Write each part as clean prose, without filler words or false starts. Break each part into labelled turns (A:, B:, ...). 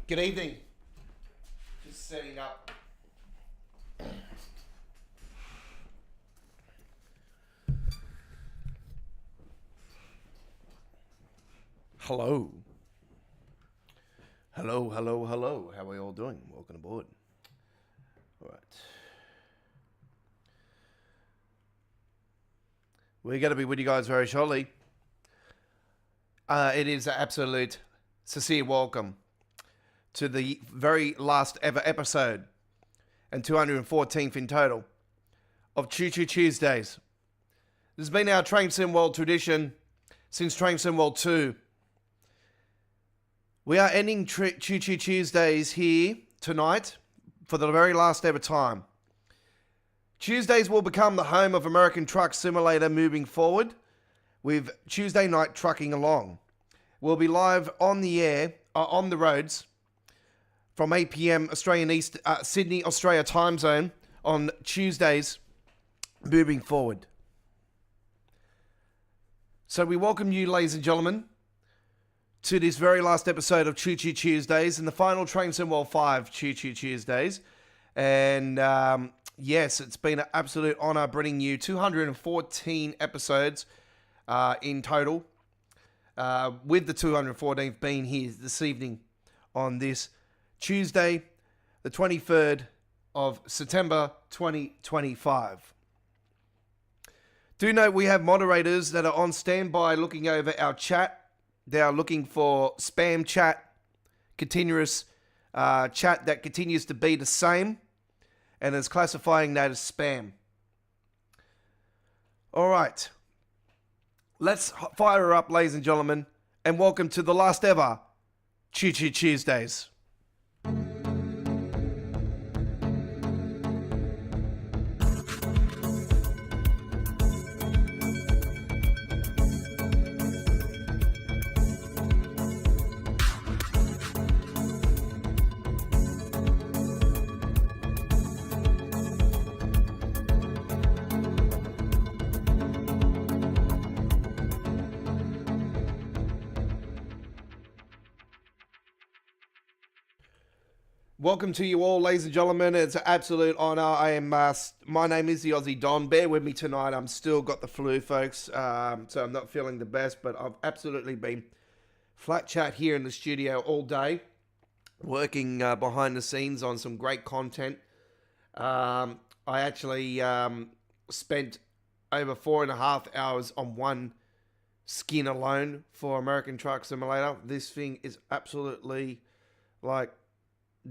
A: Good evening. Just setting up. Hello. Hello, hello, hello. How are you all doing? Welcome aboard. All right. We're going to be with you guys very shortly. It is an absolute sincere welcome to the very last ever episode and 214th in total of Choo Choo Tuesdays. This has been our Train Sim World tradition since Train Sim World 2. We are ending Choo Choo Tuesdays here tonight for the very last ever time. Tuesdays will become the home of American Truck Simulator moving forward with Tuesday night trucking along. We'll be live on the air, on the roads from 8 p.m. Sydney, Australia time zone on Tuesdays moving forward. So we welcome you, ladies and gentlemen, to this very last episode of Choo Choo Tuesdays and the final Train Sim World 5 Choo Choo Tuesdays. And yes, it's been an absolute honor bringing you 214 episodes in total, with the 214th being here this evening on this Tuesday, the 23rd of September 2025. Do note we have moderators that are on standby looking over our chat. They are looking for spam chat, continuous chat that continues to be the same, and is classifying that as spam. All right. Let's fire up, ladies and gentlemen, and welcome to the last ever Choo Choo Tuesdays. Welcome to you all, ladies and gentlemen. It's an absolute honor. I am. My name is the Aussie Don. Bear with me tonight. I'm still got the flu, folks. So I'm not feeling the best, but I've absolutely been flat chat here in the studio all day, working behind the scenes on some great content. I actually spent over 4.5 hours on one skin alone for American Truck Simulator. This thing is absolutely like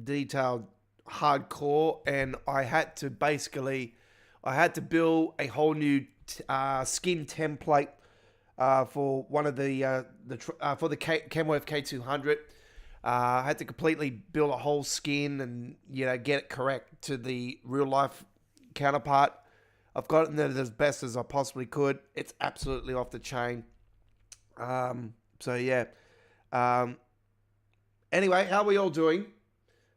A: detailed hardcore, and I had to build a whole new skin template for one of the for the Kenworth K200. I had to completely build a whole skin and get it correct to the real life counterpart. I've gotten it as best as I possibly could. It's absolutely off the chain. So yeah. Anyway, how are we all doing?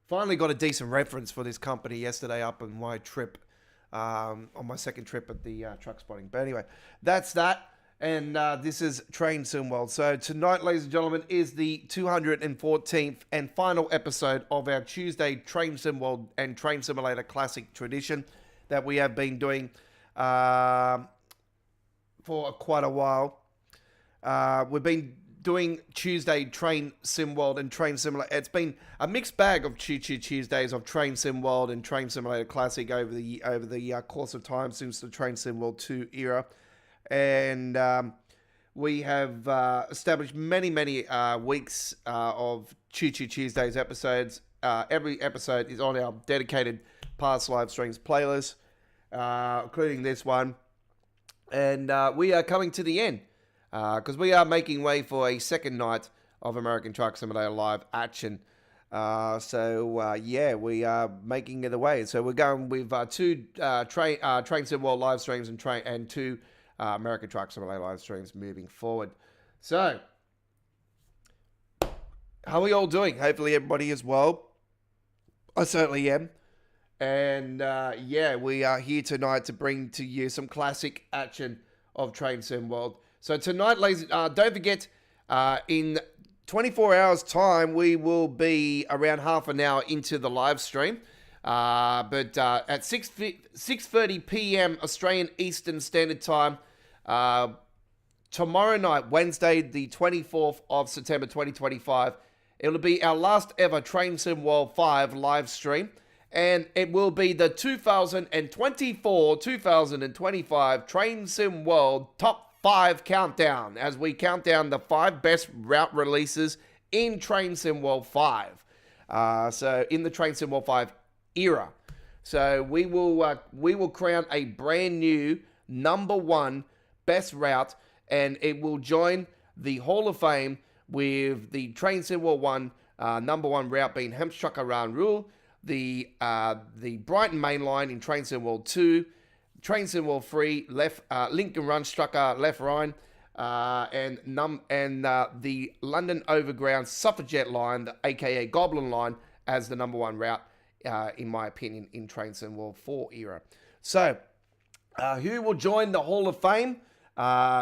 A: Finally got a decent reference for this company yesterday up on my trip, on my second trip at the truck spotting. But anyway, that's that. And this is Train Sim World. So tonight, ladies and gentlemen, is the 214th and final episode of our Tuesday Train Sim World and Train Simulator Classic tradition that we have been doing for quite a while. We've been doing Tuesday Train Sim World and Train Simulator. It's been a mixed bag of Choo Choo Tuesdays of Train Sim World and Train Simulator Classic over the course of time since the Train Sim World 2 era. And we have established many weeks of Choo Choo Tuesdays episodes. Every episode is on our dedicated past live streams playlist, including this one. And we are coming to the end, because we are making way for a second night of American Truck Simulator live action. Yeah, we are making it away. So we're going with two Train Sim World live streams and two American Truck Simulator live streams moving forward. So, how are we all doing? Hopefully everybody is well. I certainly am. And yeah, we are here tonight to bring to you some classic action of Train Sim World. So tonight, ladies, don't forget, in 24 hours time, we will be around half an hour into the live stream. But at 6:30 p.m. Australian Eastern Standard Time, tomorrow night, Wednesday, the 24th of September 2025, it'll be our last ever Train Sim World 5 live stream. And it will be the 2024-2025 Train Sim World Top 5 countdown as we count down the 5 best route releases in Train Sim World 5. So in the Train Sim World 5 era. So we will crown a brand new #1 best route, and it will join the Hall of Fame with the Train Sim World 1 #1 route being Heaps Trucker Run Rule, the Brighton Main Line in Train Sim World 2, Train Sim World 3 left Lincoln Run Strucker left Rhine, and the London Overground Suffragette Line, the aka Goblin Line, as the #1 route, in my opinion, in Train Sim World 4 era. So, who will join the Hall of Fame?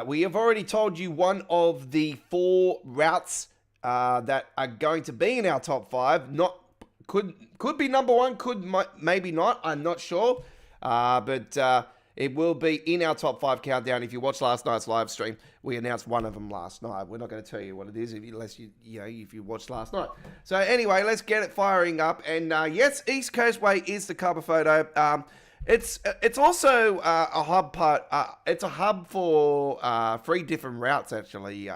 A: We have already told you one of the 4 routes that are going to be in our top 5. Could be #1, maybe not. I'm not sure. But it will be in our top 5 countdown. If you watched last night's live stream, we announced one of them last night. We're not going to tell you what it is unless if you watched last night. So anyway, let's get it firing up. And yes, East Coastway is the cover photo. It's also a hub part. It's a hub for 3 different routes actually,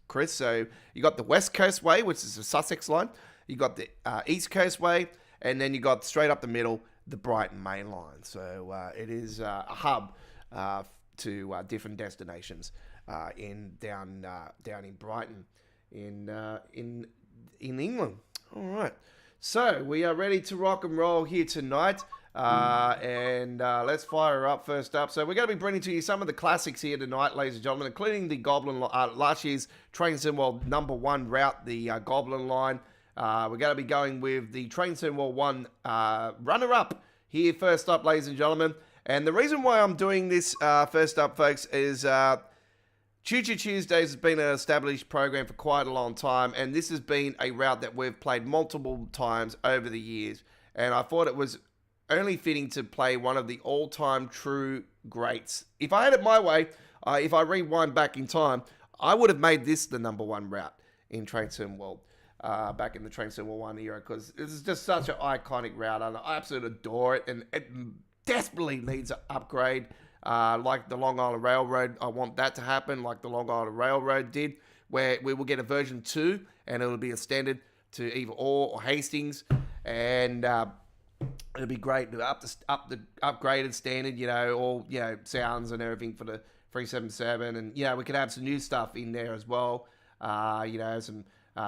A: Chris. So you got the West Coastway, which is the Sussex line. You got the East Coastway, and then you got straight up the middle, the Brighton Main Line. So it is a hub to different destinations down in Brighton in England. All right, so we are ready to rock and roll here tonight, and let's fire up first up. So we're going to be bringing to you some of the classics here tonight, ladies and gentlemen, including the Goblin last year's Train Sim World #1 route, the Goblin Line. We're going to be going with the Train Sim World 1 runner-up here first up, ladies and gentlemen. And the reason why I'm doing this first up, folks, is Choo Choo Tuesdays has been an established program for quite a long time, and this has been a route that we've played multiple times over the years. And I thought it was only fitting to play one of the all-time true greats. If I had it my way, if I rewind back in time, I would have made this the #1 route in Train Sim World. Back in the Train Sim World 1 era, because this is just such an iconic route, and I absolutely adore it, and it desperately needs an upgrade, like the Long Island Railroad. I want that to happen, like the Long Island Railroad did, where we will get a version 2, and it'll be a standard to either Orr or Hastings, and it'll be great to up the upgraded standard, all sounds and everything for the 377, and we could have some new stuff in there as well, some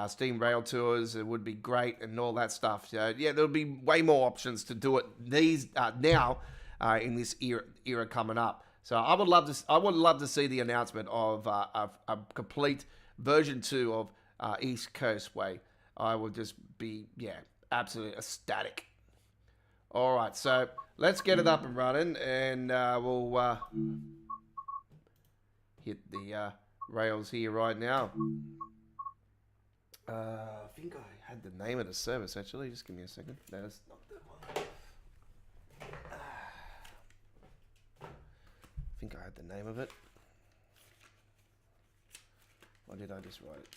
A: steam rail tours. It would be great, and all that stuff. So there'll be way more options to do it now in this era coming up. So I would love to see the announcement of a complete version 2 of East Coastway. I would just be absolutely ecstatic. All right, so let's get it up and running, and we'll hit the rails here right now. I think I had the name of the service actually. Just give me a second. No, that's not that one. I think I had the name of it. Or did I just write it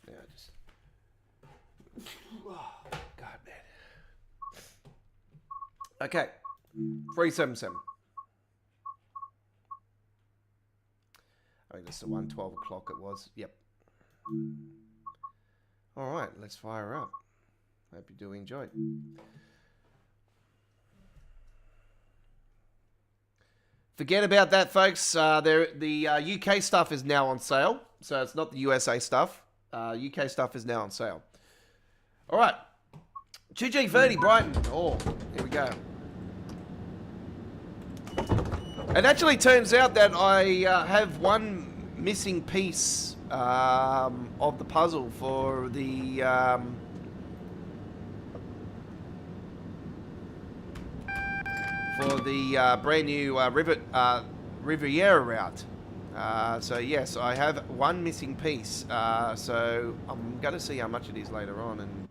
A: down? Yeah, oh, God, man. Okay. 377. I think it's the one, 12 o'clock it was. Yep. All right, let's fire up. Hope you do enjoy. Forget about that, folks. The UK stuff is now on sale. So it's not the USA stuff. UK stuff is now on sale. All right. 2G30 Brighton. Oh, here we go. It actually turns out that I have one missing piece of the puzzle for the brand new Riviera route. So yes, I have one missing piece. So I'm going to see how much it is later on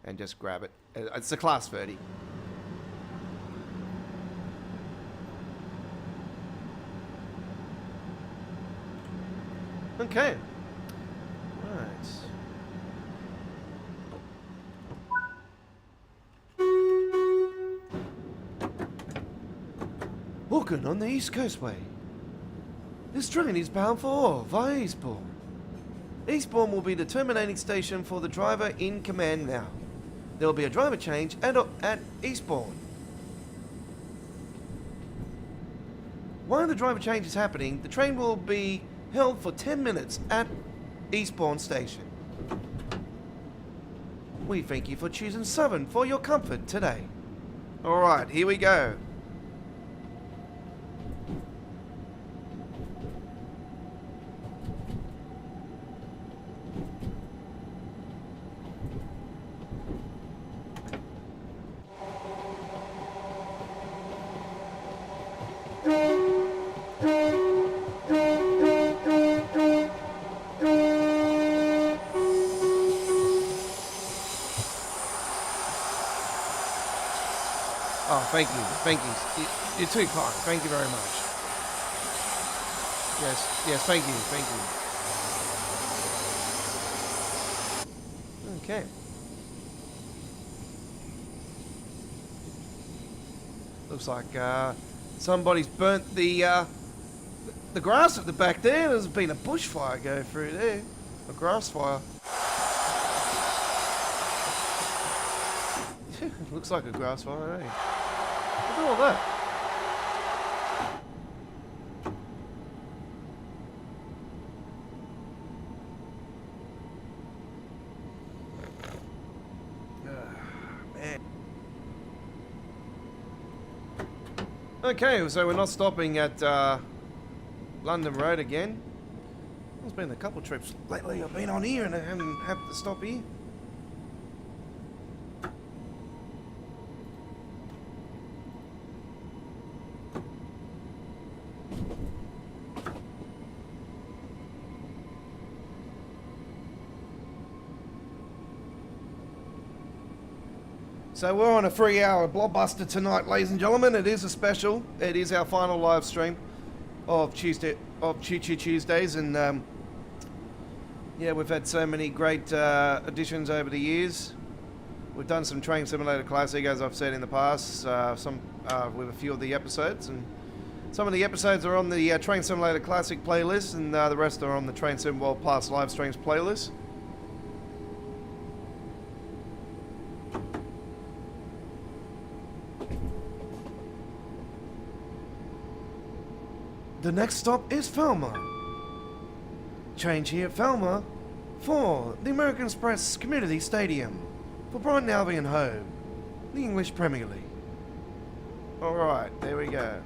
A: and just grab it. It's the Class 30. Okay. Right. Walking on the East Coastway. This train is bound for via Eastbourne. Eastbourne will be the terminating station for the driver in command now. There will be a driver change at Eastbourne. While the driver change is happening, the train will be held for 10 minutes at Eastbourne Station. We thank you for choosing Southern for your comfort today. Alright, here we go. Oh, thank you. You're too kind. Thank you very much. Yes, thank you. Okay. Looks like somebody's burnt the grass at the back there. There's been a bushfire go through there. A grass fire. Looks like a grass fire, eh? Look at all that. Man. Okay, so we're not stopping at London Road again. There's been a couple trips lately I've been on here and I haven't had to stop here. So we're on a 3-hour blockbuster tonight, ladies and gentlemen. It is a special. It is our final live stream of Choo Choo Tuesdays, and yeah, we've had so many great additions over the years. We've done some Train Simulator Classic, as I've said in the past, with a few of the episodes, and some of the episodes are on the Train Simulator Classic playlist, and the rest are on the Train Sim World Past live streams playlist. The next stop is Falmouth. Change here at Falmouth for the American Express Community Stadium for Brighton Albion home, the English Premier League. Alright, there we go.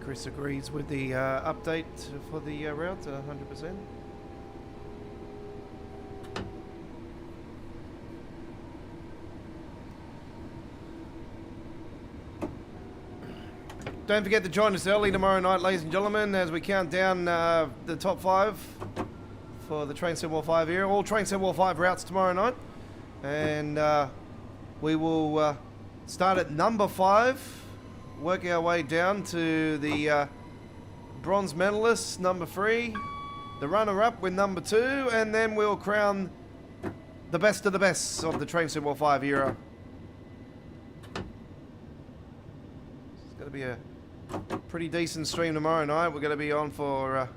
A: Chris agrees with the update for the route, 100%. Don't forget to join us early tomorrow night, ladies and gentlemen, as we count down the top 5 for the Train Sim War 5 era. All Train Sim War 5 routes tomorrow night. And we will start at number 5, work our way down to the bronze medalist, number 3, the runner-up with number 2, and then we'll crown the best of the best of the Train Sim War 5 era. It's going to be a pretty decent stream tomorrow night. We're going to be on for a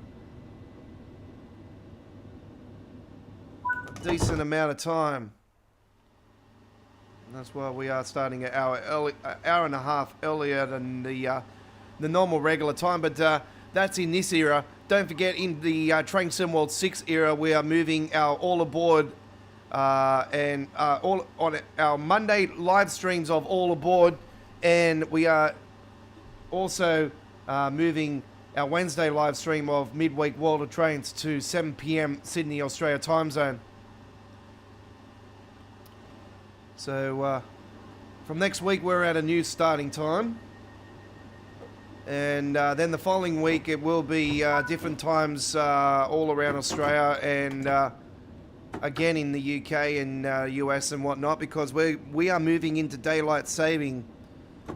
A: decent amount of time. And that's why we are starting an hour and a half earlier than the normal regular time. But that's in this era. Don't forget, in the Train Sim World 6 era, we are moving our all aboard and all on our Monday live streams of all aboard, and we are also moving our Wednesday live stream of midweek World of Trains to 7 p.m. Sydney, Australia time zone. So from next week we're at a new starting time, and then the following week it will be different times all around Australia and again in the UK and US and whatnot, because we are moving into daylight saving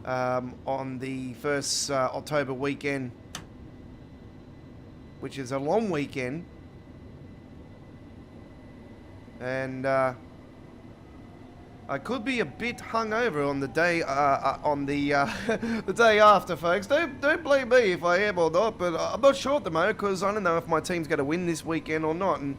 A: on the first October weekend, which is a long weekend, and I could be a bit hungover on the day the day after, folks. Don't blame me if I am or not, but I'm not sure at the moment because I don't know if my team's going to win this weekend or not, and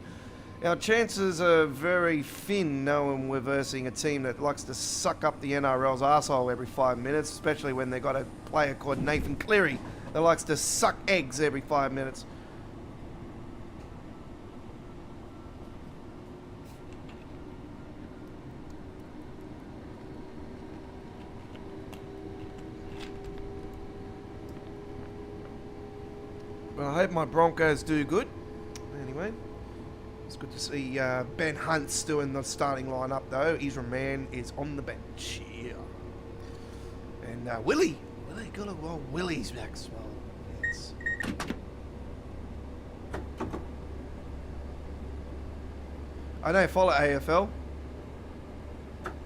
A: our chances are very thin knowing we're versing a team that likes to suck up the NRL's arsehole every 5 minutes, especially when they've got a player called Nathan Cleary that likes to suck eggs every 5 minutes. Well, I hope my Broncos do good. Anyway, it's good to see Ben Hunt's doing the starting lineup though. Israel Mann is on the bench here. And Willie, good old Willie's back as well. Yes. I don't follow AFL.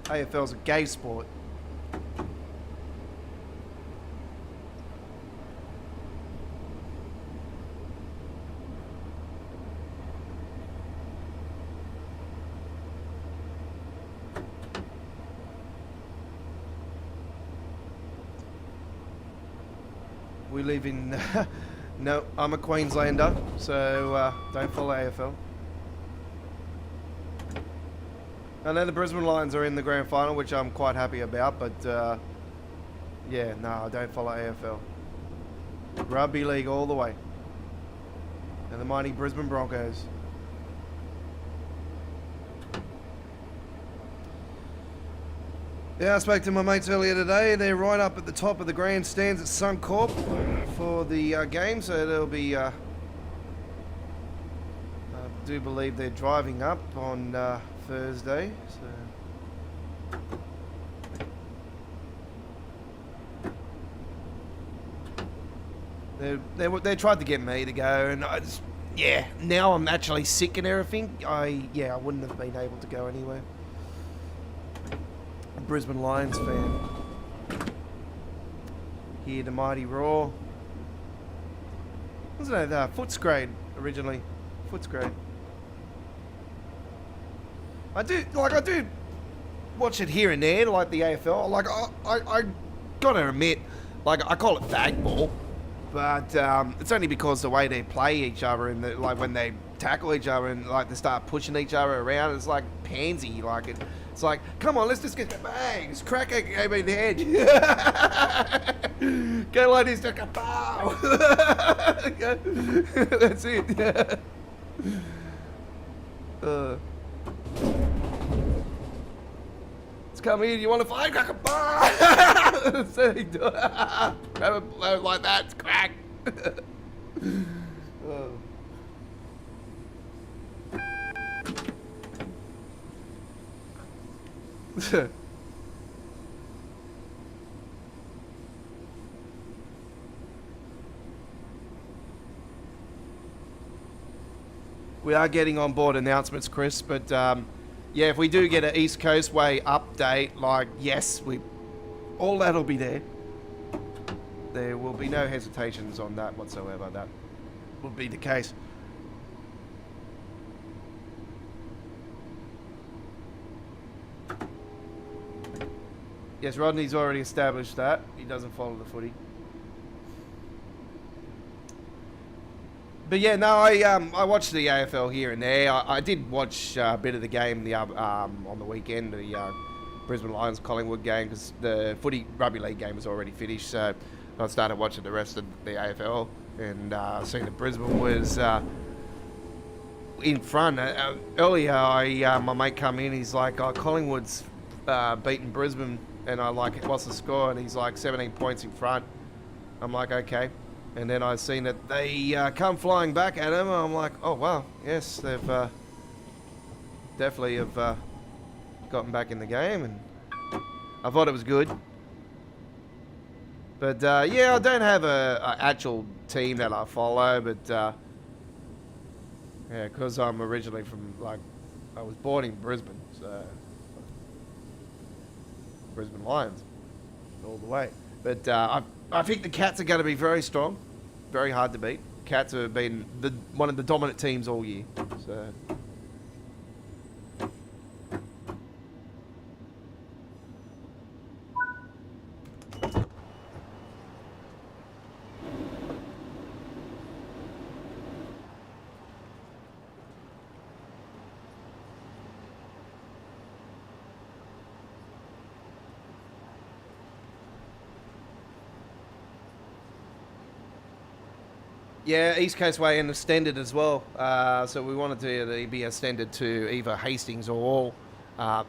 A: AFL's a gay sport. We live in... no, I'm a Queenslander, so don't follow AFL. I know the Brisbane Lions are in the grand final, which I'm quite happy about, but yeah, no, I don't follow AFL. Rugby league all the way. And the mighty Brisbane Broncos. Yeah, I spoke to my mates earlier today. They're right up at the top of the grandstands at Suncorp for the game, so they'll be... I do believe they're driving up on Thursday, so... They tried to get me to go, and I just... Yeah, now I'm actually sick and everything. I wouldn't have been able to go anywhere. Brisbane Lions fan. Here, the mighty Raw. Wasn't it Footscray originally? Footscray. I do watch it here and there, like the AFL. Like I gotta admit, like I call it fag ball, but it's only because the way they play each other and like when they tackle each other and like they start pushing each other around, it's like pansy. Like it's like, come on, let's just get the bang. It's crack over the head. Go like this, like a pow. That's it. Let's come in. You want to fight? Crack a bar. Grab a blow like that. It's crack. Oh. We are getting on board announcements, Chris, but yeah, if we do get an East Coastway update, like, yes, all that'll be there. There will be no hesitations on that whatsoever. That would be the case. Yes, Rodney's already established that. He doesn't follow the footy. But yeah, no, I watched the AFL here and there. I did watch a bit of the game on the weekend, the Brisbane Lions Collingwood game, because the footy rugby league game was already finished. So I started watching the rest of the AFL and seeing that Brisbane was in front. Earlier, my mate come in. He's like, "Oh, Collingwood's beaten Brisbane," and I like, "What's the score?" And he's like, 17 points in front. I'm like, okay. And then I seen that they come flying back at him. I'm like, oh wow, yes, they've definitely have gotten back in the game, and I thought it was good. But yeah, I don't have a actual team that I follow, but yeah, because I'm originally from, like, I was born in Brisbane, so Brisbane Lions all the way. But I think the Cats are going to be very strong, very hard to beat. Cats have been one of the dominant teams all year. So. Yeah, East Coastway and extended as well. So we wanted to be extended to either Hastings or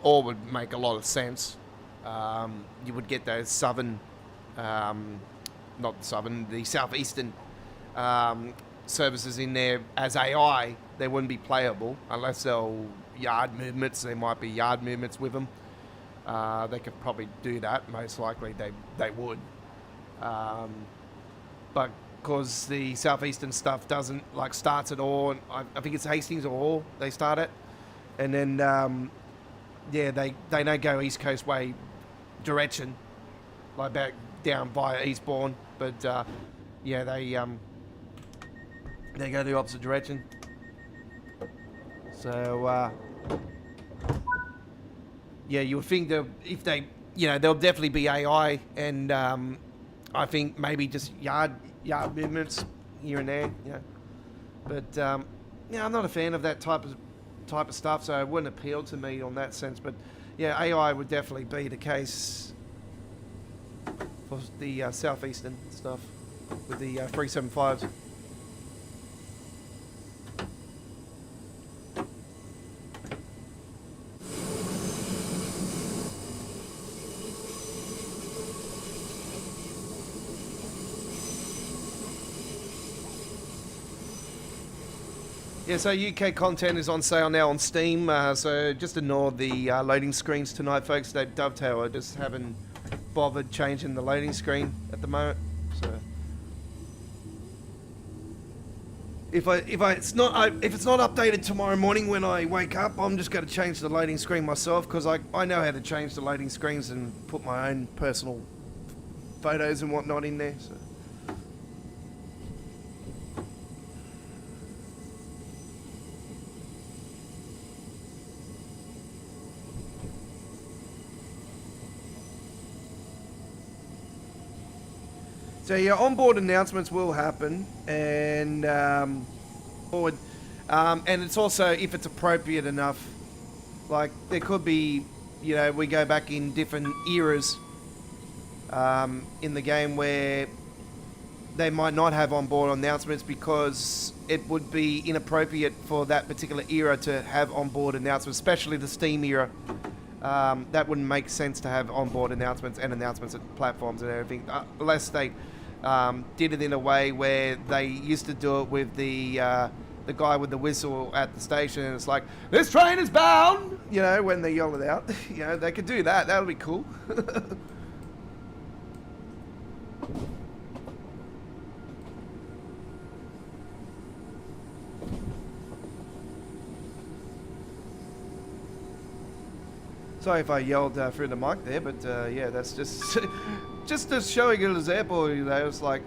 A: would make a lot of sense. You would get those southern, not southern, the southeastern services in there as AI. They wouldn't be playable unless they're yard movements. There might be yard movements with them. They could probably do that. Most likely they would. But because the southeastern stuff doesn't starts at all. I think it's Hastings or Hall they start at, and then yeah, they don't go East Coastway direction, like back down via East Bahn, but yeah, they go the opposite direction. So yeah, you would think that if they, they'll definitely be AI, and I think maybe just yard movements here and there, But yeah, I'm not a fan of that type of stuff, so it wouldn't appeal to me on that sense. But yeah, AI would definitely be the case for the southeastern stuff with the 375s. Yeah, so UK content is on sale now on Steam, so just ignore the loading screens tonight, folks. Dovetail, I just haven't bothered changing the loading screen at the moment. So if it's not updated tomorrow morning when I wake up, I'm just going to change the loading screen myself, because I know how to change the loading screens and put my own personal photos and whatnot in there. So. So yeah, onboard announcements will happen, and and it's also, if it's appropriate enough, like there could be, we go back in different eras in the game where they might not have onboard announcements because it would be inappropriate for that particular era to have onboard announcements, especially the Steam era. That wouldn't make sense to have onboard announcements and announcements at platforms and everything, unless they did it in a way where they used to do it with the guy with the whistle at the station, and it's like, this train is bound, you know, when they yell it out. You know, they could do that. That would be cool. Sorry if I yelled through the mic there, but yeah, that's just just showing it as example. You know, it's like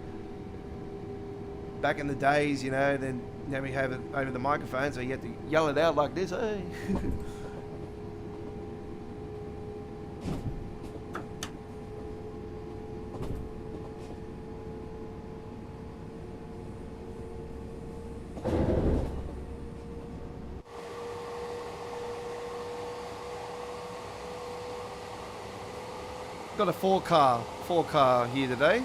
A: back in the days, you know. Then now we have it over the microphone, so you have to yell it out like this. Hey. Got a four car here today.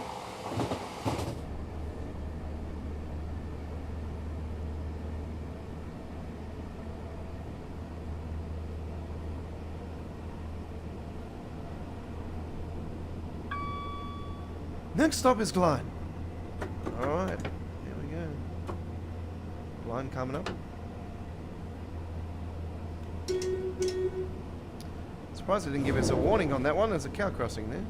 A: Next stop is Glen. Alright, here we go. Glen coming up. Surprised they didn't give us a warning on that one. There's a cow crossing there.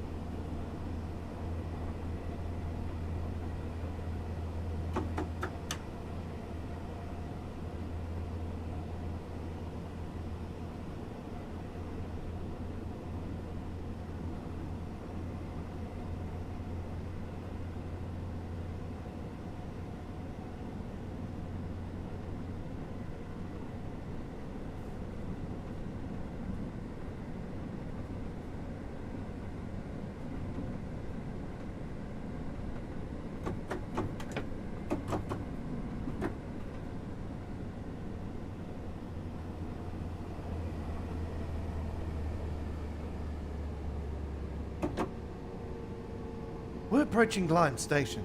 A: We're approaching Glen Station.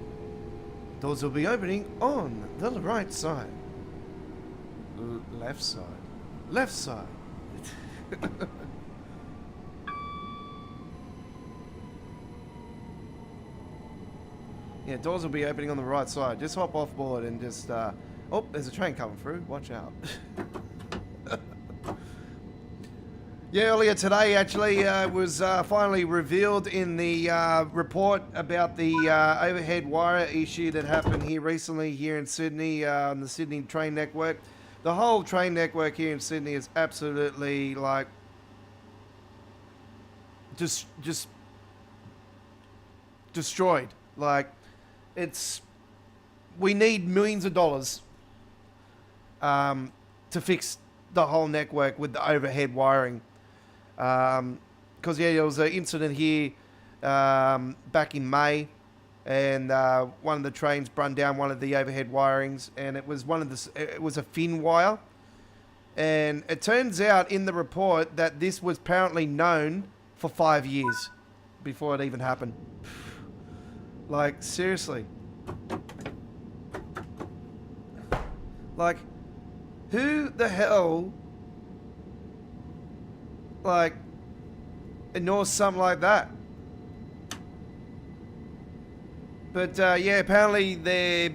A: Doors will be opening on the right side. Left side. Left side. Yeah, doors will be opening on the right side. Just hop off board and just... Oh, there's a train coming through. Watch out. Yeah, earlier today actually was finally revealed in the report about the overhead wire issue that happened here recently here in Sydney on the Sydney train network. The whole train network here in Sydney is absolutely like just destroyed. Like we need millions of dollars to fix the whole network with the overhead wiring. Because yeah, there was an incident here back in May, and one of the trains burned down one of the overhead wirings, and it was it was a fin wire, and it turns out in the report that this was apparently known for 5 years before it even happened. Like seriously, like who the hell like ignores something like that? But yeah, apparently the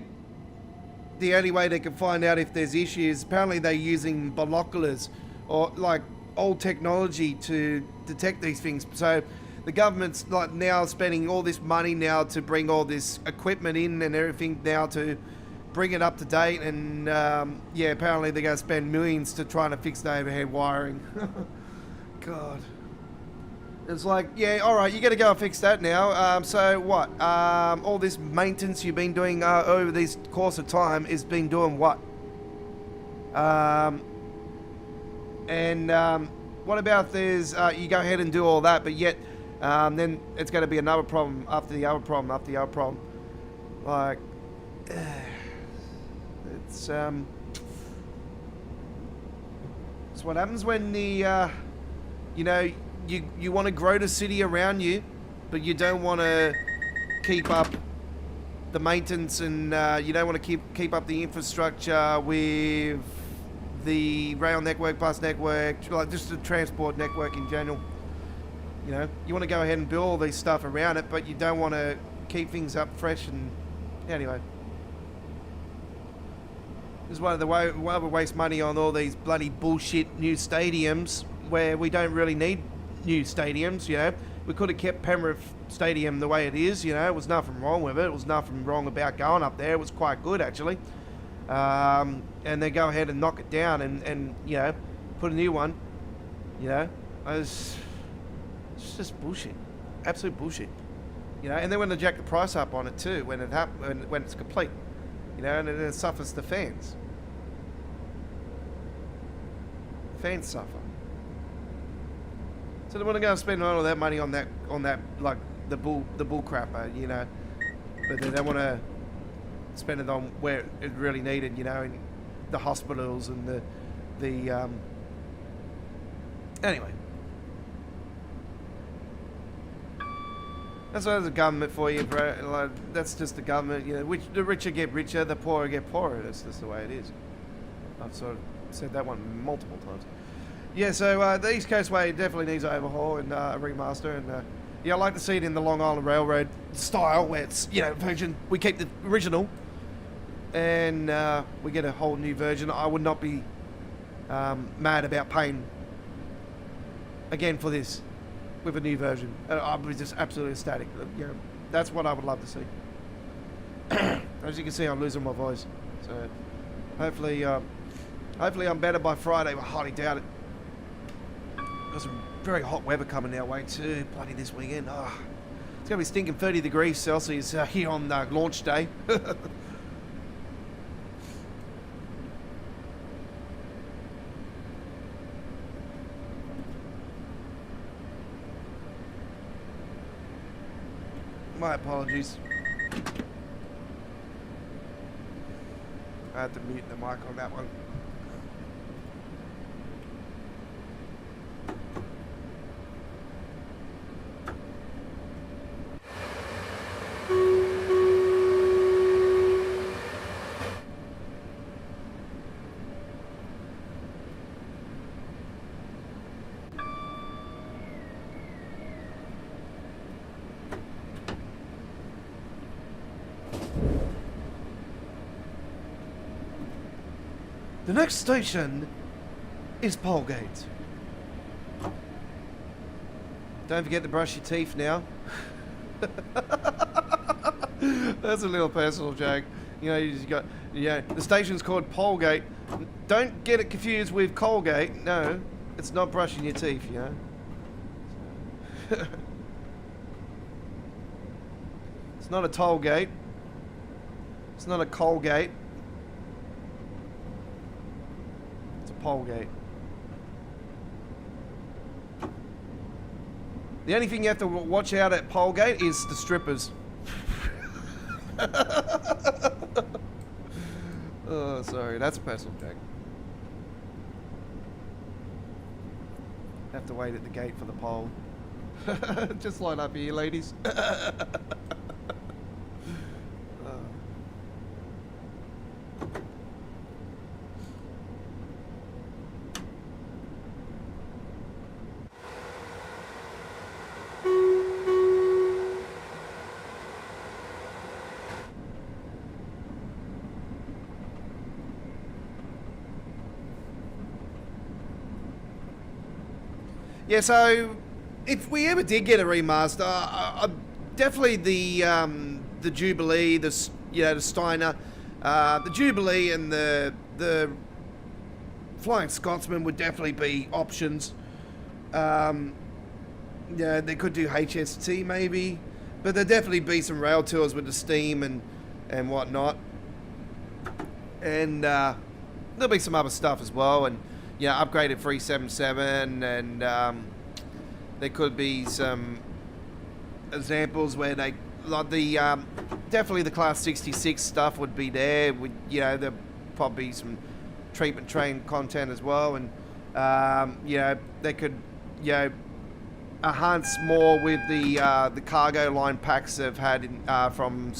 A: only way they can find out if there's issues, apparently they're using binoculars or like old technology to detect these things. So the government's like now spending all this money now to bring all this equipment in and everything now to bring it up to date, and yeah, apparently they're going to spend millions to trying to fix the overhead wiring. God. It's like, yeah, alright, you gotta go and fix that now. So what? All this maintenance you've been doing over this course of time is been doing what? And what about if there's, you go ahead and do all that, but yet then it's going to be another problem after the other problem after the other problem. Like, it's what happens when the, you know, you want to grow the city around you, but you don't want to keep up the maintenance, and you don't want to keep up the infrastructure with the rail network, bus network, like just the transport network in general. You know, you want to go ahead and build all these stuff around it, but you don't want to keep things up fresh. And anyway, this is why we waste money on all these bloody bullshit new stadiums where we don't really need new stadiums. You know, we could have kept Penrith Stadium the way it is. You know, there was nothing wrong with it. It was nothing wrong about going up there. It was quite good actually. And they go ahead and knock it down and you know, put a new one. You know, it's just bullshit, absolute bullshit. You know, and then when they jack the price up on it too, when it when it's complete, you know, and it suffers the fans. Fans suffer. So they want to go and spend all of that money on that like the bull crapper, you know, but they don't want to spend it on where it really needed, you know, in the hospitals and the anyway. That's the government for you, bro. Like, that's just the government, you know. The richer get richer, the poorer get poorer. That's just the way it is. I've sort of said that one multiple times. Yeah, so the East Coastway definitely needs an overhaul and a remaster. And yeah, I like to see it in the Long Island Railroad style, where it's, you know, version. We keep the original, and we get a whole new version. I would not be mad about paying again for this with a new version. I'd be just absolutely ecstatic. You know, that's what I would love to see. As you can see, I'm losing my voice. So hopefully I'm better by Friday. I highly doubt it. Got some very hot weather coming our way too. Bloody this weekend. Oh, it's going to be stinking 30 degrees Celsius here on launch day. My apologies. I had to mute the mic on that one. The next station is Polegate. Don't forget to brush your teeth now. That's a little personal joke. You know, you just got, yeah, the station's called Polegate. Don't get it confused with Colgate. No, it's not brushing your teeth, you know. It's not a toll gate. It's not a Colgate. Polegate. The only thing you have to watch out at Polegate is the strippers. Oh, sorry, that's a personal joke. Have to wait at the gate for the pole. Just line up here, ladies. Yeah, so if we ever did get a remaster, definitely the Jubilee, the Steiner, the Jubilee and the Flying Scotsman would definitely be options. Yeah, they could do HST maybe, but there'd definitely be some rail tours with the Steam and whatnot, and there'll be some other stuff as well, and upgraded 377, and there could be some examples where they, like the definitely the Class 66 stuff would be there. There'd probably be some treatment train content as well, and they could enhance more with the cargo line packs they've had from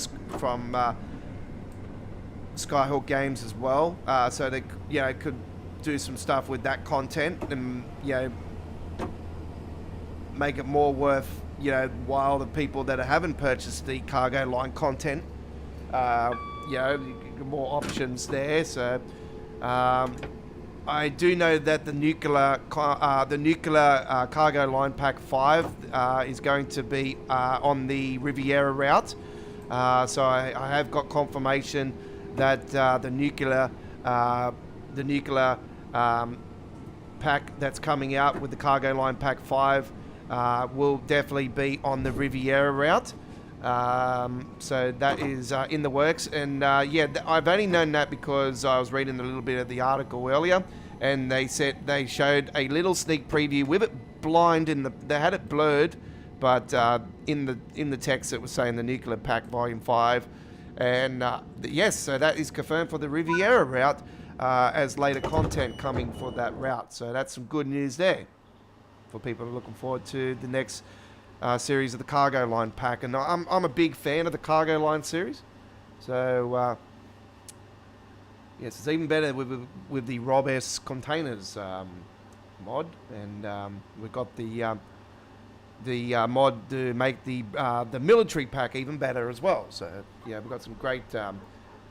A: Skyhawk Games as well. So they could do some stuff with that content, and make it more worth, while the people that haven't purchased the cargo line content, more options there. So I do know that the nuclear cargo line pack 5 is going to be on the Riviera route. So I have got confirmation that the nuclear pack that's coming out with the cargo line pack 5 will definitely be on the Riviera route. So that is in the works, and I've only known that because I was reading a little bit of the article earlier, and they showed a little sneak preview with it blind they had it blurred, but in the text it was saying the Nuclear Pack Volume 5, and yes, so that is confirmed for the Riviera route as later content coming for that route. So that's some good news there for people who are looking forward to the next series of the cargo line pack, and I'm a big fan of the cargo line series. So yes, it's even better with the Rob S containers mod, and we've got the mod to make the military pack even better as well. So yeah, we've got some great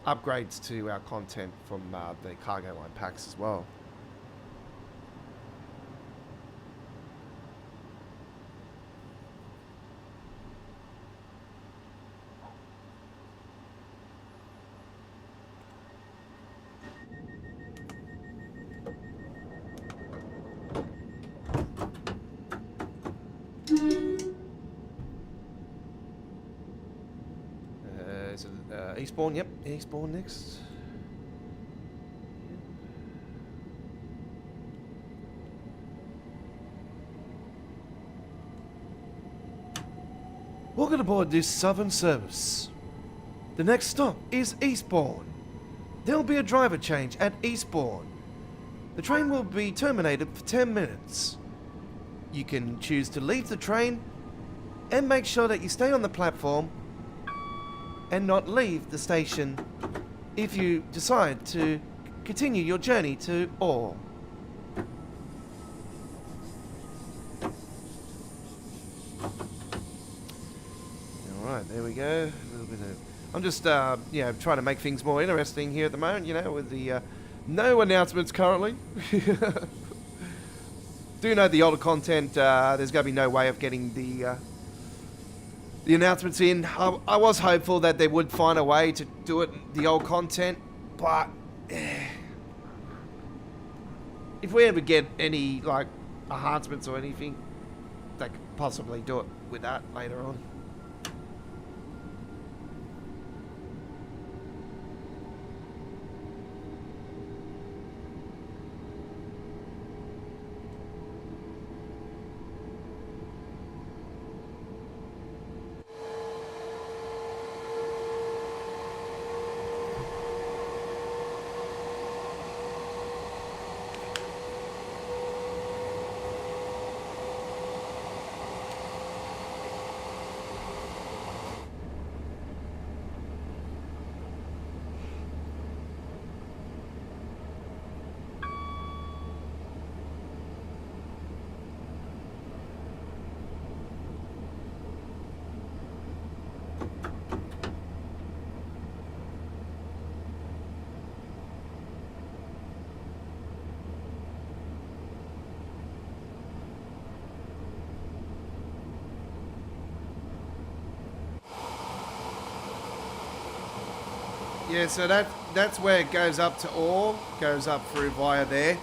A: upgrades to our content from the cargo line packs as well. Eastbourne, yep. Eastbourne next. Welcome aboard this Southern service. The next stop is Eastbourne. There will be a driver change at Eastbourne. The train will be terminated for 10 minutes. You can choose to leave the train and make sure that you stay on the platform and not leave the station if you decide to continue your journey to Orr. Alright, there we go. A little bit of... I'm just, trying to make things more interesting here at the moment, with the no announcements currently. Do know the older content, there's going to be no way of getting the announcements in. I was hopeful that they would find a way to do it, the old content, but if we ever get any enhancements or anything, they could possibly do it with that later on. Yeah, so that's where it goes up to Orr, goes up through via there.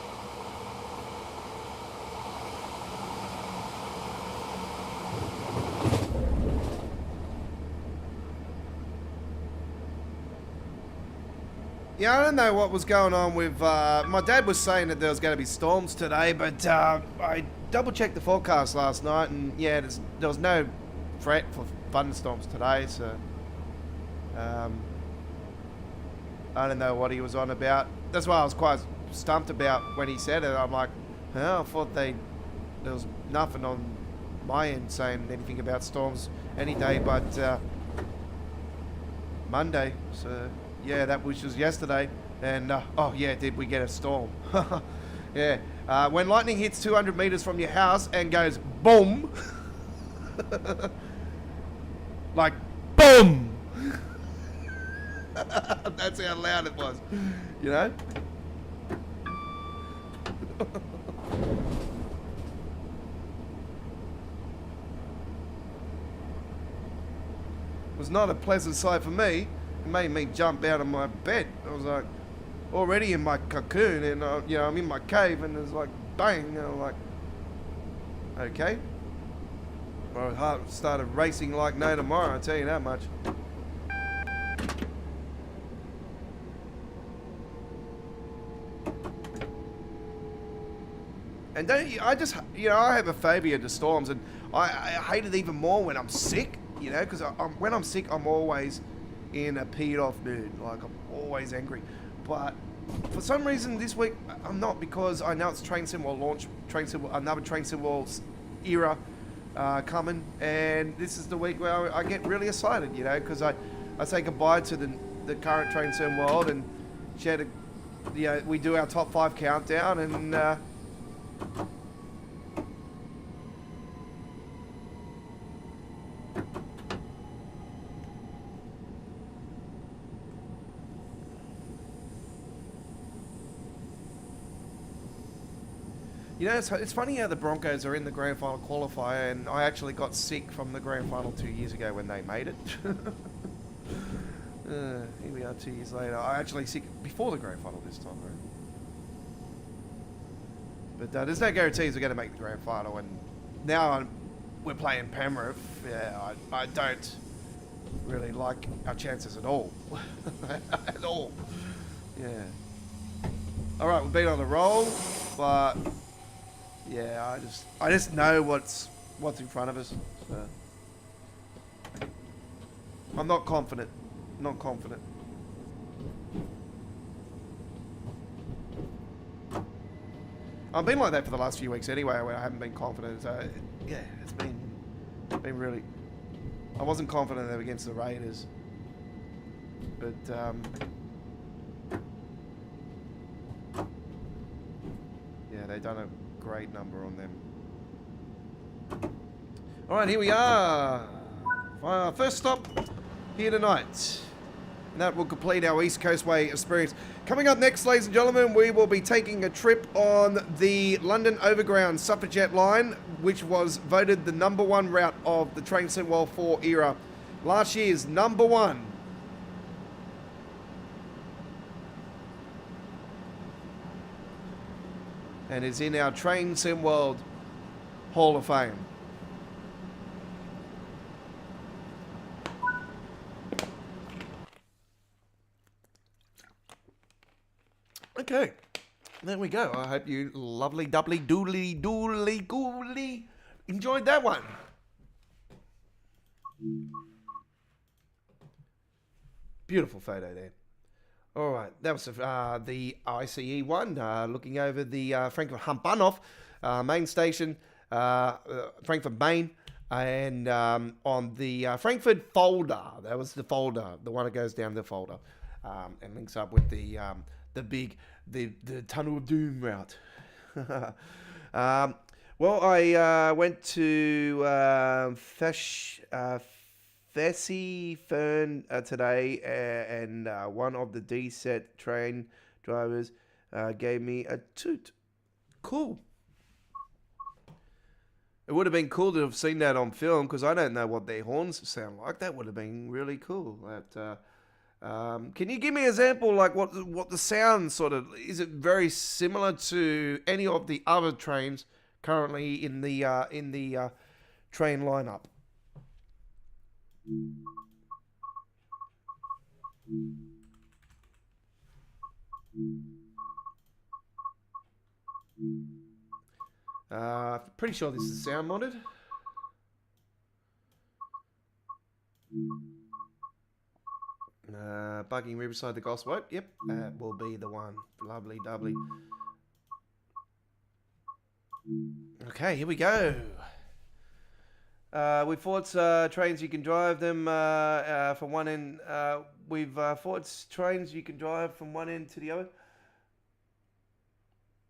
A: Yeah, I don't know what was going on with... my dad was saying that there was going to be storms today, but I double-checked the forecast last night, and yeah, there was no threat for thunderstorms today, so... I don't know what he was on about. That's why I was quite stumped about when he said it. I'm like, I thought there was nothing on my end saying anything about storms any day but Monday. So yeah, that was just yesterday. And oh yeah, did we get a storm? Yeah, When lightning hits 200 meters from your house and goes boom, like boom. That's how loud it was, you know? It was not a pleasant sight for me. It made me jump out of my bed. I was like, already in my cocoon, and you know, I'm in my cave, and there's like bang, and I'm like, okay. My heart started racing like no tomorrow, I'll tell you that much. And don't you, I just, you know, I have a phobia to storms, and I hate it even more when I'm sick, you know, because when I'm sick, I'm always in a peed off mood, like I'm always angry. But for some reason this week, I'm not, because I know it's Train Sim World launch, another Train Sim World era coming, and this is the week where I get really excited, you know, because I say goodbye to the current Train Sim World and share you know, we do our top 5 countdown, and you know, it's funny how the Broncos are in the grand final qualifier, and I actually got sick from the grand final 2 years ago when they made it. Here we are 2 years later. I actually sick before the grand final this time, right? But there's no guarantees we're going to make the grand final, and now we're playing Penrith. Yeah, I don't really like our chances at all. At all. Yeah. Alright, we've been on a roll, but yeah, I just know what's in front of us. So. I'm not confident. Not confident. I've been like that for the last few weeks anyway, where I haven't been confident. So yeah, it's been really. I wasn't confident against the Raiders, but yeah, they've done a great number on them. All right, here we are. First stop here tonight. And that will complete our East Coastway experience. Coming up next, ladies and gentlemen, we will be taking a trip on the London Overground Suffragette line, which was voted the #1 route of the Train Sim World 4 era. Last year's #1. And is in our Train Sim World Hall of Fame. Okay, there we go. I hope you lovely doubly doodly doodly goodly enjoyed that one. Beautiful photo there. All right, that was the ICE one, looking over the Frankfurt Hauptbahnhof main station, Frankfurt Main, and on the Frankfurt folder. That was the folder, the one that goes down the folder, and links up with the Tunnel of Doom route. Well, I went to Fessy Fern today, and one of the D-set train drivers gave me a toot. Cool. It would have been cool to have seen that on film, because I don't know what their horns sound like. That would have been really cool. Can you give me an example, like what the sound sort of, is it very similar to any of the other trains currently in the train lineup? Pretty sure this is sound modded. Bugging Riverside the Gospel. Yep, that will be the one. Lovely, doubly. Okay, here we go. With Fort's trains, you can drive them from one end. With Fort's trains, you can drive from one end to the other.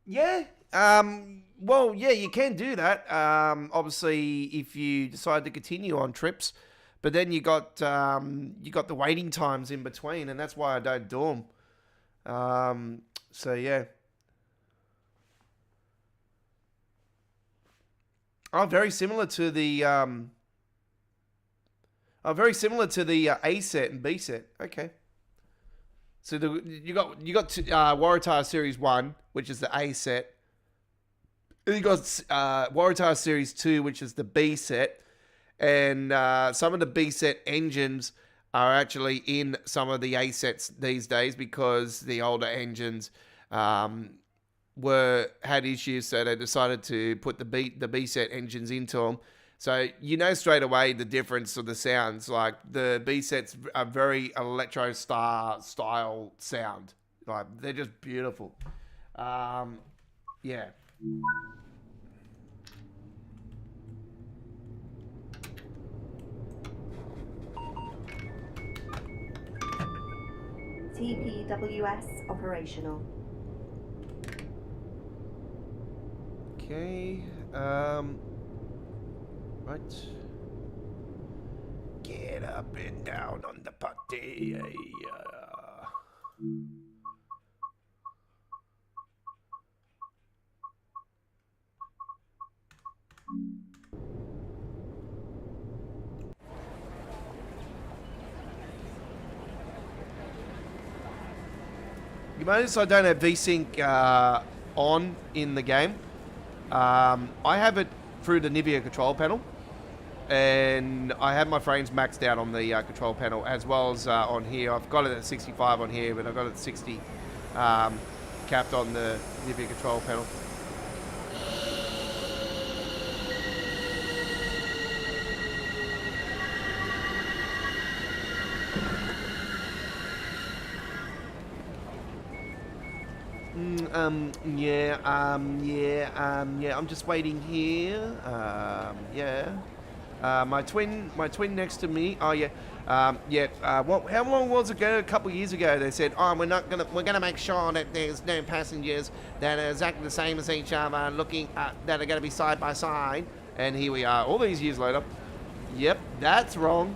A: Yeah, Well, yeah, you can do that. Obviously, if you decide to continue on trips, but then you got the waiting times in between, and that's why I don't do them. So yeah. Oh, very similar to the A set and B set. Okay. So you got Waratah Series 1, which is the A set. And you got Waratah Series 2, which is the B set. And some of the B set engines are actually in some of the A sets these days because the older engines had issues, so they decided to put the B set engines into them. So you know straight away the difference of the sounds. Like the B sets are very electro style sound. Like they're just beautiful. Yeah.
B: TPWS operational.
A: Okay. Right. Get up and down on the potty. You notice I don't have VSync on in the game. I have it through the Nivea control panel, and I have my frames maxed out on the control panel as well as on here. I've got it at 65 on here, but I've got it at 60 capped on the Nivea control panel. I'm just waiting here. My twin next to me. Oh yeah. How long was it ago? A couple of years ago, they said, "Oh, we're gonna make sure that there's no passengers that are exactly the same as each other, looking that are gonna be side by side." And here we are, all these years later. Yep, that's wrong.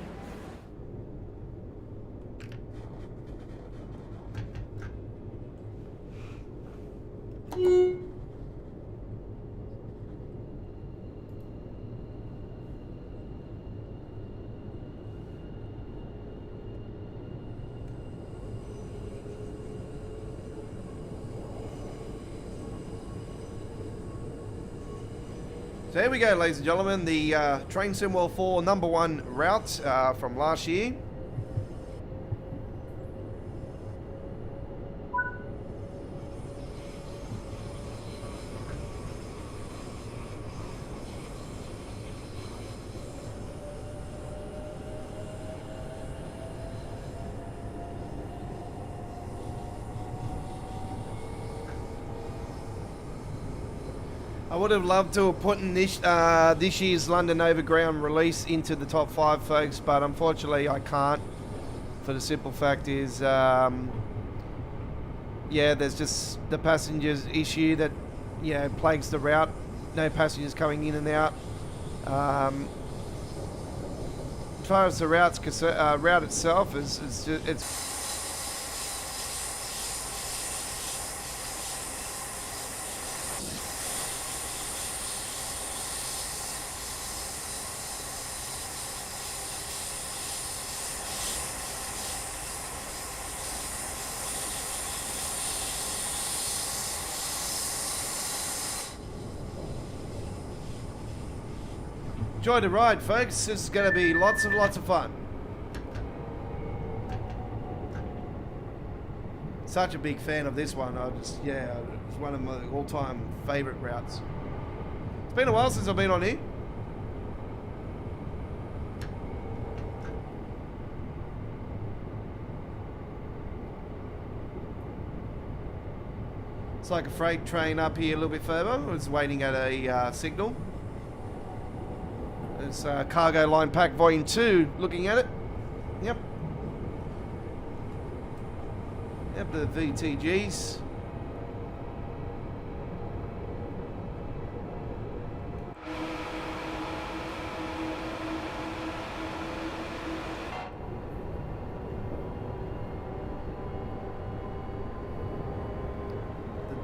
A: So here we go, ladies and gentlemen, the Train Sim World 4 #1 route from last year. I would have loved to have put in this year's London Overground release into the top 5, folks, but unfortunately I can't. For the simple fact is, there's just the passengers issue that, plagues the route. No passengers coming in and out. As far as the route itself, it's enjoy the ride, folks. This is going to be lots of fun. Such a big fan of this one. It's one of my all-time favourite routes. It's been a while since I've been on here. It's like a freight train up here a little bit further. I was waiting at a signal. It's Cargo Line Pack Volume 2, looking at it. Yep. Yep, the VTGs.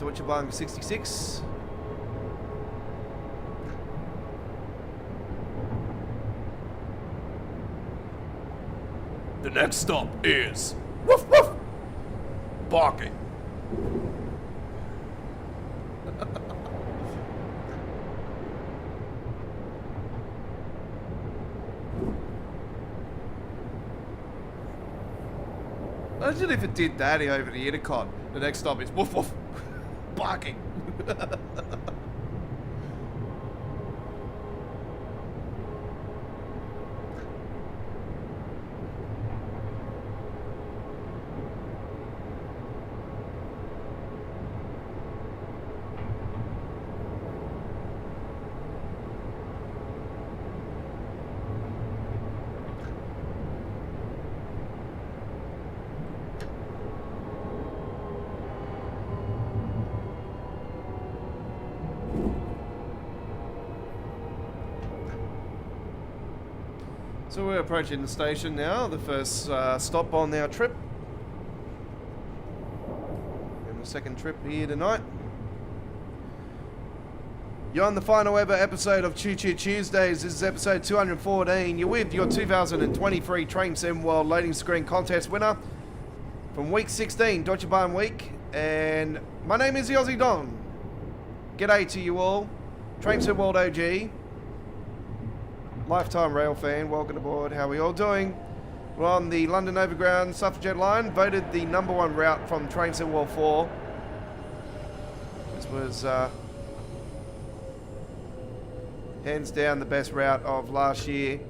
A: Deutsche Bahn 66. The next stop is woof woof barking. Imagine if it did that over the intercom. The next stop is woof woof barking. So we're approaching the station now, the first stop on our trip. And the second trip here tonight. You're on the final ever episode of Choo Choo Tuesdays. This is episode 214. You're with your 2023 Train Sim World loading screen contest winner from week 16, Deutsche Bahn week. And my name is the Aussie Don. G'day to you all. Train Sim World OG. Lifetime rail fan, welcome aboard. How are we all doing? We're on the London Overground Suffragette line, voted the #1 route from Train Sim World 4. This was hands down the best route of last year.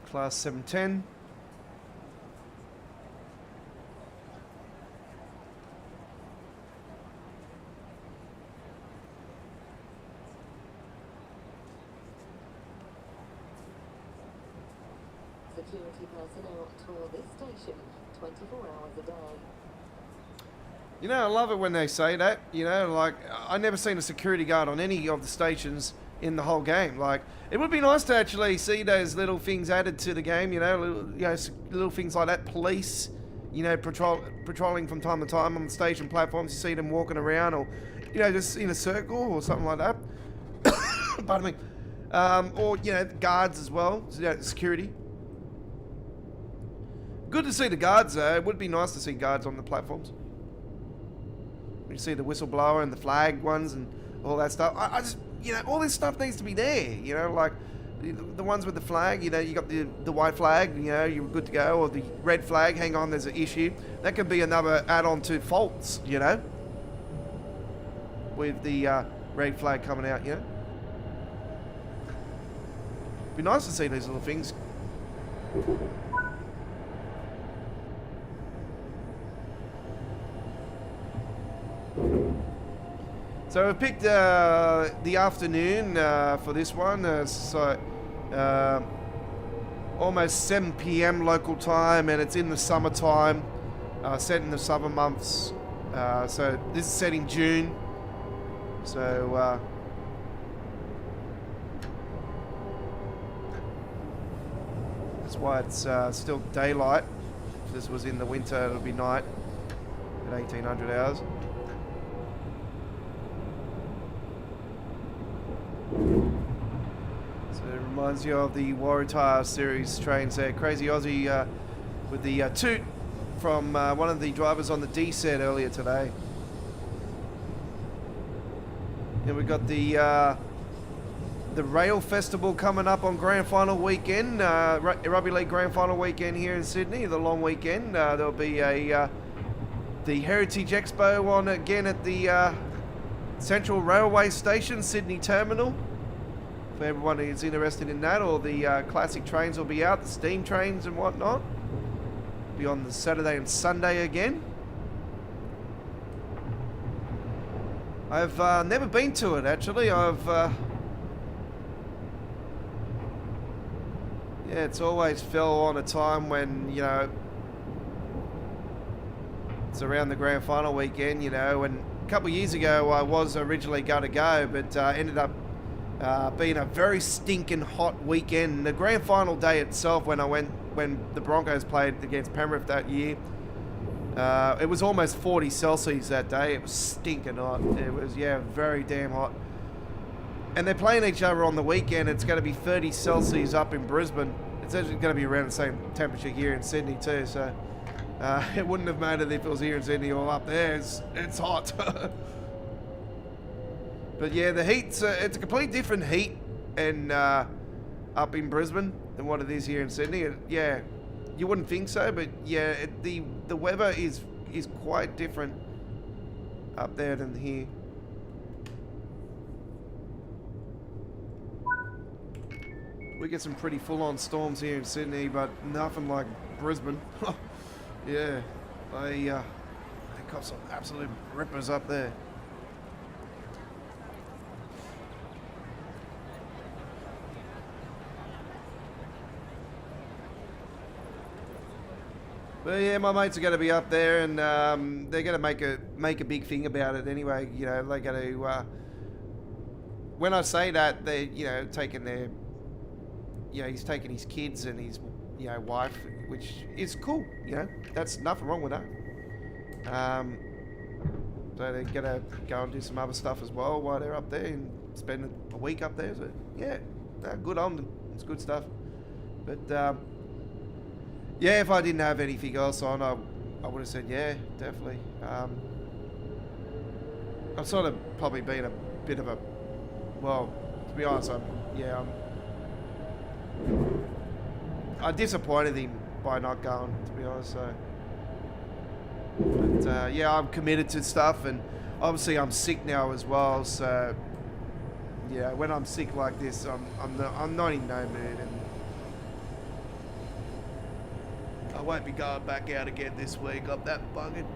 A: Class 710.
C: Security personnel tour this station 24 hours a day.
A: You know, I love it when they say that. You know, like, I never seen a security guard on any of the stations in the whole game. Like, it would be nice to actually see those little things added to the game, you know, little things like that. Police, you know, patrolling from time to time on the station platforms. You see them walking around, or, you know, just in a circle or something like that. Pardon me. Or, you know, guards as well, you know, security. Good to see the guards though. It would be nice to see guards on the platforms. You see the whistleblower and the flag ones and all that stuff. I just, you know, all this stuff needs to be there. You know, like the ones with the flag. You know, you got the white flag. You know, you're good to go. Or the red flag. Hang on, there's an issue. That could be another add-on to faults. You know, with the red flag coming out. You know, be nice to see these little things. So we picked the afternoon for this one. Almost 7 p.m. local time, and it's in the summertime, set in the summer months. So this is set in June. So that's why it's still daylight. If this was in the winter, it'll be night at 1800 hours. So it reminds you of the Waratah series trains there. Crazy Aussie with the toot from one of the drivers on the D set earlier today. And we've got the Rail Festival coming up on Grand Final weekend, Rugby League Grand Final weekend here in Sydney, the long weekend. There'll be the Heritage Expo on again at the Central Railway Station, Sydney Terminal. For everyone who's interested in that, or the classic trains will be out, the steam trains and whatnot. Be on the Saturday and Sunday again. I've never been to it actually. Yeah, it's always fell on a time when, you know, it's around the Grand Final weekend, you know, and a couple of years ago I was originally going to go, but ended up being a very stinking hot weekend. The grand final day itself, when the Broncos played against Penrith that year, it was almost 40 Celsius that day. It was stinking hot. It was, yeah, very damn hot. And they're playing each other on the weekend. It's going to be 30 Celsius up in Brisbane. It's actually going to be around the same temperature here in Sydney too, so it wouldn't have mattered if it was here in Sydney or up there. It's hot. But yeah, the heat's it's a completely different heat and up in Brisbane than what it is here in Sydney. Yeah, you wouldn't think so, but yeah, the weather is quite different up there than here. We get some pretty full-on storms here in Sydney, but nothing like Brisbane. Yeah, they got some absolute rippers up there. But yeah, my mates are going to be up there, and they're going to make a big thing about it anyway. You know, they're going to. When I say that, they're taking their. He's taking his kids and his wife, which is cool. That's nothing wrong with that. So they're going to go and do some other stuff as well while they're up there and spend a week up there. So yeah, good on them. It's good stuff. But yeah, if I didn't have anything else on, I would have said yeah, definitely. I've sort of probably been a bit of a, well, to be honest, I disappointed him by not going, to be honest. So, but yeah, I'm committed to stuff, and obviously I'm sick now as well. So yeah, when I'm sick like this, I'm not in no mood, and I won't be going back out again this week. I'm that buggered.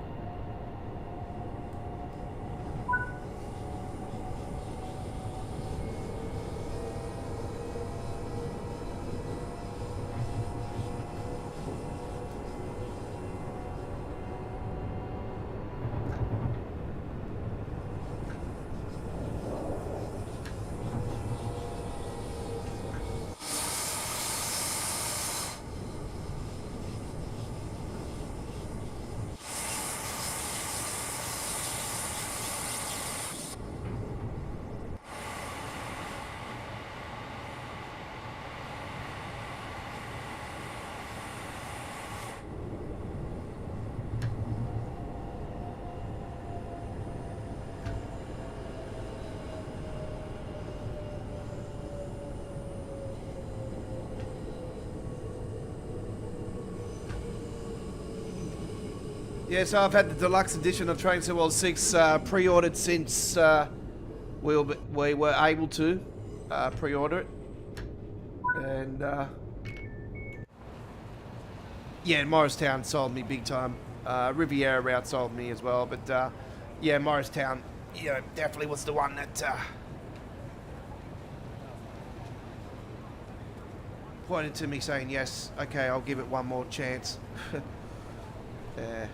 A: Yeah, so I've had the deluxe edition of Train to World 6 pre-ordered since we were able to pre-order it. And yeah, Morristown sold me big time. Riviera route sold me as well, but yeah, Morristown, definitely was the one that pointed to me saying, yes, okay, I'll give it one more chance. Yeah.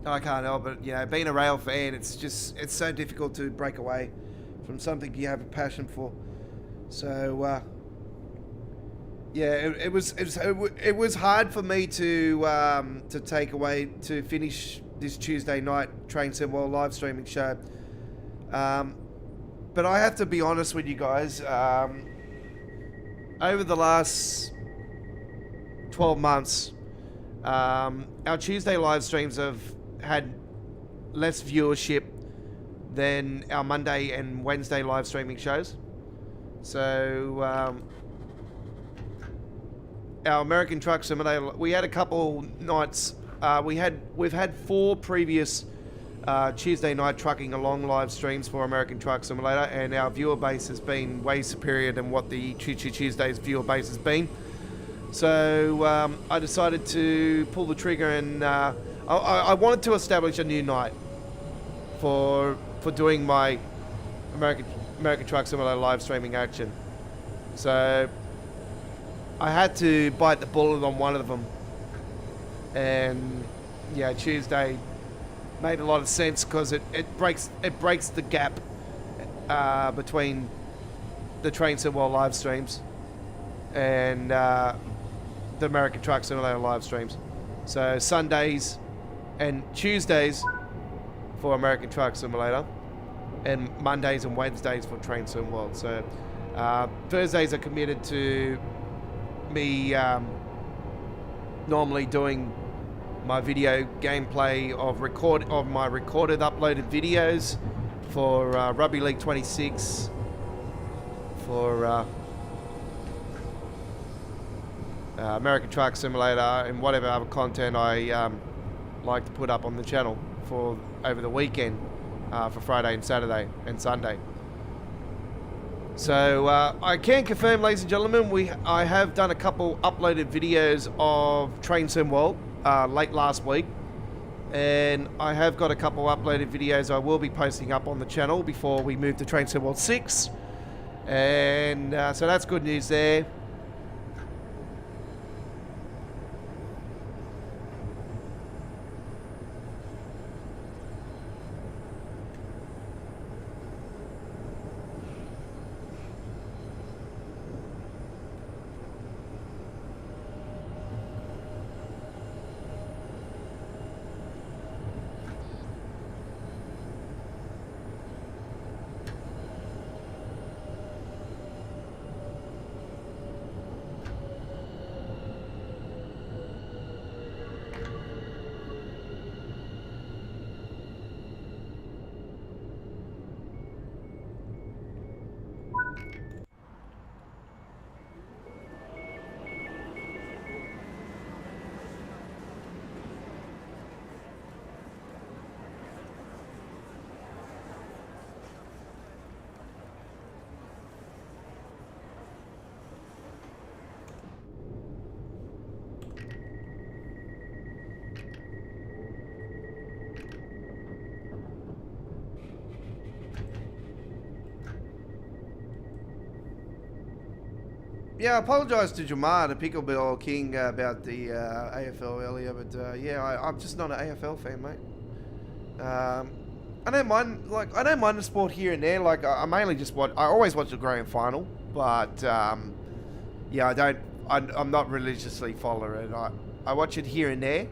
A: I can't help it, being a rail fan, it's so difficult to break away from something you have a passion for. So, yeah, it was hard for me to finish this Tuesday night Train Sim World live streaming show. But I have to be honest with you guys, over the last 12 months, our Tuesday live streams have had less viewership than our Monday and Wednesday live streaming shows. So our American Truck Simulator, we had a couple nights. We've had 4 previous Tuesday night trucking along live streams for American Truck Simulator, and our viewer base has been way superior than what the Choo Choo Tuesdays viewer base has been. So I decided to pull the trigger, and I wanted to establish a new night for doing my American Truck Simulator live streaming action. So I had to bite the bullet on one of them, and yeah, Tuesday made a lot of sense because it breaks the gap between the Train Sim World live streams and the American Truck Simulator live streams. So Sundays and Tuesdays for American Truck Simulator, and Mondays and Wednesdays for Train Sim World. So Thursdays are committed to me normally doing my video gameplay of my recorded uploaded videos for Rugby League 26, for American Truck Simulator, and whatever other content I like to put up on the channel for over the weekend, for Friday and Saturday and Sunday. So I can confirm, ladies and gentlemen, I have done a couple uploaded videos of Train Sim World late last week, and I have got a couple uploaded videos I will be posting up on the channel before we move to Train Sim World 6, and so that's good news there. Yeah, I apologise to Jamar, the Pickleball King, about the AFL earlier, but yeah, I'm just not an AFL fan, mate. I don't mind, the sport here and there. Like, I mainly just I always watch the grand final, but yeah, I'm not religiously follow it. I watch it here and there,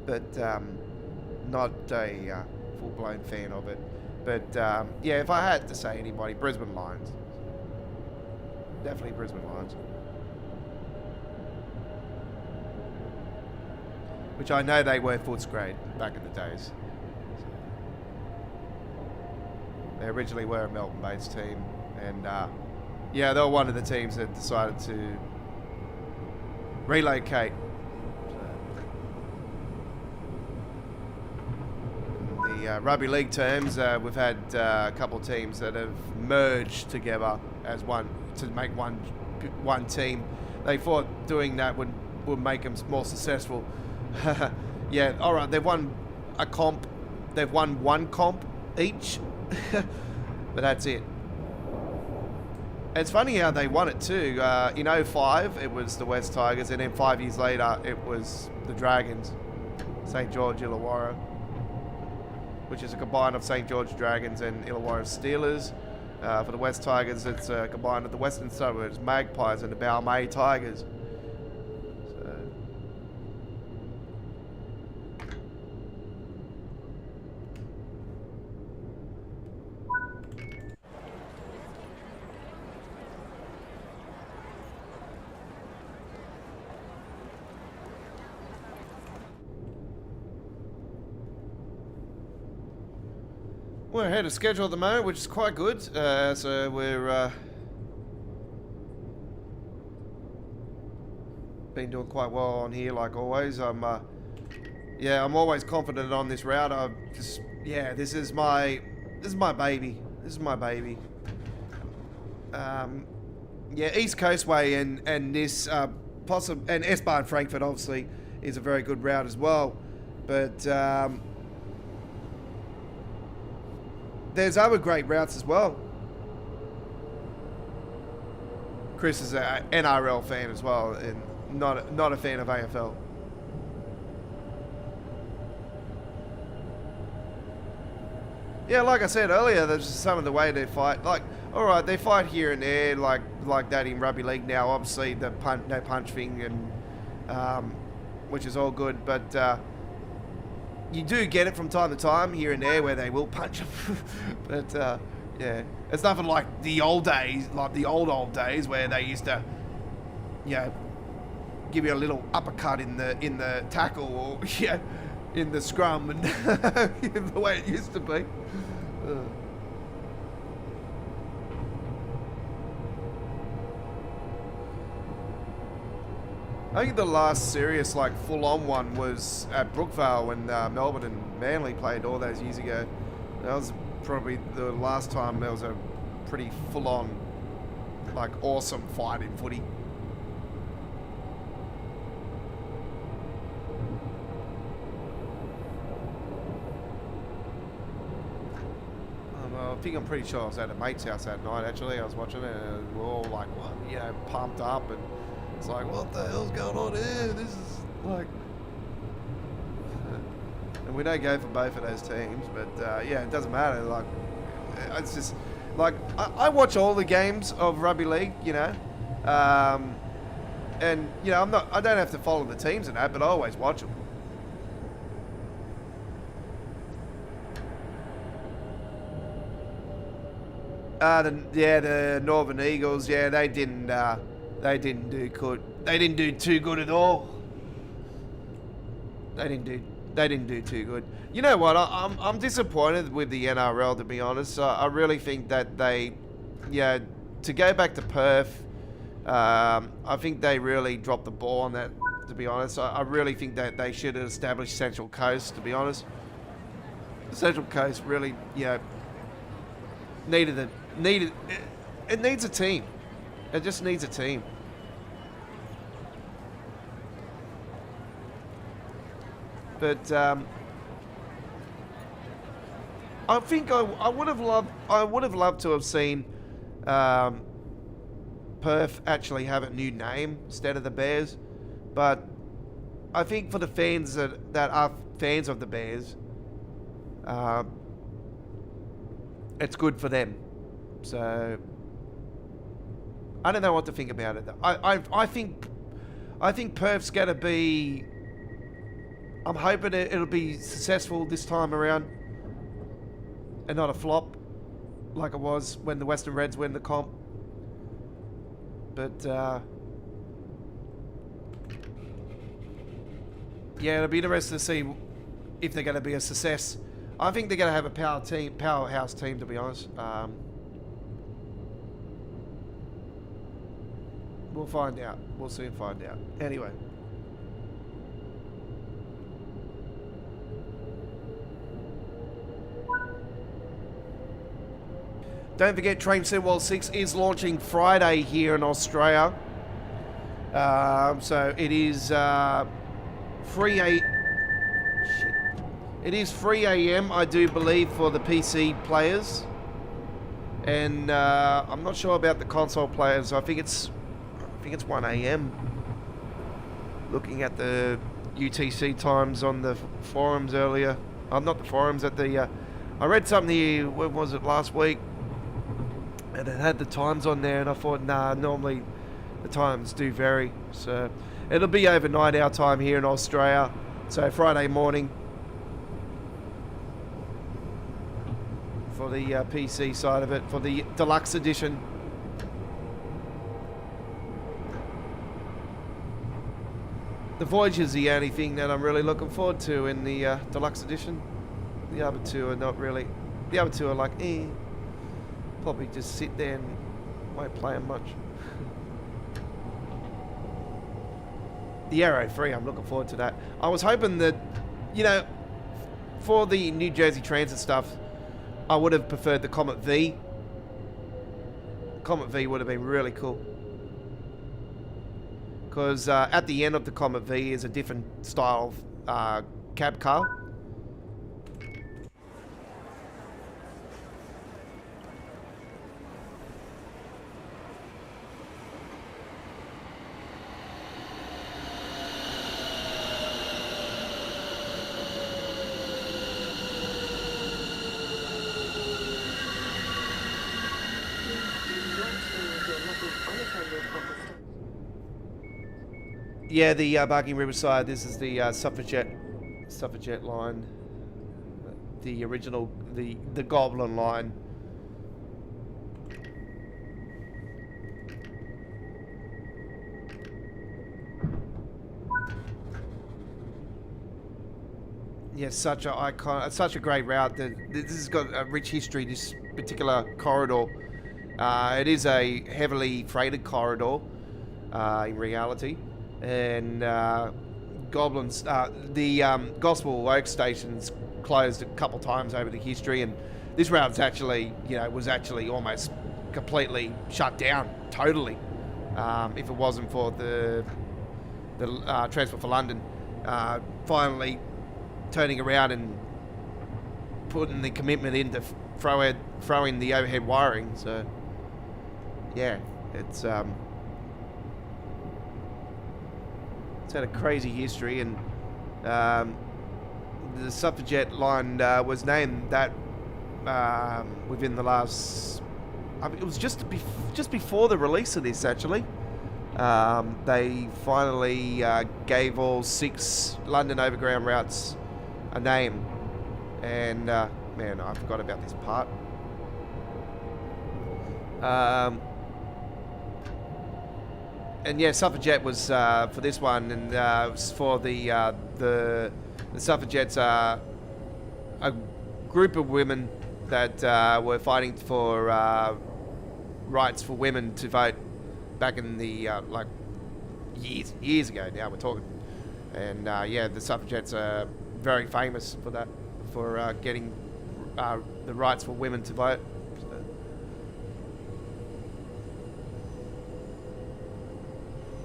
A: but not a full-blown fan of it. But yeah, if I had to say anybody, Brisbane Lions. Definitely Brisbane Lions. Which I know they were Footscray back in the days. They originally were a Melbourne-based team, and yeah, they were one of the teams that decided to relocate. In the rugby league terms, we've had a couple of teams that have merged together as one to make one team. They thought doing that would make them more successful. Yeah, all right. They've won a comp. They've won one comp each, but that's it. It's funny how they won it too. In 05, it was the West Tigers, and then 5 years later, it was the Dragons, St. George Illawarra, which is a combine of St. George Dragons and Illawarra Steelers. For the West Tigers, it's a combine of the Western Suburbs Magpies and the Balmain Tigers. So. We're ahead of schedule at the moment, which is quite good. So we're been doing quite well on here, like always. I'm always confident on this route. This is my baby. This is my baby. Yeah, East Coastway and this and S Bahn Frankfurt obviously is a very good route as well, but. There's other great routes as well. Chris is an NRL fan as well, and not a fan of AFL. Yeah, like I said earlier, there's just some of the way they fight. Like, all right, they fight here and there, like that in rugby league now. Obviously, the no punch thing, and which is all good. But you do get it from time to time here and there where they will punch them. But yeah, it's nothing like the old days, like the old days where they used to, you know, give you a little uppercut in the tackle or yeah, in the scrum, and the way it used to be. I think the last serious, like, full-on one was at Brookvale when Melbourne and Manly played all those years ago. That was probably the last time there was a pretty full-on, like, awesome fight in footy. I think I'm pretty sure I was at a mate's house that night, actually. I was watching it, and we're all, like, what, you know, pumped up, and it's like, what the hell's going on here? This is, like... And we don't go for both of those teams, but, yeah, it doesn't matter. Like, it's just... Like, I watch all the games of rugby league, you know. And, you know, I don't have to follow the teams and that, but I always watch them. The Northern Eagles, yeah, they didn't do good. They didn't do too good at all. They didn't do too good. You know what? I'm disappointed with the NRL, to be honest. I really think that they, yeah, to go back to Perth, I think they really dropped the ball on that. To be honest, I really think that they should have established Central Coast. To be honest, Central Coast really, you know, it needs a team. It just needs a team. But I think I would have loved to have seen Perth actually have a new name instead of the Bears. But I think for the fans that are fans of the Bears, it's good for them. So I don't know what to think about it. I think Perth's gonna be. I'm hoping it'll be successful this time around, and not a flop like it was when the Western Reds win the comp. But yeah, it'll be interesting to see if they're going to be a success. I think they're going to have a powerhouse team, to be honest. We'll find out. We'll soon find out. Anyway. Don't forget, Train Seawall 6 is launching Friday here in Australia. So it is 3 a.m. I do believe for the PC players, and I'm not sure about the console players. I think it's 1 a.m. Looking at the UTC times on the forums earlier. Not the forums, at the I read something here, when was it, last week, and it had the times on there, and I thought, nah, normally the times do vary. So it'll be overnight our time here in Australia, so Friday morning for the PC side of it, for the deluxe edition. The Voyage is the only thing that I'm really looking forward to in the deluxe edition. The other two are not really. The other two are like, probably just sit there and won't play them much. The Arrow 3, I'm looking forward to that. I was hoping that, you know, for the New Jersey Transit stuff, I would have preferred the Comet V. Comet V would have been really cool. Because at the end of the Comet V is a different style of cab car. Yeah, the Barking Riverside. This is the suffragette line. The original, the Goblin Line. Yeah, such a icon, such a great route. This has got a rich history. This particular corridor. It is a heavily freighted corridor in reality, and Goblins. The Gospel Oak station's closed a couple times over the history, and this route's actually, was actually almost completely shut down, totally. If it wasn't for the Transport for London finally turning around and putting the commitment in to throw in the overhead wiring. So yeah, it's had a crazy history, and the suffragette line was named that within the last. It was just before the release of this, actually. They finally gave all 6 London Overground routes a name, and man, I forgot about this part. And yeah, suffragette was for this one, and it was for the suffragettes are a group of women that were fighting for rights for women to vote back in the like years ago. Now we're talking, and yeah, the suffragettes are very famous for that, for getting the rights for women to vote. So.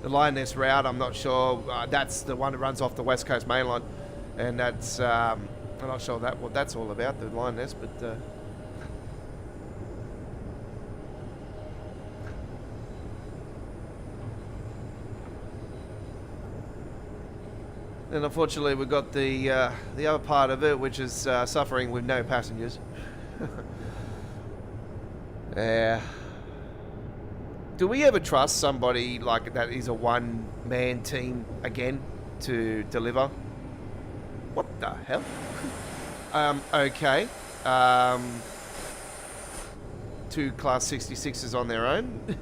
A: The Lioness route, I'm not sure. That's the one that runs off the West Coast Main Line, and that's I'm not sure what that's all about, the Lioness, but. And unfortunately, we've got the other part of it, which is suffering with no passengers. Yeah. Do we ever trust somebody like that is a one-man team again to deliver? What the hell? Okay. 2 Class 66s on their own.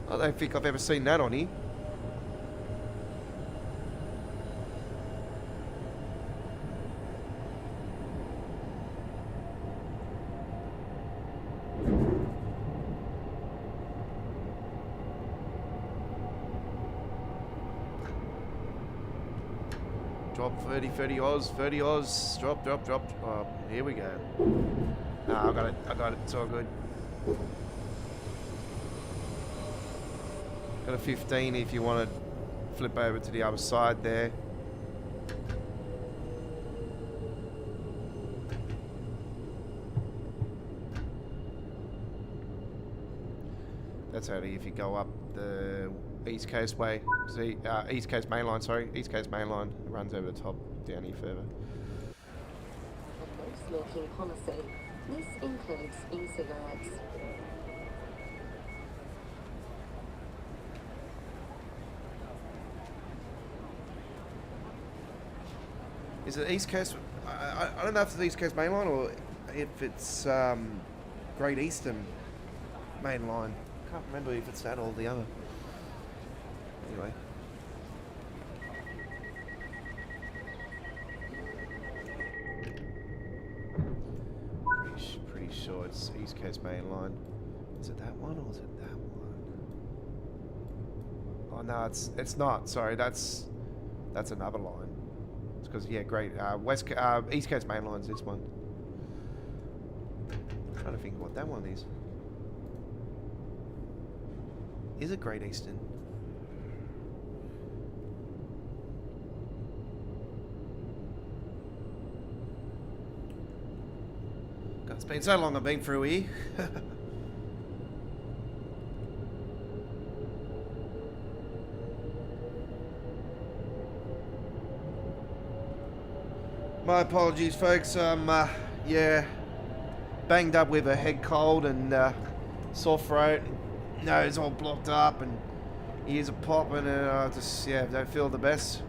A: I don't think I've ever seen that on here. Drop 30 Oz, 30 Oz, drop. Oh, here we go. No, I got it, it's all good. Got a 15 if you want to flip over to the other side there. That's only if you go up the East Coastway, East Coast Main Line, sorry. East Coast Main Line runs over the top, down here further.
C: A no-smoking policy. This includes e-cigarettes.
A: Is it East Coast? I don't know if it's the East Coast Main Line or if it's Great Eastern Main Line. Can't remember if it's that or the other. Anyway. Pretty sure it's East Coast Main Line. Is it that one or is it that one? Oh no, it's not. Sorry, that's another line. It's because yeah, great. East Coast Main Line's this one. I'm trying to think what that one is. Is it Great Eastern? God, it's been so long I've been through here. My apologies, folks. Yeah, banged up with a head cold and sore throat. Nose all blocked up, and ears are popping, and I just, yeah, don't feel the best.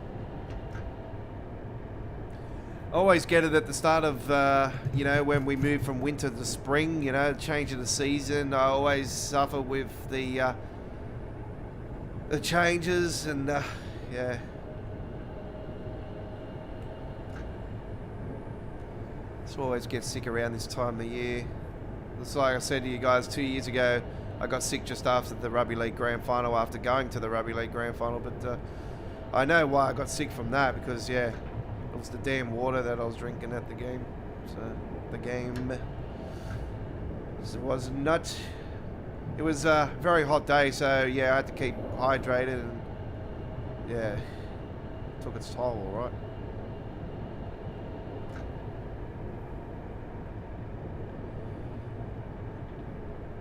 A: Always get it at the start of, you know, when we move from winter to spring, you know, change of the season. I always suffer with the changes, and yeah. Just always get sick around this time of year. It's like I said to you guys 2 years ago, I got sick just after the Rugby League Grand Final, after going to the Rugby League Grand Final, but I know why I got sick from that, because, yeah, it was the damn water that I was drinking at the game. So, the game was not... It was a very hot day, so, yeah, I had to keep hydrated, and, yeah, took its toll, alright.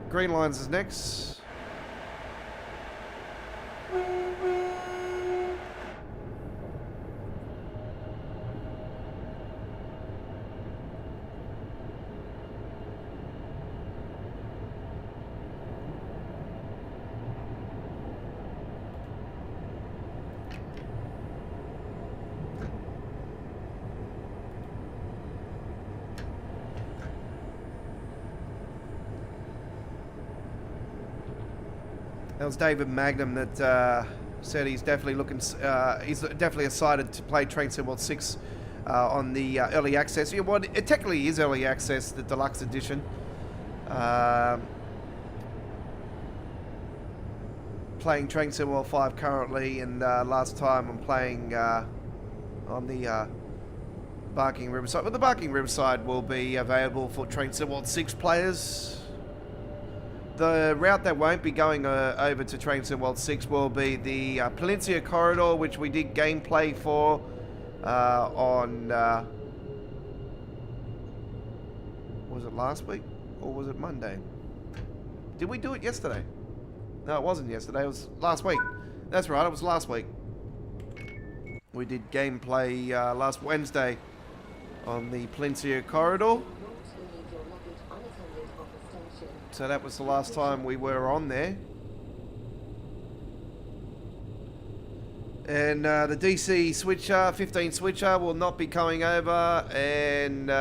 A: Green Lines is next. That was David Magnum that said he's definitely looking. He's definitely excited to play Train Sim World 6 on the early access. Yeah, well, it technically is early access, the deluxe edition. Playing Train Sim World 5 currently, and last time I'm playing on the Barking Riverside. But the Barking Riverside will be available for Train Sim World 6 players. The route that won't be going over to Train Sim World 6 will be the Peninsula Corridor, which we did gameplay for on... was it last week? Or was it Monday? Did we do it yesterday? No, it wasn't yesterday. It was last week. That's right, it was last week. We did gameplay last Wednesday on the Peninsula Corridor. So that was the last time we were on there. And the DC switcher, 15 switcher, will not be coming over. And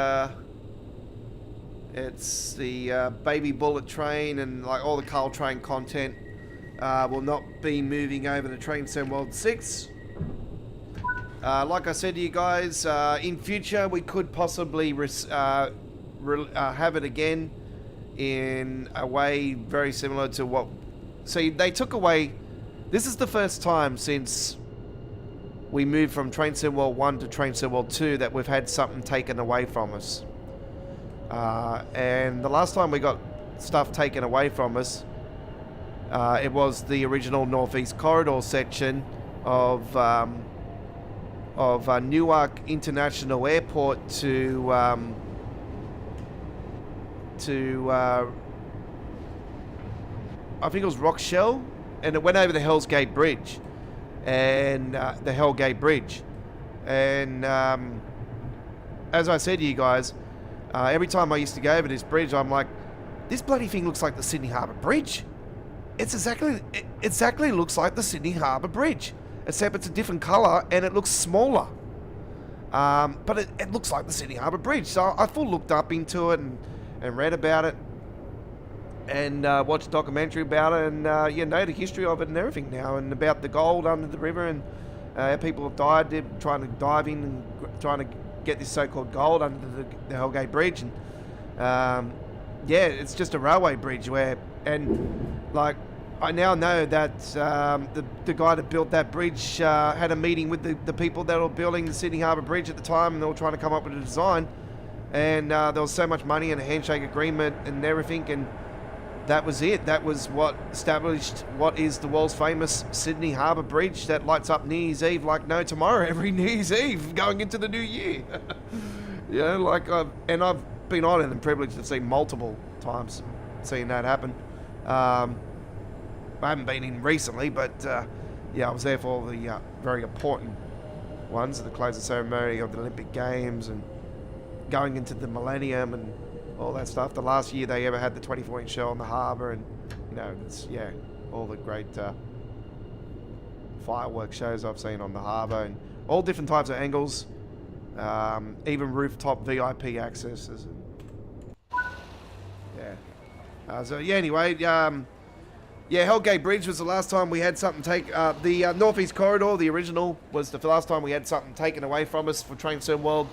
A: it's the Baby Bullet train, and like all the Carl Train content will not be moving over to Train Sim World 6. Like I said to you guys, in future we could possibly have it again in a way very similar to what... See, they took away... This is the first time since we moved from Train Sim World 1 to Train Sim World 2 that we've had something taken away from us. And the last time we got stuff taken away from us, it was the original Northeast Corridor section of Newark International Airport to I think it was Rockshell, and it went over the Hell's Gate Bridge, and the Hell Gate Bridge, and as I said to you guys, every time I used to go over this bridge, I'm like, this bloody thing looks like the Sydney Harbour Bridge. It exactly looks like the Sydney Harbour Bridge, except it's a different colour and it looks smaller. But it looks like the Sydney Harbour Bridge. So I full looked up into it and read about it, and watched a documentary about it, and you know the history of it and everything now, and about the gold under the river, and people have died there trying to dive in and trying to get this so-called gold under the Hellgate Bridge, and yeah, it's just a railway bridge and like I now know that the guy that built that bridge had a meeting with the people that were building the Sydney Harbour Bridge at the time, and they were trying to come up with a design, and there was so much money and a handshake agreement and everything, and that was it. That was what established what is the world's famous Sydney Harbour Bridge that lights up New Year's Eve like no tomorrow, every New Year's Eve going into the new year. You know, like I've been honoured and privileged to see multiple times seeing that happen. I haven't been in recently, but yeah, I was there for all the very important ones, the closing ceremony of the Olympic Games and going into the millennium and all that stuff. The last year they ever had the 24-inch shell on the harbour, and you know, it's, yeah, all the great fireworks shows I've seen on the harbour, and all different types of angles, even rooftop VIP accesses. Yeah. So yeah. Anyway, yeah, Hellgate Bridge was the last time we had something take. The Northeast Corridor, the original, was the last time we had something taken away from us for Train Sim World.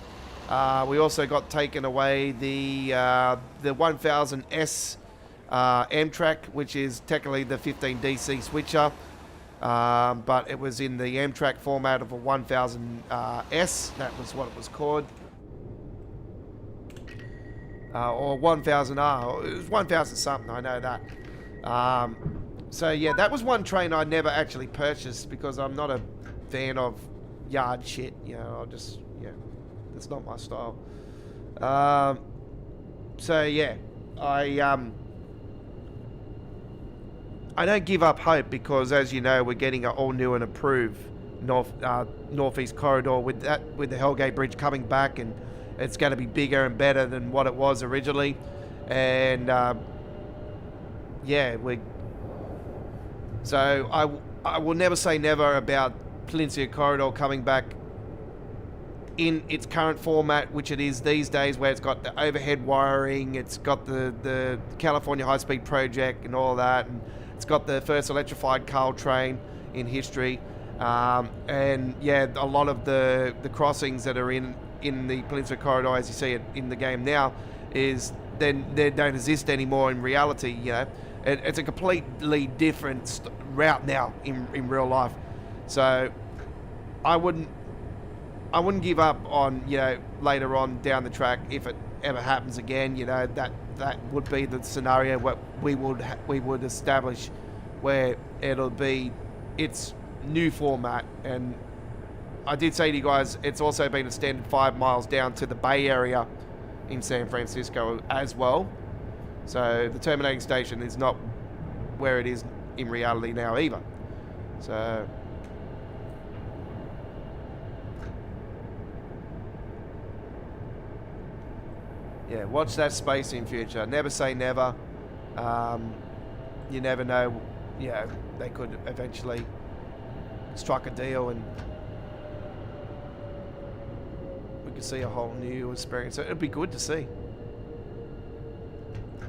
A: We also got taken away the 1000S Amtrak, which is technically the 15 DC switcher, but it was in the Amtrak format of a 1000S. That was what it was called, or 1000R. It was 1000 something. I know that. So yeah, that was one train I never actually purchased because I'm not a fan of yard shit. You know, that's not my style. So yeah, I don't give up hope because, as you know, we're getting an all new and improved Northeast Corridor with the Hellgate Bridge coming back, and it's going to be bigger and better than what it was originally. And yeah, so I will never say never about Peninsula Corridor coming back in its current format, which it is these days, where it's got the overhead wiring, it's got the California High Speed Project and all that, and it's got the first electrified coal train in history, and yeah, a lot of the crossings that are in the Peninsula Corridor, as you see it in the game now, is they don't exist anymore in reality. You know, it's a completely different route now in real life. So I wouldn't give up on, you know, later on down the track, if it ever happens again. You know, that would be the scenario what we would establish, where it'll be its new format. And I did say to you guys, it's also been extended 5 miles down to the Bay Area in San Francisco as well. So the terminating station is not where it is in reality now either. So yeah, watch that space in future. Never say never. You never know. Yeah, they could eventually strike a deal and we could see a whole new experience. It'd be good to see.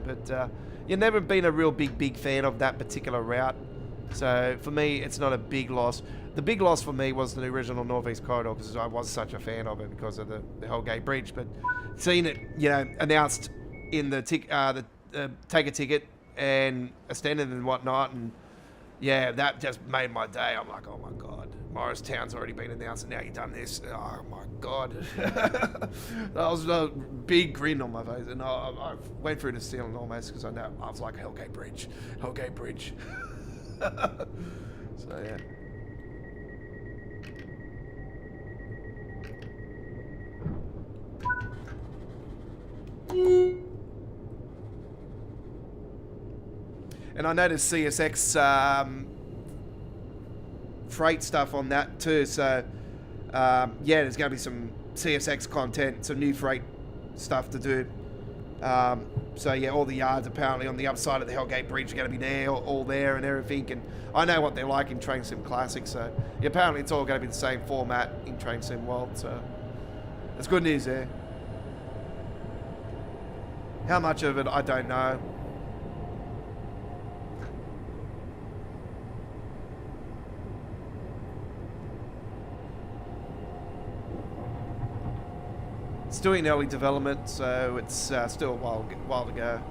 A: But you've never been a real big fan of that particular route. So for me, it's not a big loss. The big loss for me was the original Northeast Corridor, because I was such a fan of it because of the Hellgate Bridge. But seeing it, you know, announced in the take a ticket and extended and whatnot, and yeah, that just made my day. I'm like, oh my god, Morristown's already been announced, and now you've done this. Oh my god, that was a big grin on my face, and I went through the ceiling almost because I was like, Hellgate Bridge. So yeah. And I noticed CSX freight stuff on that too. So yeah, there's going to be some CSX content, some new freight stuff to do. So yeah, all the yards apparently on the upside of the Hellgate Bridge are going to be there, all there and everything. And I know what they're like in Train Sim Classic. So yeah, apparently it's all going to be the same format in Train Sim World. So that's good news there. How much of it, I don't know. It's doing early development, so it's still a while to go.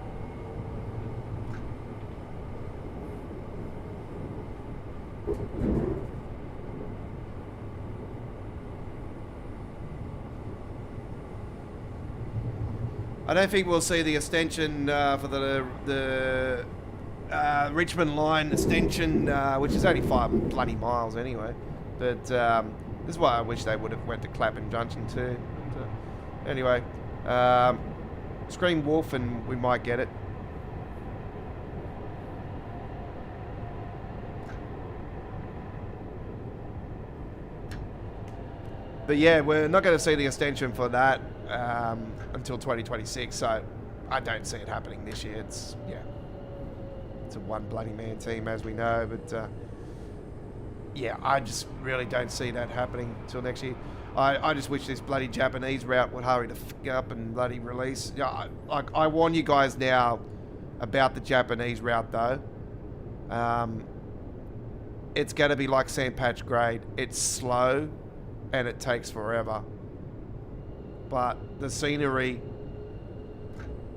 A: I don't think we'll see the extension for the Richmond line extension, which is only 5 bloody miles anyway. But this is why I wish they would have went to Clapham Junction too. But, anyway, Scream Wolf, and we might get it. But yeah, we're not going to see the extension for that until 2026, so I don't see it happening this year. It's a one bloody man team, as we know. But yeah, I just really don't see that happening till next year. I just wish this bloody Japanese route would hurry to f up and bloody release. Yeah, I warn you guys now about the Japanese route though. It's going to be like Sandpatch Grade. It's slow and it takes forever. But the scenery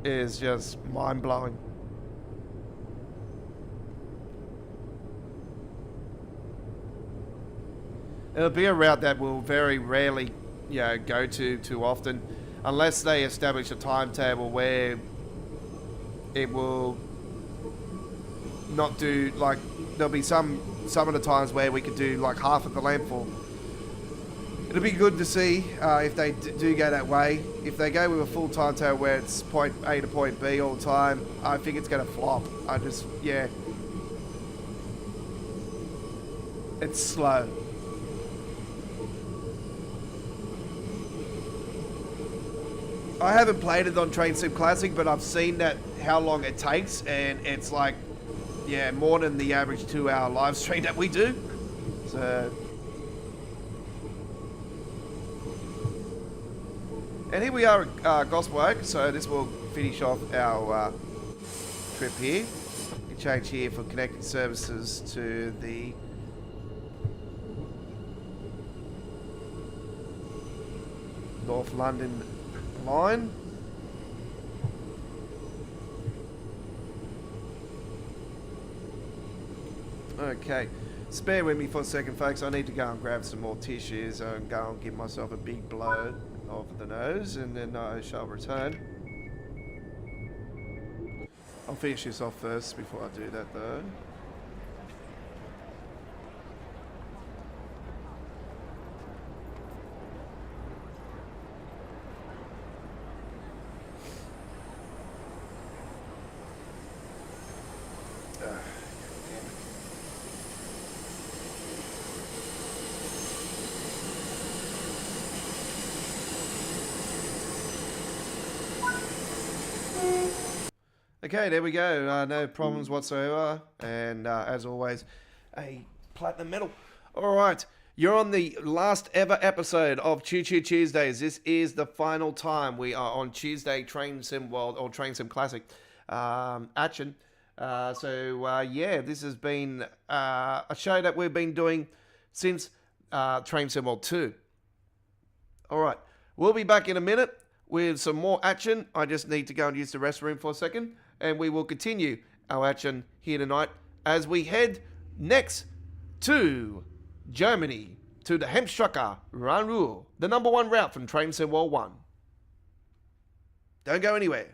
A: is just mind-blowing. It'll be a route that we'll very rarely, go to too often, unless they establish a timetable where it will not do, like, there'll be some of the times where we could do like half of the landfall. It'll be good to see if they do go that way. If they go with a full timetable where it's point A to point B all the time, I think it's going to flop. It's slow. I haven't played it on Train Sim Classic, but I've seen that how long it takes, and it's like, more than the average 2-hour live stream that we do. So, and here we are at Gospel Oak, so this will finish off our trip here. We can change here for connecting services to the North London line. Okay, spare with me for a second, folks. I need to go and grab some more tissues and go and give myself a big blow of the nose, and then I shall return. I'll finish this off first before I do that, though. Okay, there we go. No problems whatsoever. And as always, a platinum medal. All right. You're on the last ever episode of Choo Choo Tuesdays. This is the final time. We are on Tuesday Train Sim World or Train Sim Classic action. This has been a show that we've been doing since Train Sim World 2. All right. We'll be back in a minute with some more action. I just need to go and use the restroom for a second. And we will continue our action here tonight as we head next to Germany, to the Hemstrucker Run-Ruhr, the #1 route from Train Sim World 1. Don't go anywhere.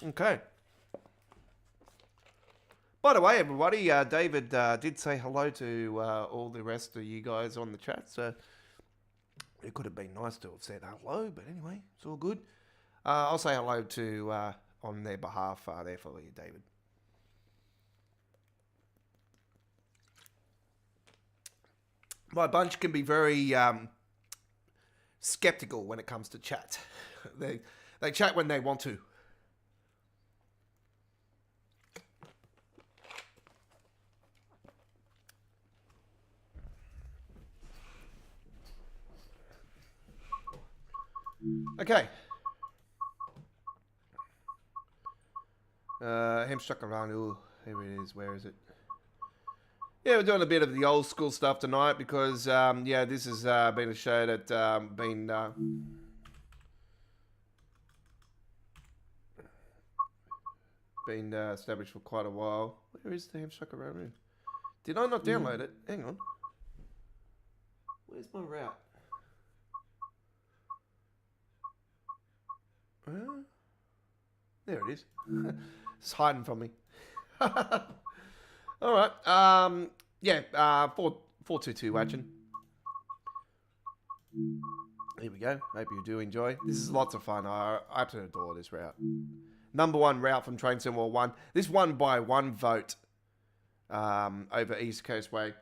A: Okay. By the way, everybody, David did say hello to all the rest of you guys on the chat, so it could have been nice to have said hello, but anyway, it's all good. I'll say hello to, on their behalf, there for you, David. My bunch can be very skeptical when it comes to chat. They chat when they want to. Okay. Hamstruck around. Ooh, here it is. Where is it? Yeah, we're doing a bit of the old school stuff tonight because, yeah, this has been a show that been established for quite a while. Where is the Hamstruck around? Did I not download it? Hang on. Where's my route? There it is. It's hiding from me. All right. Yeah. 422 watching. Here we go. Hope you do enjoy. This is lots of fun. I absolutely adore this route. Number 1 route from Train Symbol 1. This won by 1 vote over East Coastway.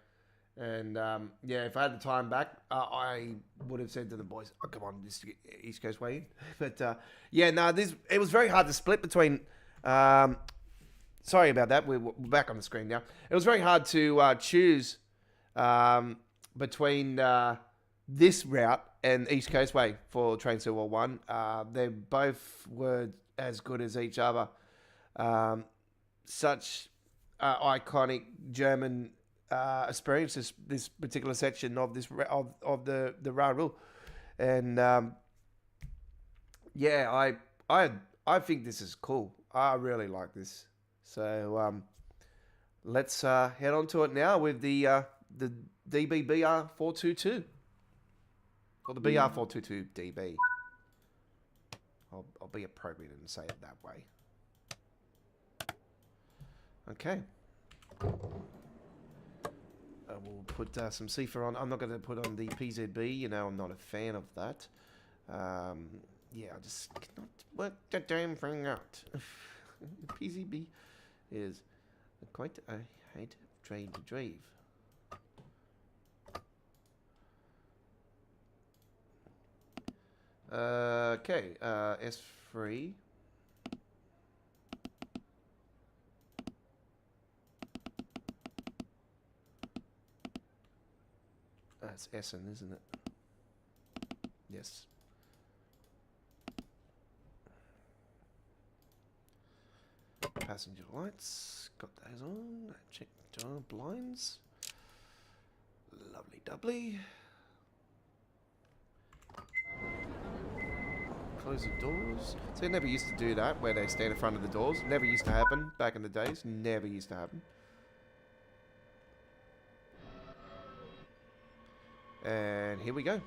A: And yeah, if I had the time back, I would have said to the boys, "Oh, come on, this East Coast way in." But yeah, no, it was very hard to split between. Sorry about that. We're back on the screen now. It was very hard to choose between this route and East Coastway for Train Silver 1. They both were as good as each other. Such iconic German experience this particular section of this of the Raru, and yeah, I think this is cool. I really like this. So let's head on to it now with the DBBR 422 or the BR 422 DB. I'll be appropriate and say it that way. Okay. We'll put some CIFA on. I'm not going to put on the PZB. You know, I'm not a fan of that. Yeah, I just cannot work the damn thing out. PZB is quite a hate trade to drive. Okay, S3. That's Essen, isn't it? Yes. Passenger lights. Got those on. Check door blinds. Lovely doubly. Close the doors. So they never used to do that, where they stand in front of the doors. Never used to happen back in the days. Never used to happen. And here we go.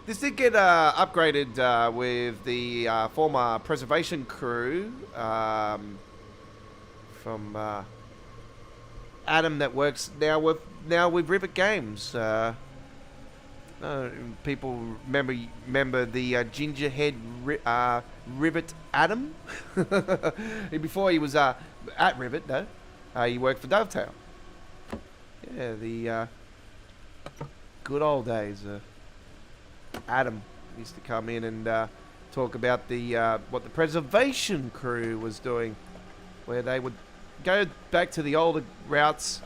A: This did get upgraded with the former preservation crew from Adam that works now with Rivet Games. People remember the gingerhead Rivet Adam. Before he was at Rivet, though, he worked for Dovetail. Yeah, the good old days. Adam used to come in and talk about the what the preservation crew was doing, where they would go back to the older routes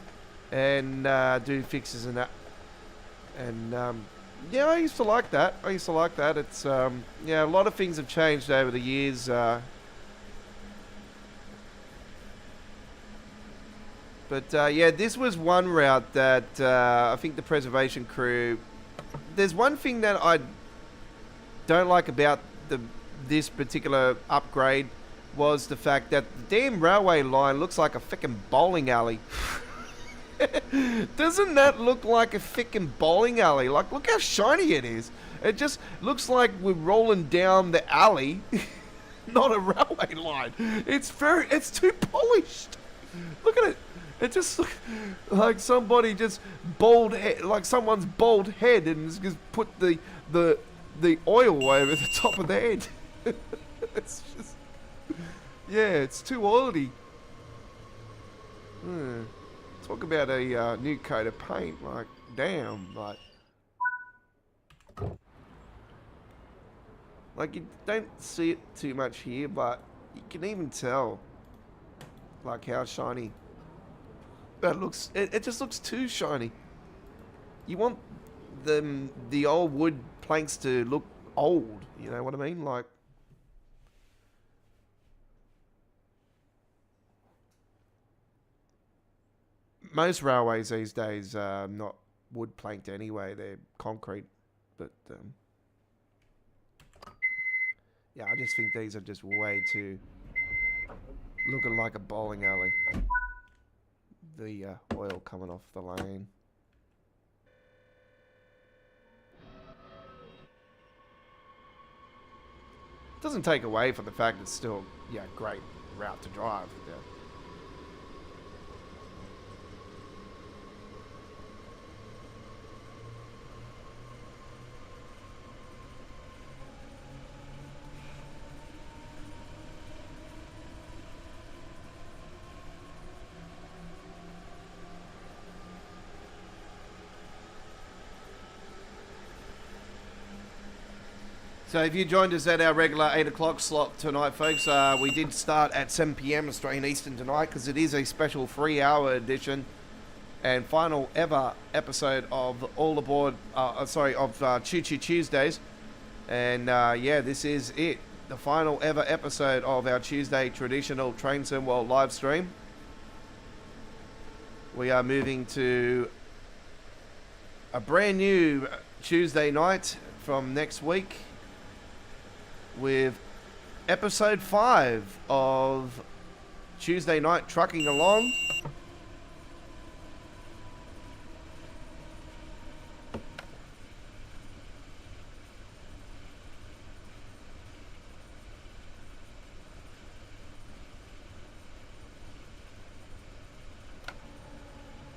A: and do fixes and that. And yeah, I used to like that. It's yeah, a lot of things have changed over the years. But yeah, this was one route that I think the preservation crew... There's one thing that I don't like about this particular upgrade was the fact that the damn railway line looks like a frickin' bowling alley. Doesn't that look like a frickin' bowling alley? Like, look how shiny it is. It just looks like we're rolling down the alley, not a railway line. It's too polished. Look at it. It just looks like somebody just like someone's bald head and just put the oil over the top of the head. It's just, yeah, it's too oily. Talk about a new coat of paint, like, damn, like, Like, you don't see it too much here, but you can even tell, like, how shiny that looks. It just looks too shiny. You want the old wood planks to look old, you know what I mean? Like, most railways these days are not wood planked anyway, they're concrete. But yeah, I just think these are just way too looking like a bowling alley. The oil coming off the lane. Doesn't take away from the fact it's still, yeah, great route to drive. Yeah. So if you joined us at our regular 8 o'clock slot tonight, folks, we did start at 7 p.m. Australian Eastern tonight because it is a special 3-hour edition and final ever episode of All Aboard, of Choo Choo Tuesdays. And yeah, this is it. The final ever episode of our Tuesday traditional Train Sim World live stream. We are moving to a brand new Tuesday night from next week, with episode 5 of Tuesday Night Trucking Along.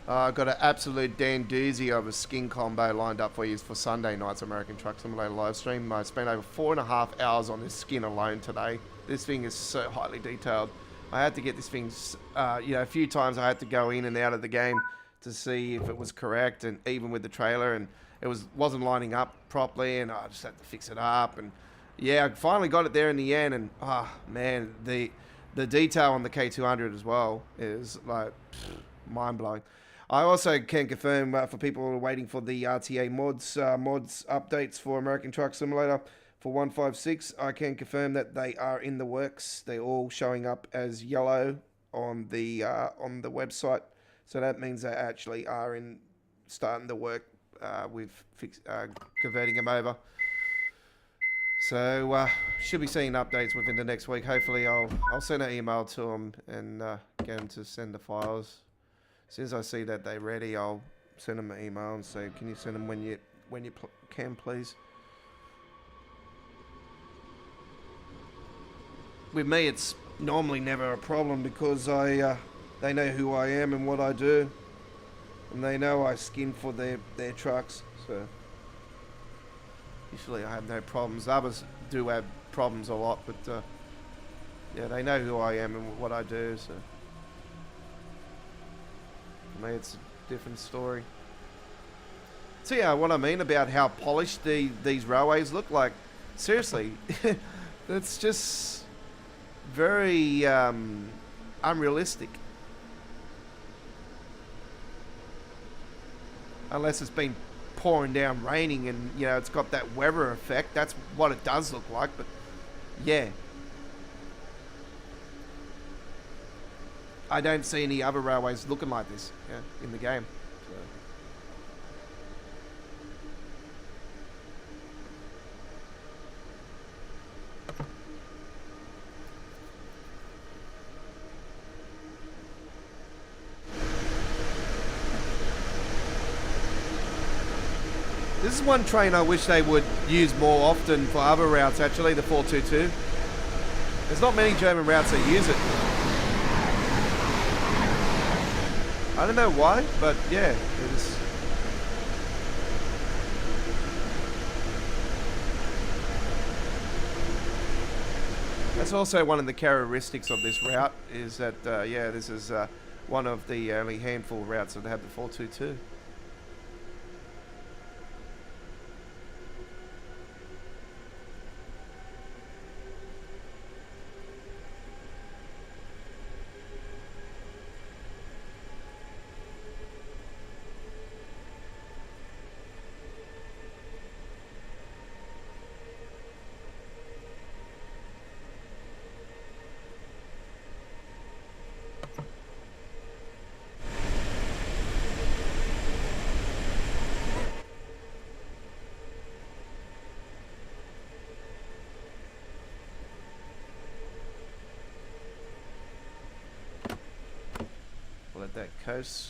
A: I've got an absolute Dan doozy of a skin combo lined up for you for Sunday night's American Truck Simulator live stream. I spent over 4.5 hours on this skin alone today. This thing is so highly detailed. I had to get this thing, a few times I had to go in and out of the game to see if it was correct, and even with the trailer, and it wasn't lining up properly, and I just had to fix it up. And yeah, I finally got it there in the end, and man, the detail on the K200 as well is like mind-blowing. I also can confirm for people who are waiting for the RTA mods updates for American Truck Simulator for 156, I can confirm that they are in the works. They're all showing up as yellow on the website, so that means they actually are starting to work with converting them over. So should be seeing updates within the next week. Hopefully, I'll send an email to them and get them to send the files. As soon as I see that they're ready, I'll send them an email and say, "Can you send them when you can, please?" With me, it's normally never a problem because they know who I am and what I do, and they know I skin for their trucks. So usually I have no problems. Others do have problems a lot, but yeah, they know who I am and what I do. So. For me, it's a different story. So yeah, what I mean about how polished these railways look, like, seriously, it's just very unrealistic. Unless it's been pouring down, raining, and it's got that weather effect. That's what it does look like. But yeah, I don't see any other railways looking like this in the game. So. This is one train I wish they would use more often for other routes, actually, the 422. There's not many German routes that use it. I don't know why, but yeah, it is. That's also one of the characteristics of this route, is that, yeah, this is one of the only handful of routes that have the 422. that coast.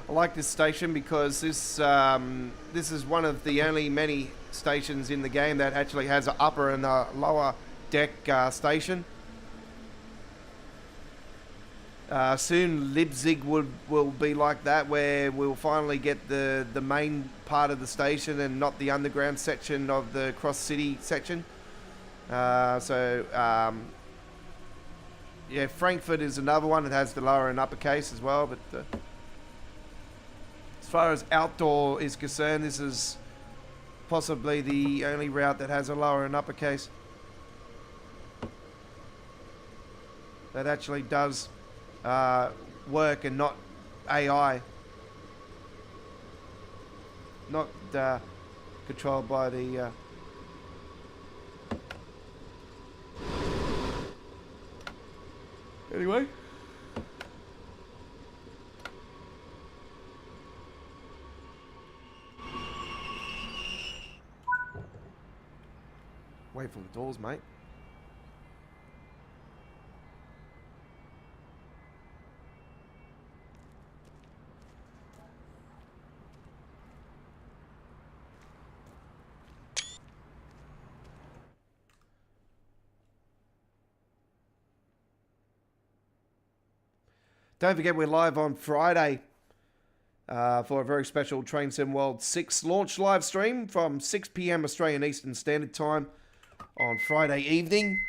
A: I like this station because this is one of the only many stations in the game that actually has an upper and a lower deck station. Soon Leipzig will be like that, where we'll finally get the main part of the station and not the underground section of the cross city section. Yeah, Frankfurt is another one that has the lower and uppercase as well, but as far as outdoor is concerned, this is possibly the only route that has a lower and uppercase that actually does work and not AI, not controlled by the anyway. Wait for the doors, mate. Don't forget we're live on Friday for a very special Train Sim World 6 launch live stream from 6 PM Australian Eastern Standard Time on Friday evening.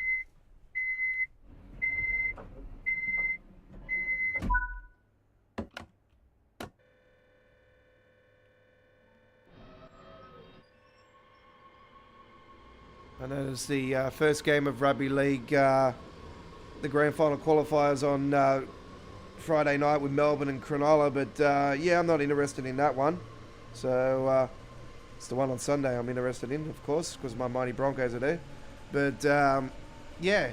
A: I know it's the first game of Rugby League, the grand final qualifiers on Friday night with Melbourne and Cronulla, but yeah, I'm not interested in that one. So it's the one on Sunday I'm interested in, of course, because my mighty Broncos are there. But yeah,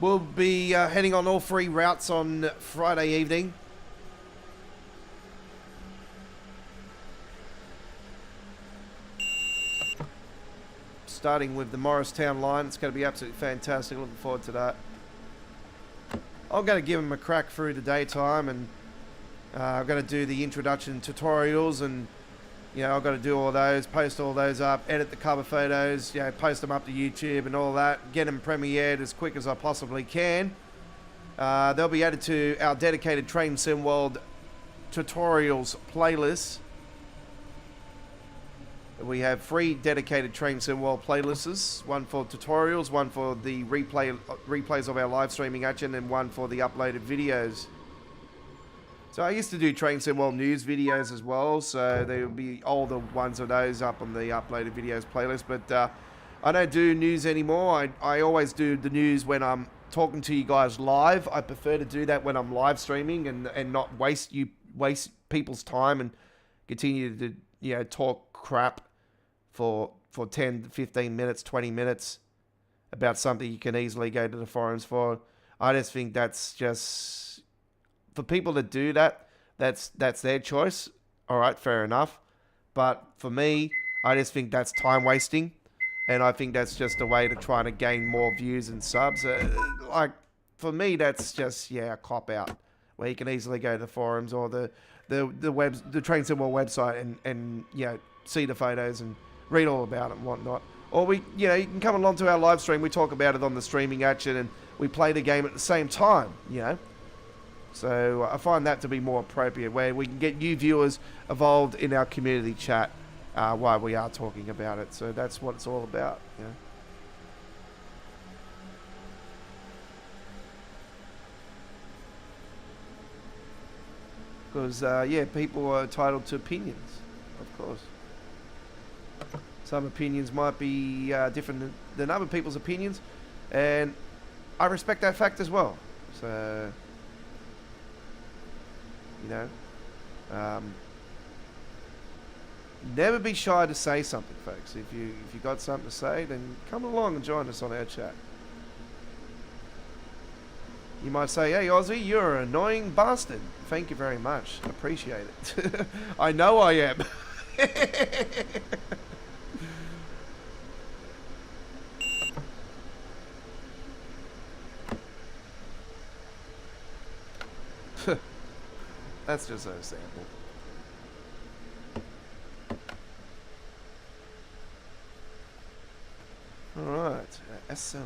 A: we'll be heading on all three routes on Friday evening. Starting with the Morristown line. It's going to be absolutely fantastic. Looking forward to that. I'm going to give them a crack through the daytime, and I'm going to do the introduction tutorials, and you know, I've got to do all those, post all those up, edit the cover photos, you know, post them up to YouTube and all that, get them premiered as quick as I possibly can. They'll be added to our dedicated Train Sim World tutorials playlist. We have 3 dedicated Train Sim World playlists, one for tutorials, one for the replays of our live streaming action, and one for the uploaded videos. So I used to do Train Sim World news videos as well, so there will be all the ones of those up on the uploaded videos playlist, but I don't do news anymore. I always do the news when I'm talking to you guys live. I prefer to do that when I'm live streaming and not waste people's time and continue to, you know, talk crap for 10, 15 minutes, 20 minutes about something you can easily go to the forums for. I just think that's just, for people to do that, that's their choice. All right, fair enough. But for me, I just think that's time wasting. And I think that's just a way to try to gain more views and subs. Like, for me, that's just, yeah, a cop-out. Where you can easily go to the forums or the Train Sim World website and you know, see the photos and read all about it and whatnot. Or you can come along to our live stream. We talk about it on the streaming action and we play the game at the same time, you know. So I find that to be more appropriate, where we can get you viewers involved in our community chat while we are talking about it. So that's what it's all about, you know. Because, yeah, people are entitled to opinions, of course. Some opinions might be different than other people's opinions, and I respect that fact as well. So, you know, never be shy to say something, folks. If you got something to say, then come along and join us on our chat. You might say, hey, Aussie, you're an annoying bastard. Thank you very much. Appreciate it. I know I am. That's just a sample. Alright, SL.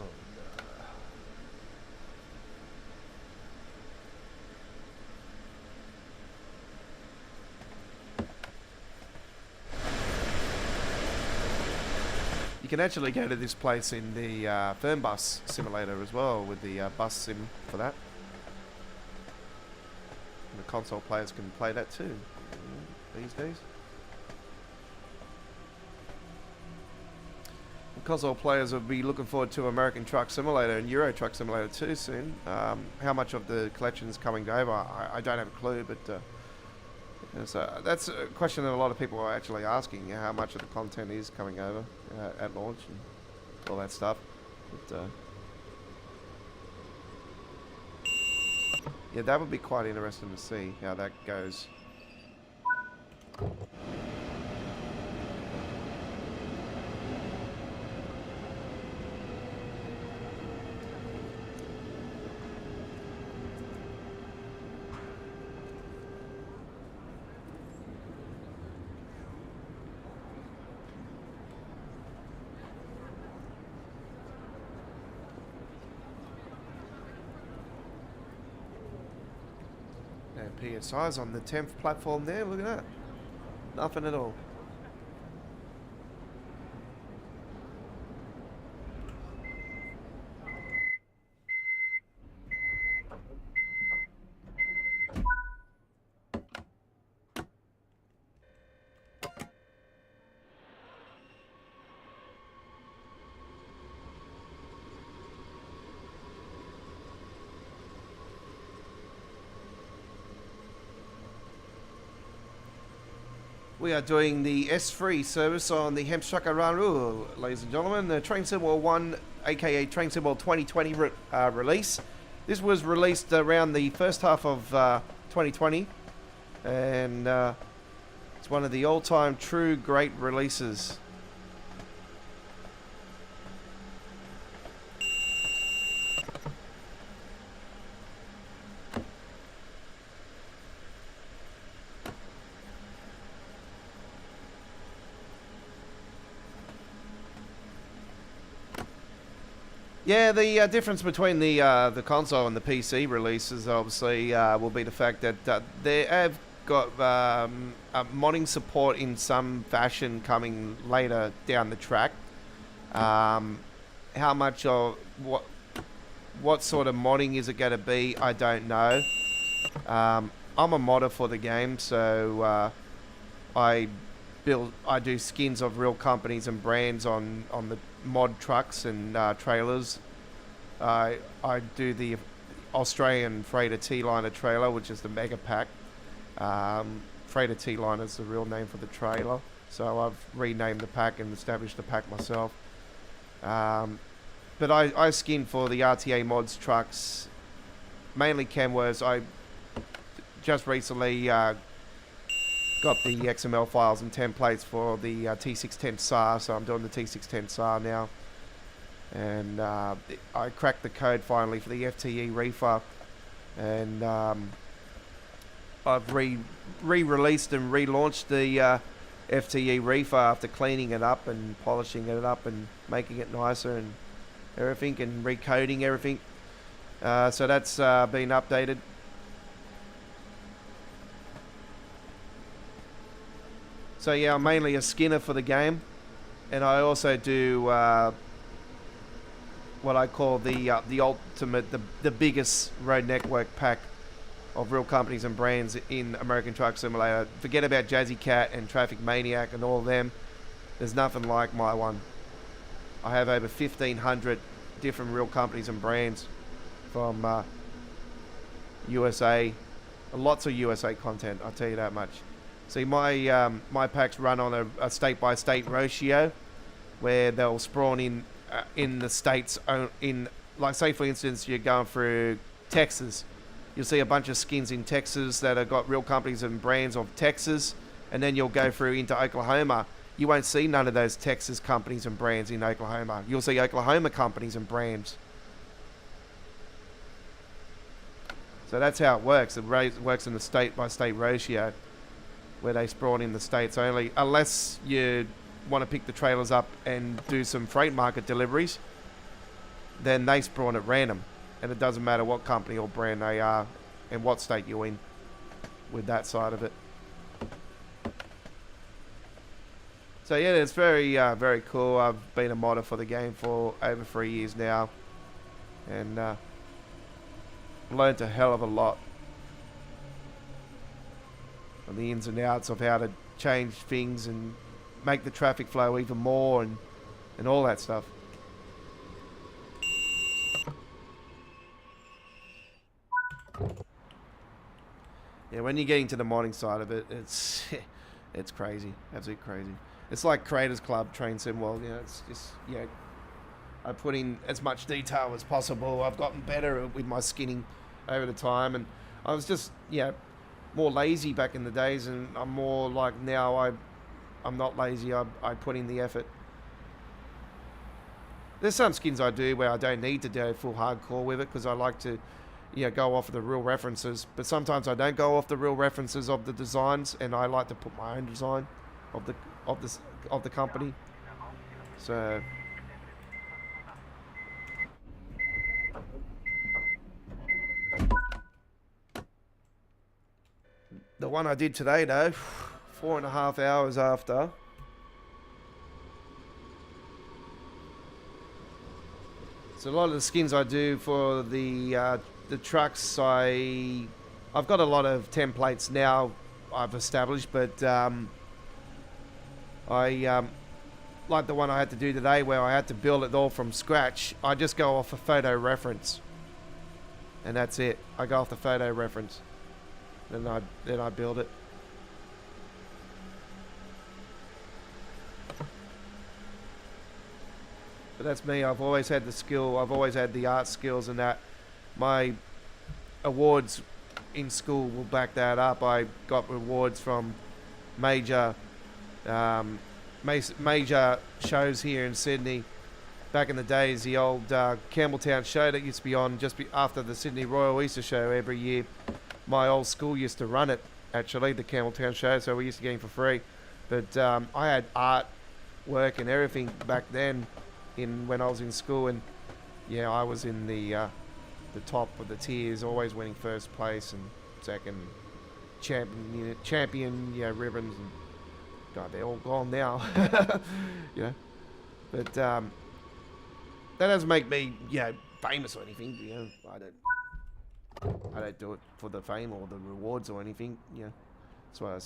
A: You can actually go to this place in the Fernbus simulator as well, with the bus sim for that. And the console players can play that too these days. The console players will be looking forward to American Truck Simulator and Euro Truck Simulator too soon. How much of the collection is coming over, I don't have a clue, but so that's a question that a lot of people are actually asking, how much of the content is coming over at launch and all that stuff. But, yeah, that would be quite interesting to see how that goes. PSI's on the 10th platform there, look at that. Nothing at all. We are doing the S3 service on the Heaps Chakararu, ladies and gentlemen. The Train Symbol 1, aka Train Symbol 2020 release. This was released around the first half of 2020, and it's one of the all-time true great releases. Yeah, the difference between the console and the PC releases obviously will be the fact that they have got modding support in some fashion coming later down the track. How much of what sort of modding is it going to be, I don't know. I'm a modder for the game, so I do skins of real companies and brands on the mod trucks and trailers. I do the Australian Freighter T-Liner trailer, which is the Mega Pack. Freighter T-Liner is the real name for the trailer, so I've renamed the pack and established the pack myself. But I skin for the RTA mods trucks, mainly Kenworths. I just recently got the XML files and templates for the T610 SAR, so I'm doing the T610 SAR now. And I cracked the code finally for the FTE reefer, and I've re-released and relaunched the FTE reefer after cleaning it up and polishing it up and making it nicer and everything, and recoding everything. So that's been updated. So yeah, I'm mainly a skinner for the game, and I also do what I call the ultimate, the biggest road network pack of real companies and brands in American Truck Simulator. Forget about Jazzy Cat and Traffic Maniac and all of them. There's nothing like my one. I have over 1,500 different real companies and brands from USA. Lots of USA content, I'll tell you that much. See, my packs run on a state-by-state ratio, where they'll spawn in the states. In, like, say for instance, you're going through Texas, you'll see a bunch of skins in Texas that have got real companies and brands of Texas, and then you'll go through into Oklahoma. You won't see none of those Texas companies and brands in Oklahoma. You'll see Oklahoma companies and brands. So that's how it works. It works in the state-by-state ratio, where they spawn in the states only, unless you want to pick the trailers up and do some freight market deliveries. Then they spawn at random, and it doesn't matter what company or brand they are and what state you're in with that side of it. So yeah, it's very very cool. I've been a modder for the game for over 3 years now, and learned a hell of a lot on the ins and outs of how to change things and make the traffic flow even more and all that stuff. Yeah, when you get into the modding side of it, it's it's crazy, absolutely crazy. It's like Creators Club Train Sim World. You know, it's just, yeah. I put in as much detail as possible. I've gotten better with my skinning over the time, and I was just, yeah, more lazy back in the days, and I'm more like now I'm not lazy. I put in the effort. There's some skins I do where I don't need to do full hardcore with it, because I like to, you know, go off of the real references. But sometimes I don't go off the real references of the designs, and I like to put my own design of the company. So the one I did today, though, 4.5 hours after. So a lot of the skins I do for the trucks, I've got a lot of templates now I've established, but I like the one I had to do today, where I had to build it all from scratch. I just go off a photo reference, and that's it. I go off the photo reference. Then I build it. But that's me. I've always had the skill. I've always had the art skills, and that my awards in school will back that up. I got rewards from major shows here in Sydney. Back in the days, the old Campbelltown show that used to be on just after the Sydney Royal Easter show every year. My old school used to run it, actually, the Campbelltown show, so we used to get in for free. But I had art work and everything back then when I was in school, and yeah, I was in the top of the tiers, always winning first place and second, champion, yeah, ribbons, and God, they're all gone now. Yeah, but that doesn't make me, famous or anything. You know, I don't do it for the fame or the rewards or anything. Yeah, that's what I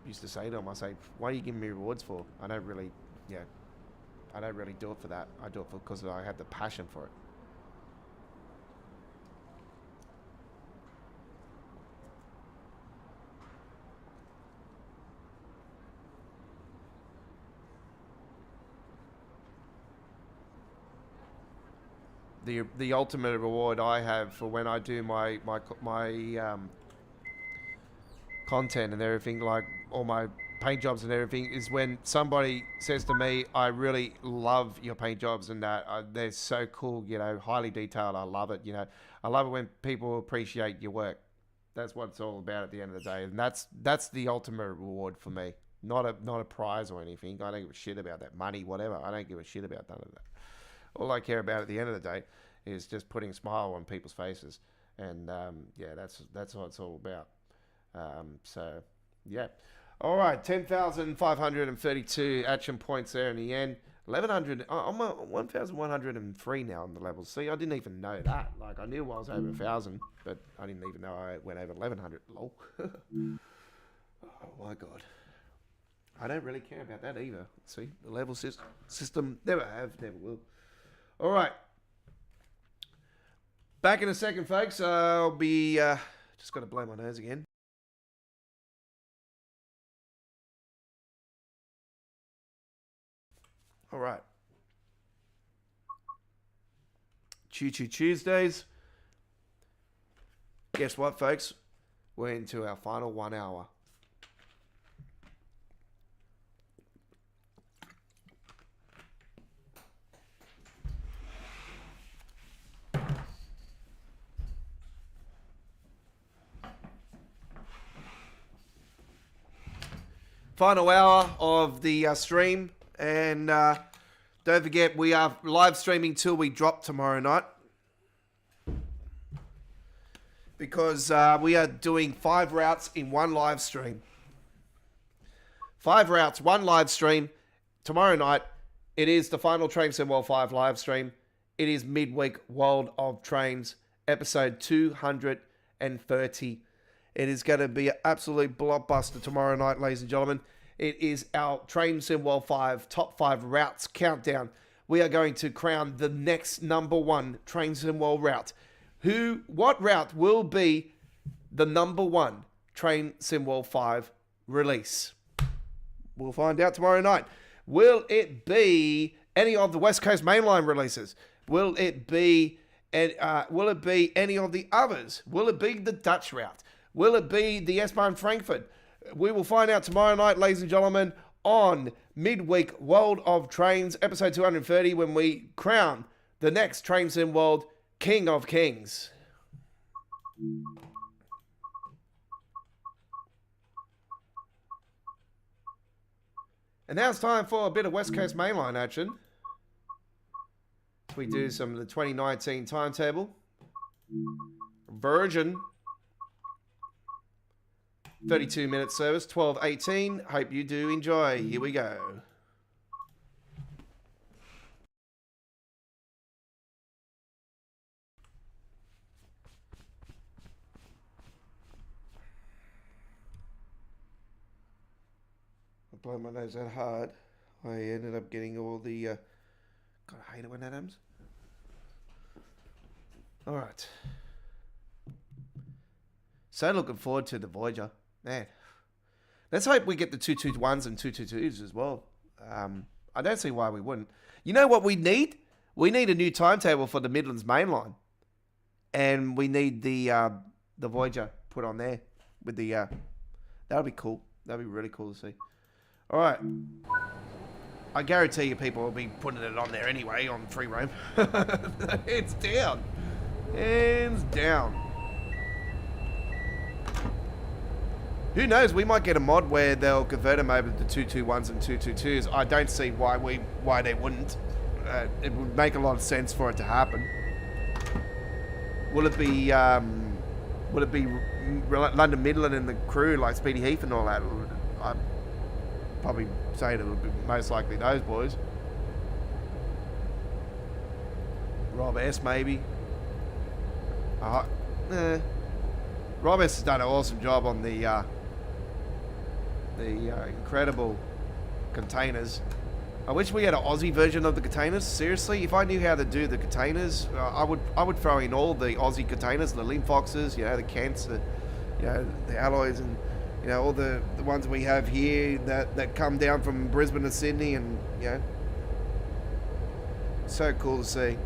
A: used to say to them. I say, "What are you giving me rewards for? I don't really do it for that. I do it because I have the passion for it." The ultimate reward I have for when I do my content and everything, like all my paint jobs and everything, is when somebody says to me, "I really love your paint jobs, and that they're so cool, you know, highly detailed. I love it, you know. I love it when people appreciate your work." That's what it's all about at the end of the day, and that's the ultimate reward for me. Not a prize or anything. I don't give a shit about that money, whatever. I don't give a shit about none of that. All I care about at the end of the day is just putting a smile on people's faces, and that's what it's all about. So yeah. All right, 10,532 action points there in the end. 1100. I'm at 1103 now on the levels. See, I didn't even know that. Like, I knew I was over 1,000, but I didn't even know I went over 1100. Lol. Oh my god. I don't really care about that either. See, the level system never have, never will. All right. Back in a second, folks. I'll be just got to blow my nose again. All right. Choo Choo Tuesdays. Guess what, folks? We're into our final 1 hour. Final hour of the stream, and don't forget we are live streaming till we drop tomorrow night, because we are doing 5 routes in one live stream. 5 routes, one live stream tomorrow night. It is the final Train Sim World 5 live stream. It is midweek World of Trains episode 230. It is going to be an absolute blockbuster tomorrow night, ladies and gentlemen. It is our Train Sim World 5 top 5 routes countdown. We are going to crown the next number 1 Train Sim World route. What route will be the number 1 Train Sim World 5 release? We'll find out tomorrow night. Will it be any of the West Coast Mainline releases? Will it be any of the others? Will it be the Dutch route? Will it be the S Bahn Frankfurt? We will find out tomorrow night, ladies and gentlemen, on Midweek World of Trains, episode 230, when we crown the next Train Sim World King of Kings. And now it's time for a bit of West Coast Mainline action. We do some of the 2019 timetable. Virgin. 32-minute service, 12:18. Hope you do enjoy. Here we go. I blow my nose that hard. I ended up getting all the... God, I hate it when that happens. All right. So looking forward to the Voyager. Man, let's hope we get the 221s and 222s as well. I don't see why we wouldn't. You know what we need? We need a new timetable for the Midlands Mainline, and we need the Voyager put on there with the. That would be cool. That'd be really cool to see. All right. I guarantee you, people will be putting it on there anyway on free roam. It's down. Hands down. Who knows? We might get a mod where they'll convert them over to 221s and 222s. I don't see why they wouldn't. It would make a lot of sense for it to happen. Will it be London Midland and the crew like Speedy Heath and all that? I'd probably say it'll be most likely those boys. Rob S maybe. Rob S has done an awesome job on the incredible containers. I wish we had an Aussie version of the containers. Seriously, if I knew how to do the containers, I would throw in all the Aussie containers, the Lim Foxes, you know, the Kents, the Alloys, and you know all the ones we have here that come down from Brisbane to Sydney, and you know, so cool to see.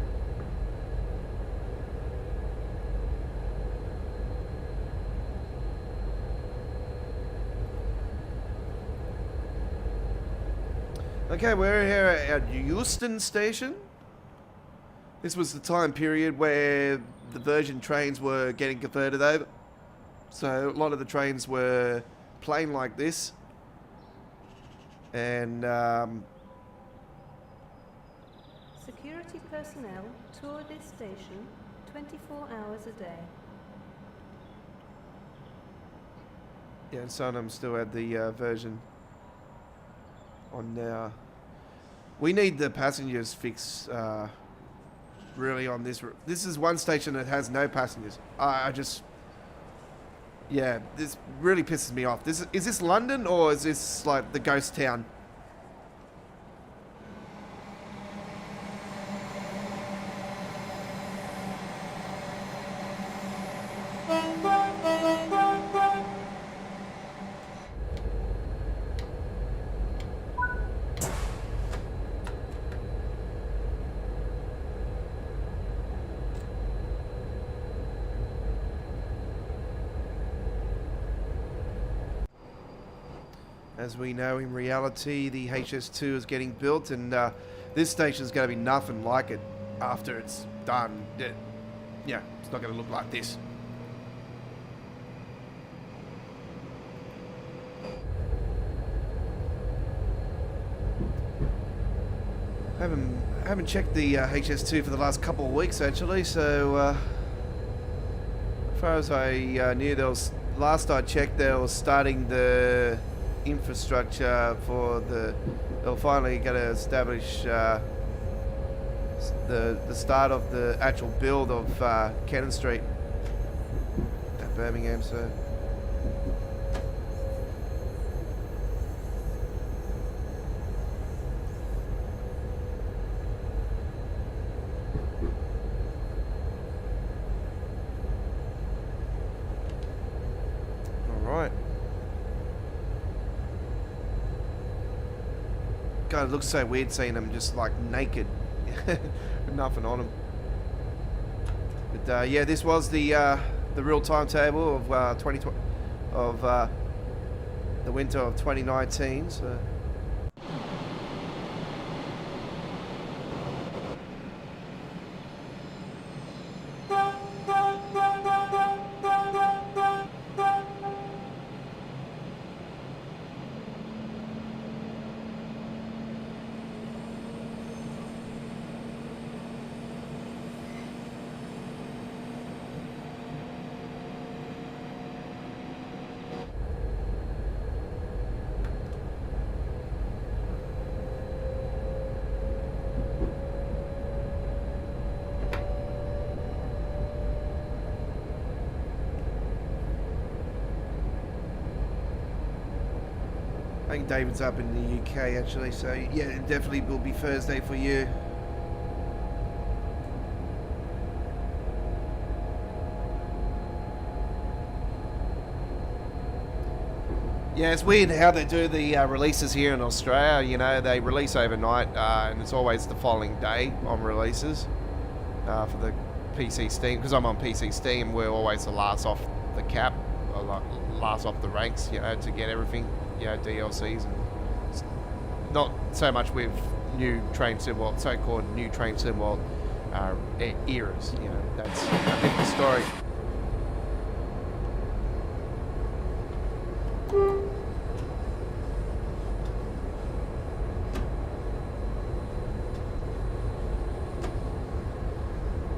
A: Okay, we're here at Euston Station. This was the time period where the Virgin trains were getting converted over. So a lot of the trains were plain like this. And
D: security personnel tour this station 24 hours a day.
A: yeah, and some of them still had the version on now. We need the passengers fix really on this. This is one station that has no passengers. I just... Yeah, this really pisses me off. Is this London or is this like the ghost town? As we know, in reality, the HS2 is getting built, and this station is going to be nothing like it after it's done. Yeah, it's not going to look like this. Haven't checked the HS2 for the last couple of weeks actually. So, as far as I knew, last I checked, they were starting the infrastructure for they're finally going to establish the start of the actual build of Cannon Street at Birmingham. So all right. God, it looks so weird seeing them just like naked, with nothing on them. But yeah, this was the real timetable of the winter of 2019. So. I think David's up in the UK actually, so yeah, it definitely will be Thursday for you. Yeah, it's weird how they do the releases here in Australia. You know, they release overnight and it's always the following day on releases for the PC Steam. Because I'm on PC Steam, we're always the last off the cap, or last off the ranks, you know, to get everything. You know, DLCs, and not so much with new train sim world, so-called new train sim world eras. You know, that's a different story.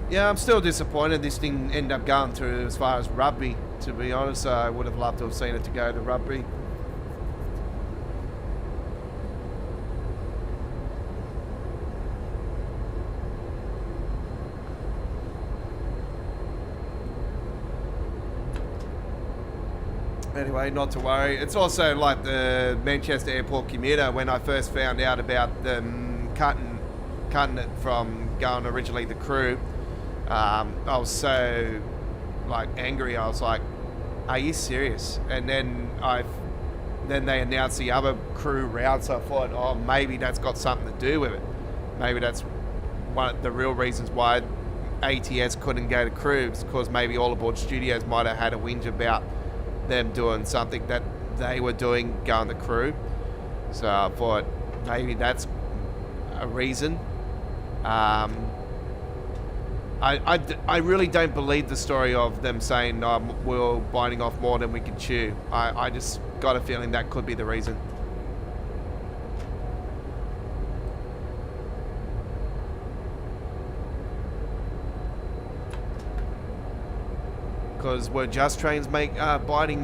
A: Yeah, I'm still disappointed this thing ended up going through as far as rugby. To be honest, I would have loved to have seen it to go to rugby. Anyway, not to worry. It's also like the Manchester Airport commuter. When I first found out about them cutting it from going originally the crew, I was so like angry. I was like, "Are you serious?" And then they announced the other crew routes. I thought, oh, maybe that's got something to do with it. Maybe that's one of the real reasons why ATS couldn't go to crew, because maybe All Aboard Studios might have had a whinge about them doing something that they were doing going the crew. So I thought maybe that's a reason. I really don't believe the story of them saying we're biting off more than we can chew. I just got a feeling that could be the reason. Because were Just Trains biting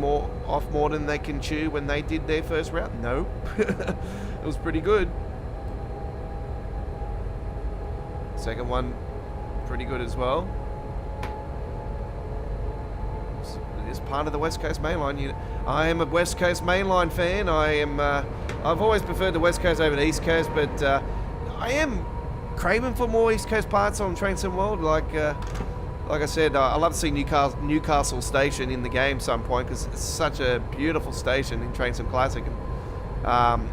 A: off more than they can chew when they did their first route? No. It was pretty good. Second one, pretty good as well. It is part of the West Coast Main Line. I am a West Coast Main Line fan. I've always preferred the West Coast over the East Coast, but I am craving for more East Coast parts on Train Sim World. Like I said, I love to see Newcastle Station in the game some point because it's such a beautiful station in Train Sim Classic. And,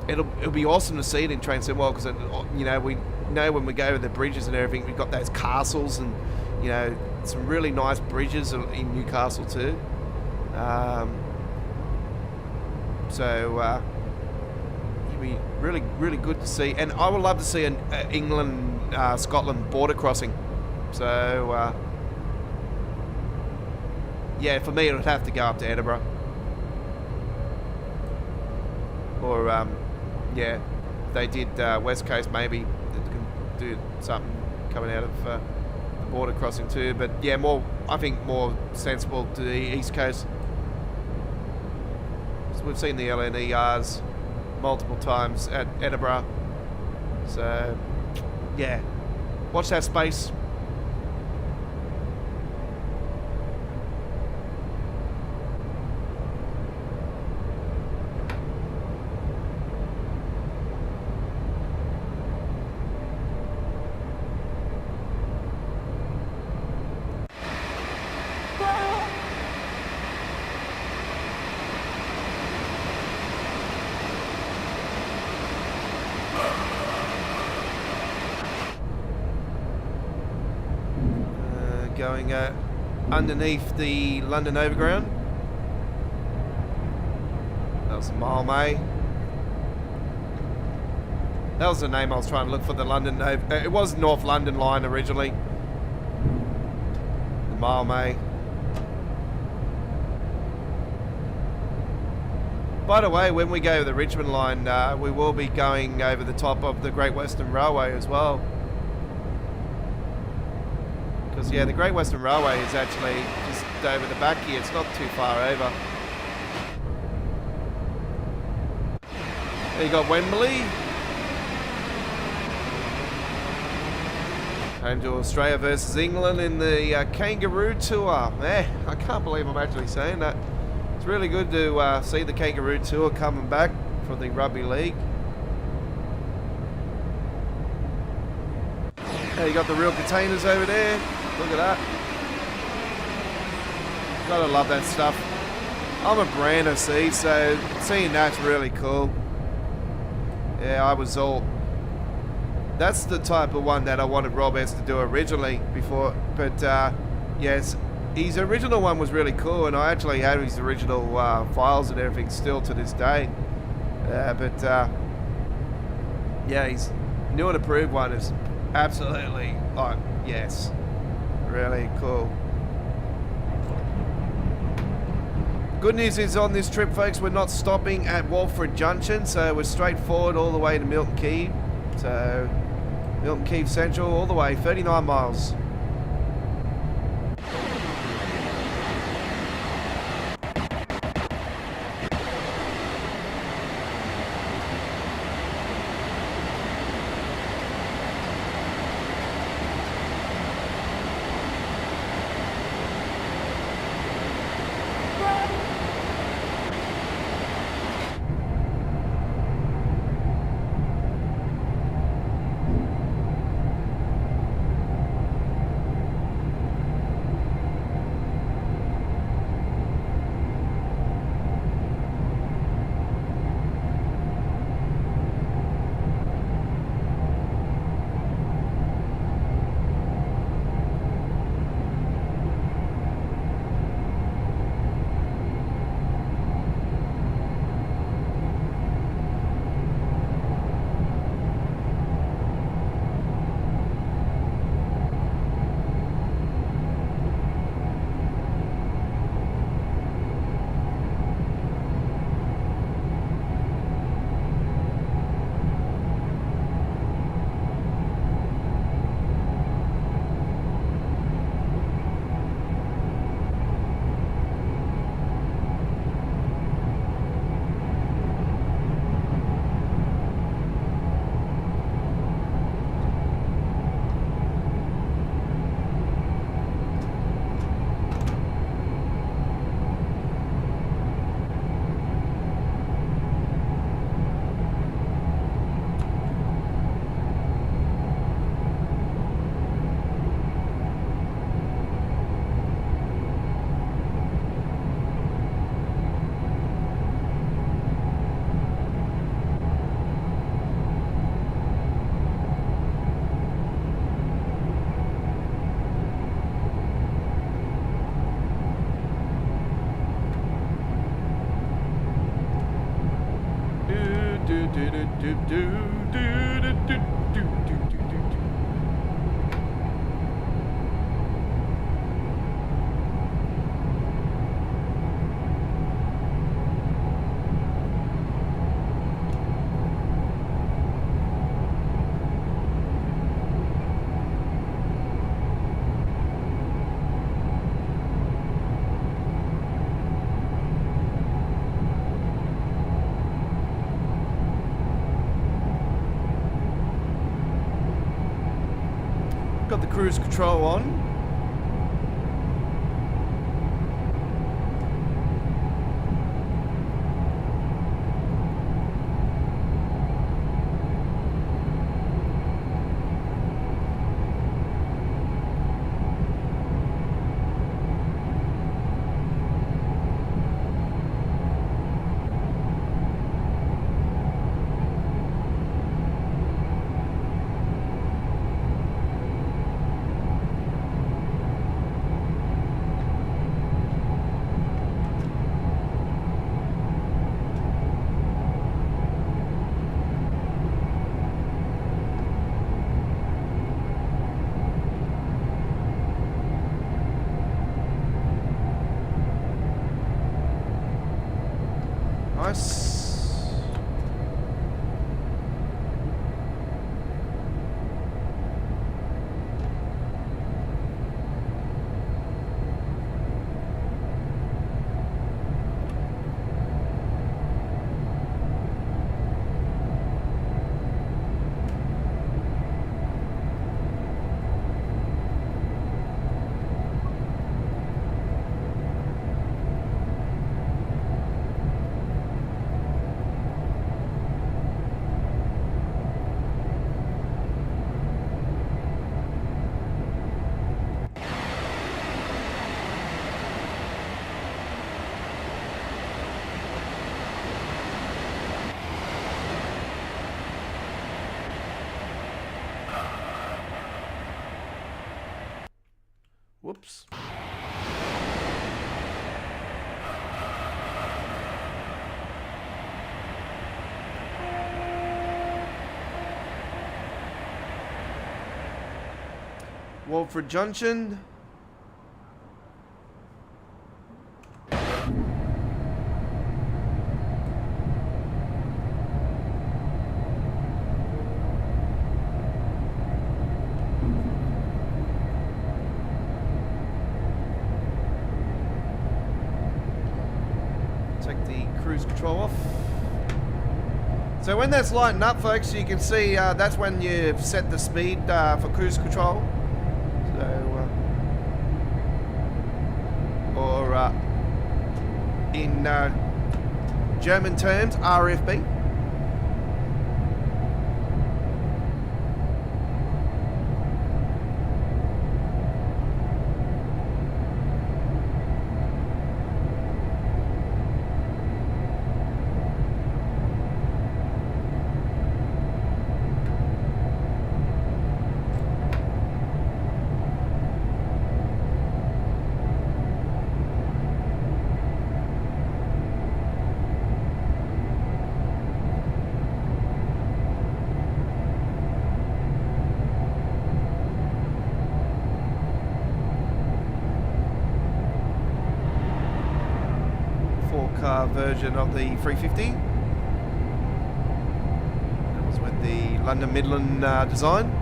A: it'll be awesome to see it in Train Sim World because we know when we go over the bridges and everything, we've got those castles and some really nice bridges in Newcastle too. So it'd be really, really good to see. And I would love to see an England-Scotland border crossing. So yeah, for me it would have to go up to Edinburgh. Or yeah, if they did West Coast, maybe they can do something coming out of the border crossing too. But yeah, I think more sensible to the East Coast. So we've seen the LNERs multiple times at Edinburgh. So yeah, watch that space. Going underneath the London Overground. That was Mile May. That was the name I was trying to look for, the London it was North London Line originally. The Mile May. By the way, when we go the Richmond line, we will be going over the top of the Great Western Railway as well. Because yeah, the Great Western Railway is actually just over the back here. It's not too far over. There you got Wembley. Home to Australia versus England in the Kangaroo Tour. I can't believe I'm actually saying that. It's really good to see the Kangaroo Tour coming back for the Rugby League. There you got the real containers over there. Look at that. Gotta love that stuff. I'm a Brander, see, so seeing that's really cool. Yeah, I was all... That's the type of one that I wanted Rob S to do originally before, but yes, his original one was really cool, and I actually have his original files and everything still to this day. But yeah, his new and approved one is absolutely, like, yes. Really cool. Good news is on this trip, folks, we're not stopping at Walford Junction, so we're straight forward all the way to Milton Keynes. So Milton Keynes Central all the way, 39 miles. Got the cruise control on. Nice. Whoops. Walford Junction. Take the cruise control off. So when that's lighting up, folks, you can see that's when you've set the speed for cruise control. So, or in German terms, RFB. Version of the 350. That was with the London Midland design.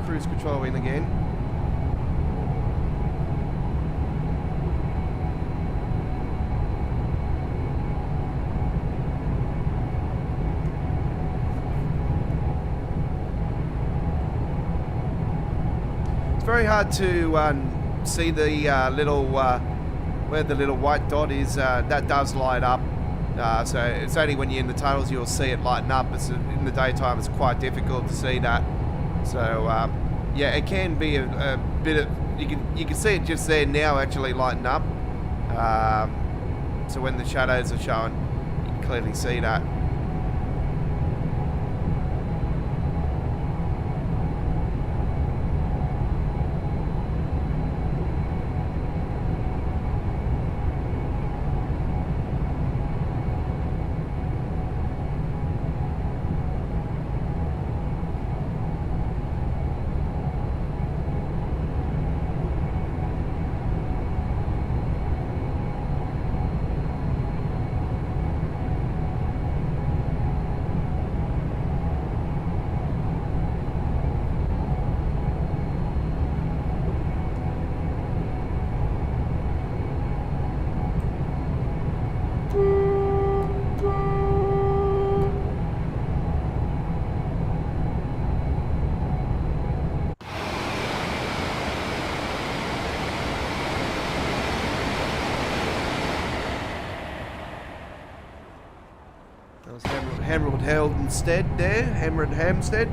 A: Cruise control in again. It's very hard to see the little where the little white dot is. That does light up So it's only when you're in the tunnels you'll see it lighten up. It's in the daytime it's quite difficult to see that. So yeah, it can be a bit of you can see it just there now actually lighten up. So when the shadows are showing, you can clearly see that. That was Hammered Hampstead there, Hammered Hampstead.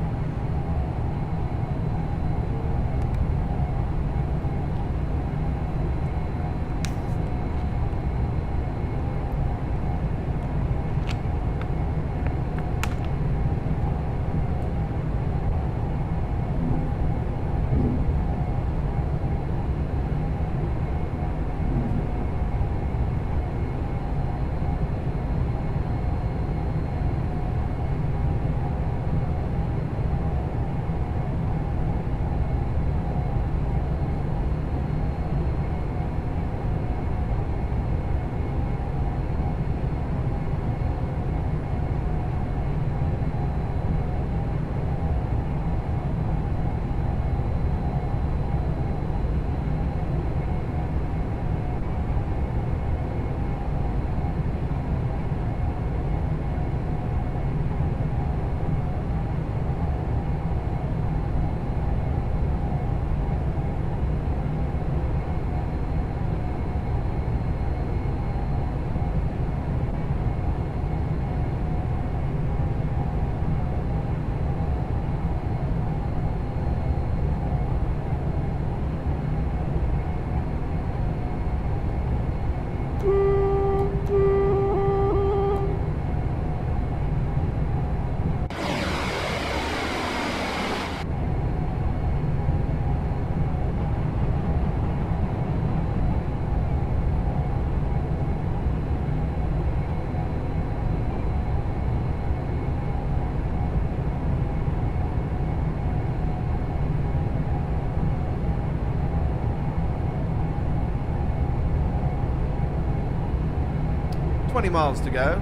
A: Miles to go.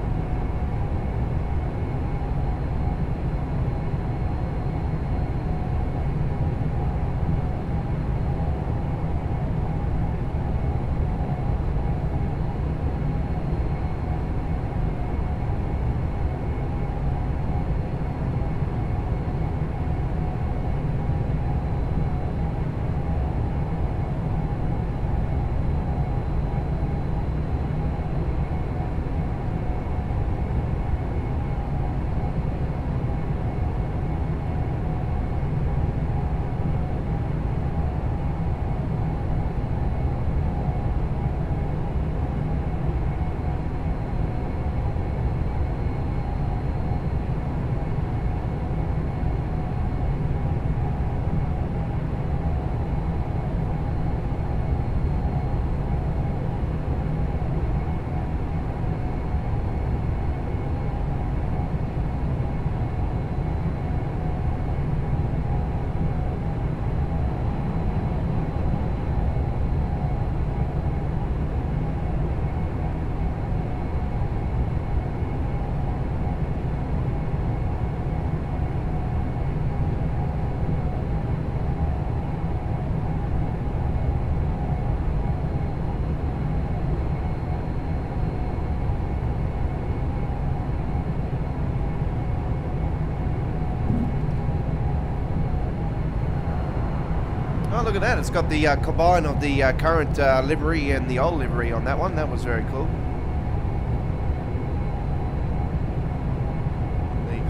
A: Oh, look at that. It's got the combine of the current livery and the old livery on that one. That was very cool.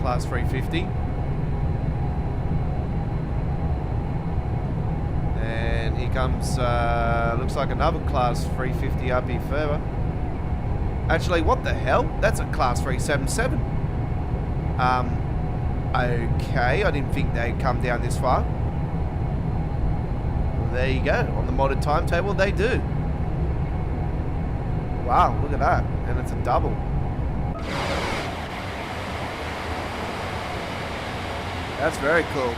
A: Class 350. And here comes, looks like another Class 350 up here further. Actually, what the hell? That's a Class 377. Okay, I didn't think they'd come down this far. Well, there you go. On the modded timetable, they do. Wow, look at that. And it's a double. That's very cool.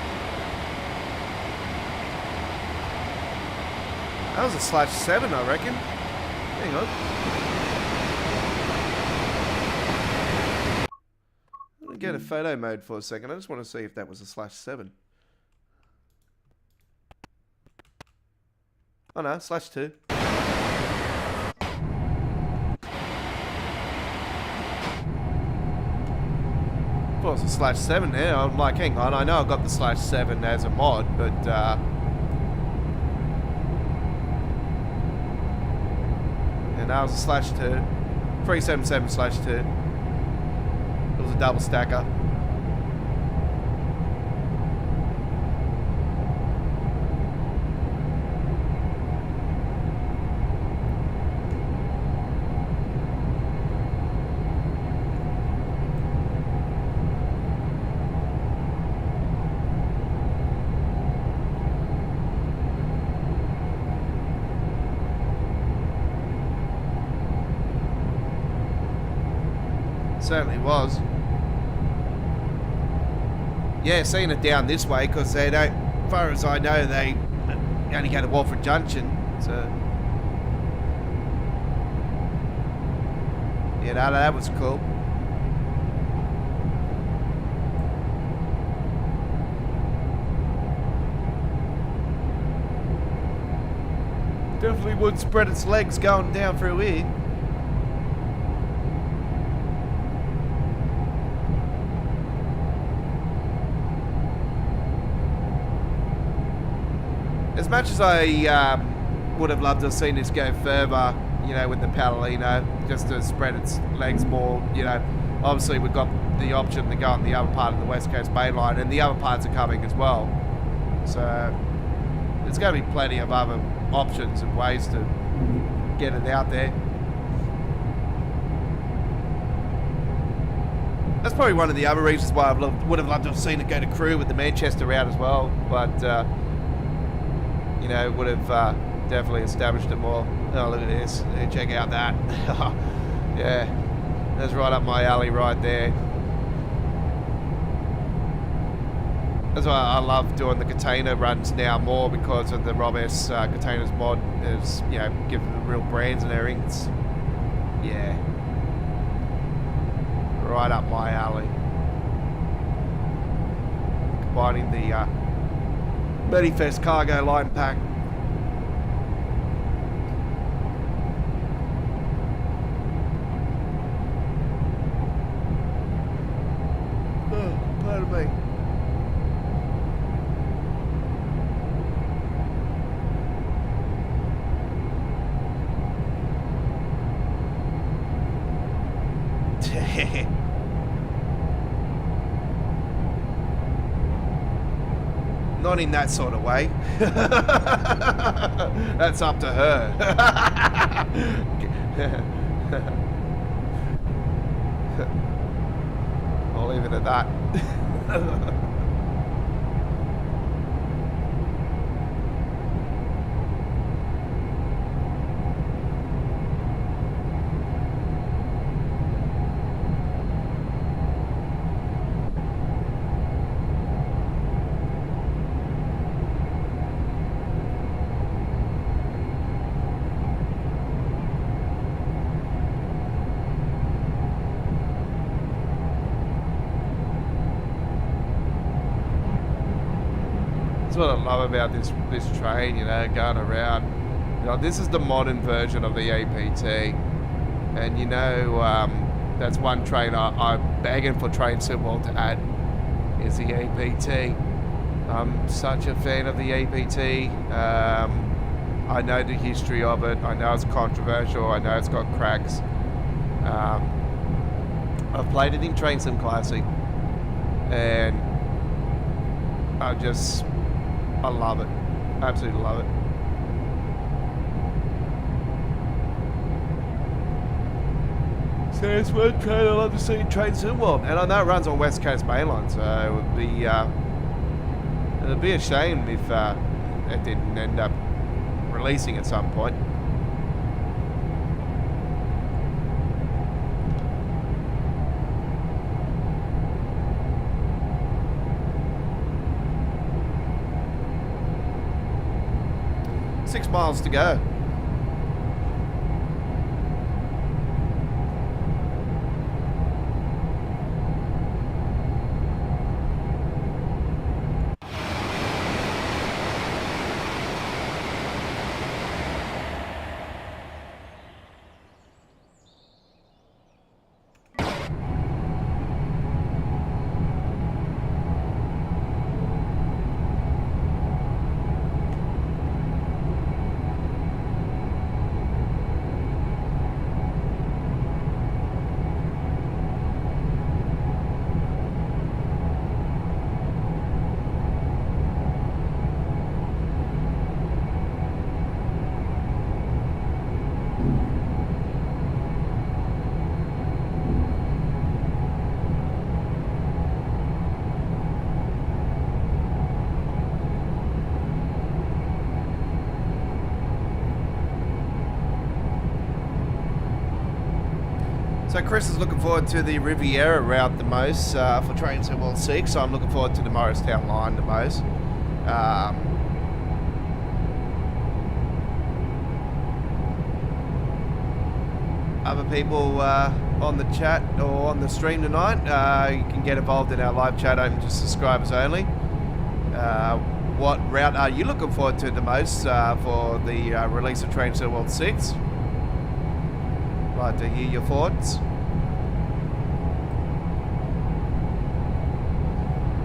A: That was a /7, I reckon. Hang on. Let me get a photo mode for a second. I just want to see if that was a /7. Oh no, /2. Well, it was a /7 there. I'm like, hang on, I know I got the /7 as a mod, but and that was a /2. 377/2. It was a double stacker. Certainly was. Yeah, seeing it down this way because they don't, as far as I know, they only go to Walford Junction. So, yeah, no, that was cool. Definitely would spread its legs going down through here. As much as I would have loved to have seen this go further, you know, with the Palomino, just to spread its legs more, you know, obviously we've got the option to go on the other part of the West Coast Main Line, and the other parts are coming as well. So there's going to be plenty of other options and ways to get it out there. That's probably one of the other reasons why I would have loved to have seen it go to Crewe with the Manchester route as well, but you know, would have definitely established it more. Oh, look at this. Check out that. Yeah, that's right up my alley right there. That's why I love doing the container runs now more, because of the Rob S containers mod. Is, you know, giving them real brands and everything. It's, yeah, right up my alley. Combining the Medifest cargo line pack. Oh, pardon me. Not in that sort of way. That's up to her. I'll leave it at that. That's what I love about this train, you know, going around. You know, this is the modern version of the APT, and you know, that's one train I'm begging for Train Symbol to add, is the APT. I'm such a fan of the APT. I know the history of it. I know it's controversial. I know it's got cracks. I've played it in Train Sim Classic, And I love it. Absolutely love it. So it's one train I love to see in Train World, and I know it runs on West Coast Main Line, so it'd be a shame if it didn't end up releasing at some point. Six miles to go. So Chris is looking forward to the Riviera route the most for Train to World 6. So I'm looking forward to the Morristown line the most. Other people on the chat or on the stream tonight, you can get involved in our live chat open to subscribers only. What route are you looking forward to the most for the release of Train to World 6? Like to hear your thoughts.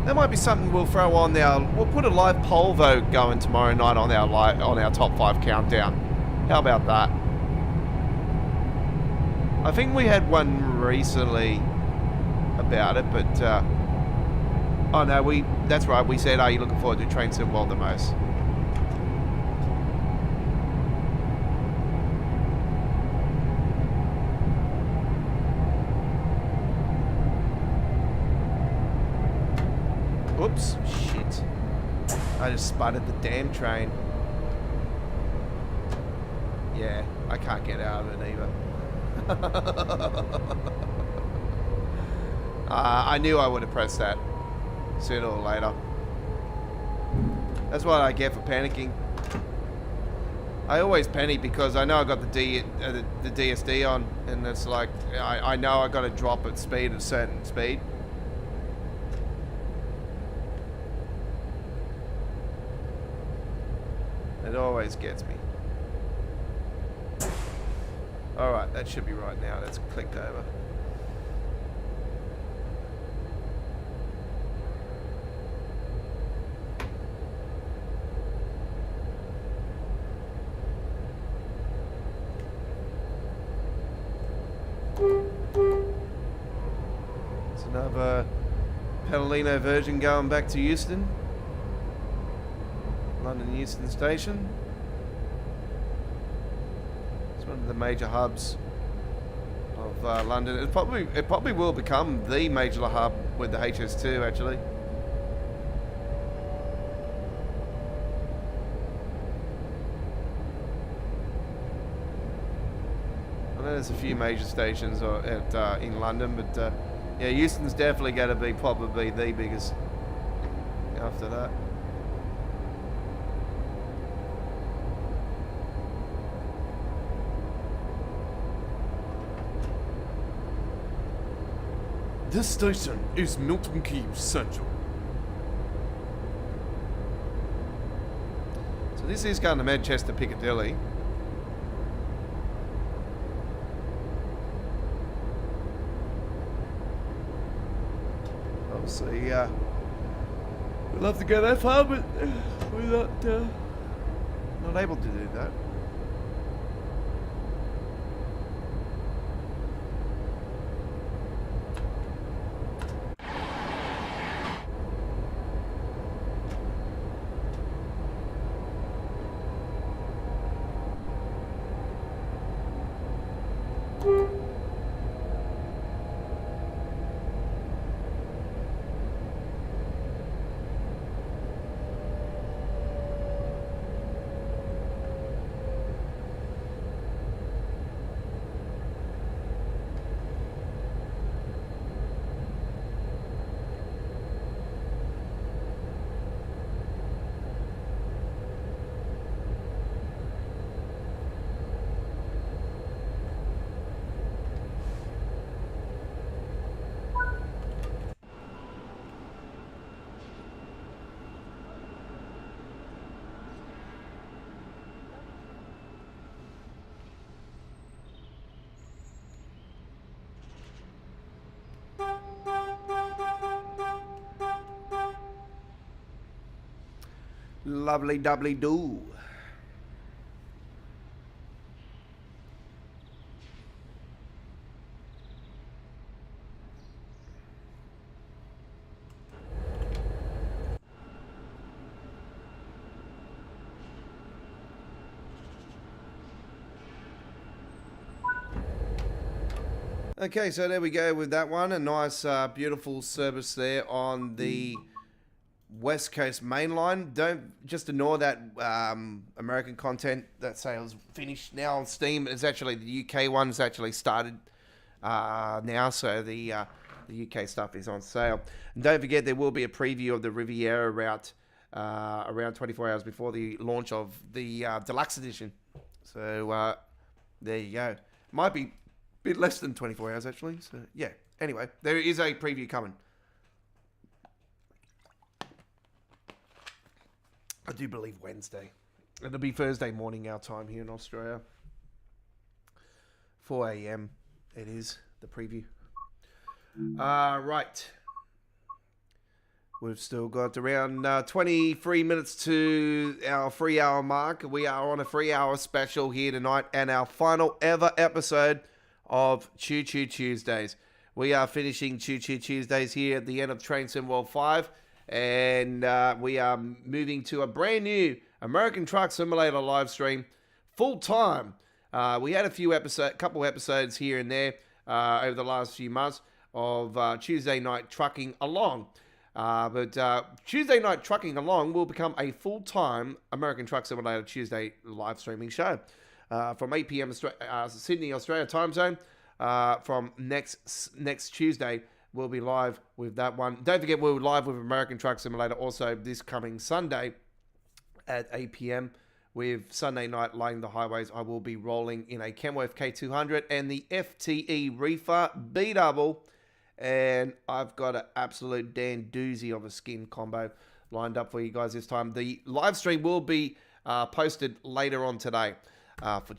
A: That might be something we'll throw on our. We'll put a live poll vote going tomorrow night on our top 5 countdown. How about that? I think we had one recently about it, but oh no, that's right. We said, are you looking forward to Train to World the most? Oops, shit. I just spotted the damn train. Yeah, I can't get out of it either. I knew I would have pressed that sooner or later. That's what I get for panicking. I always panic because I know I got the DSD on, and it's like I know I got to drop at speed, a certain speed. It always gets me. Alright, that should be right now. That's clicked over. It's another Pedalino version going back to Euston. London Euston Station. It's one of the major hubs of London. It probably will become the major hub with the HS2 actually. I know there's a few major stations in London, but yeah, Euston's definitely going to be probably the biggest after that.
E: This station is Milton Keynes Central.
A: So this is going to Manchester Piccadilly. Obviously, we'd love to go that far, but we're not able to do that. Lovely doubly do. Okay, so there we go with that one. A nice, beautiful service there on the West Coast main line. Don't just ignore that American content. That sale's finished now on Steam. It's actually the UK one's actually started now, so the UK stuff is on sale. And don't forget, there will be a preview of the Riviera route around 24 hours before the launch of the deluxe edition. So there you go. Might be bit less than 24 hours, actually. So, yeah. Anyway, there is a preview coming. I do believe Wednesday. It'll be Thursday morning our time here in Australia. 4 a.m. It is, the preview. Right. We've still got around 23 minutes to our 3-hour mark. We are on a 3-hour special here tonight and our final ever episode of Choo Choo Tuesdays. We are finishing Choo Choo Tuesdays here at the end of Train Sim World 5, and we are moving to a brand new American Truck Simulator live stream full time. We had a couple episodes here and there over the last few months of Tuesday Night Trucking Along. But Tuesday Night Trucking Along will become a full-time American Truck Simulator Tuesday live streaming show. From 8 p.m. Sydney, Australia time zone. From next Tuesday, we'll be live with that one. Don't forget, we're live with American Truck Simulator also this coming Sunday at 8 p.m. with Sunday Night Lighting the Highways. I will be rolling in a Kenworth K200 and the FTE Reefer B-Double. And I've got an absolute Dan doozy of a skin combo lined up for you guys this time. The live stream will be posted later on today. For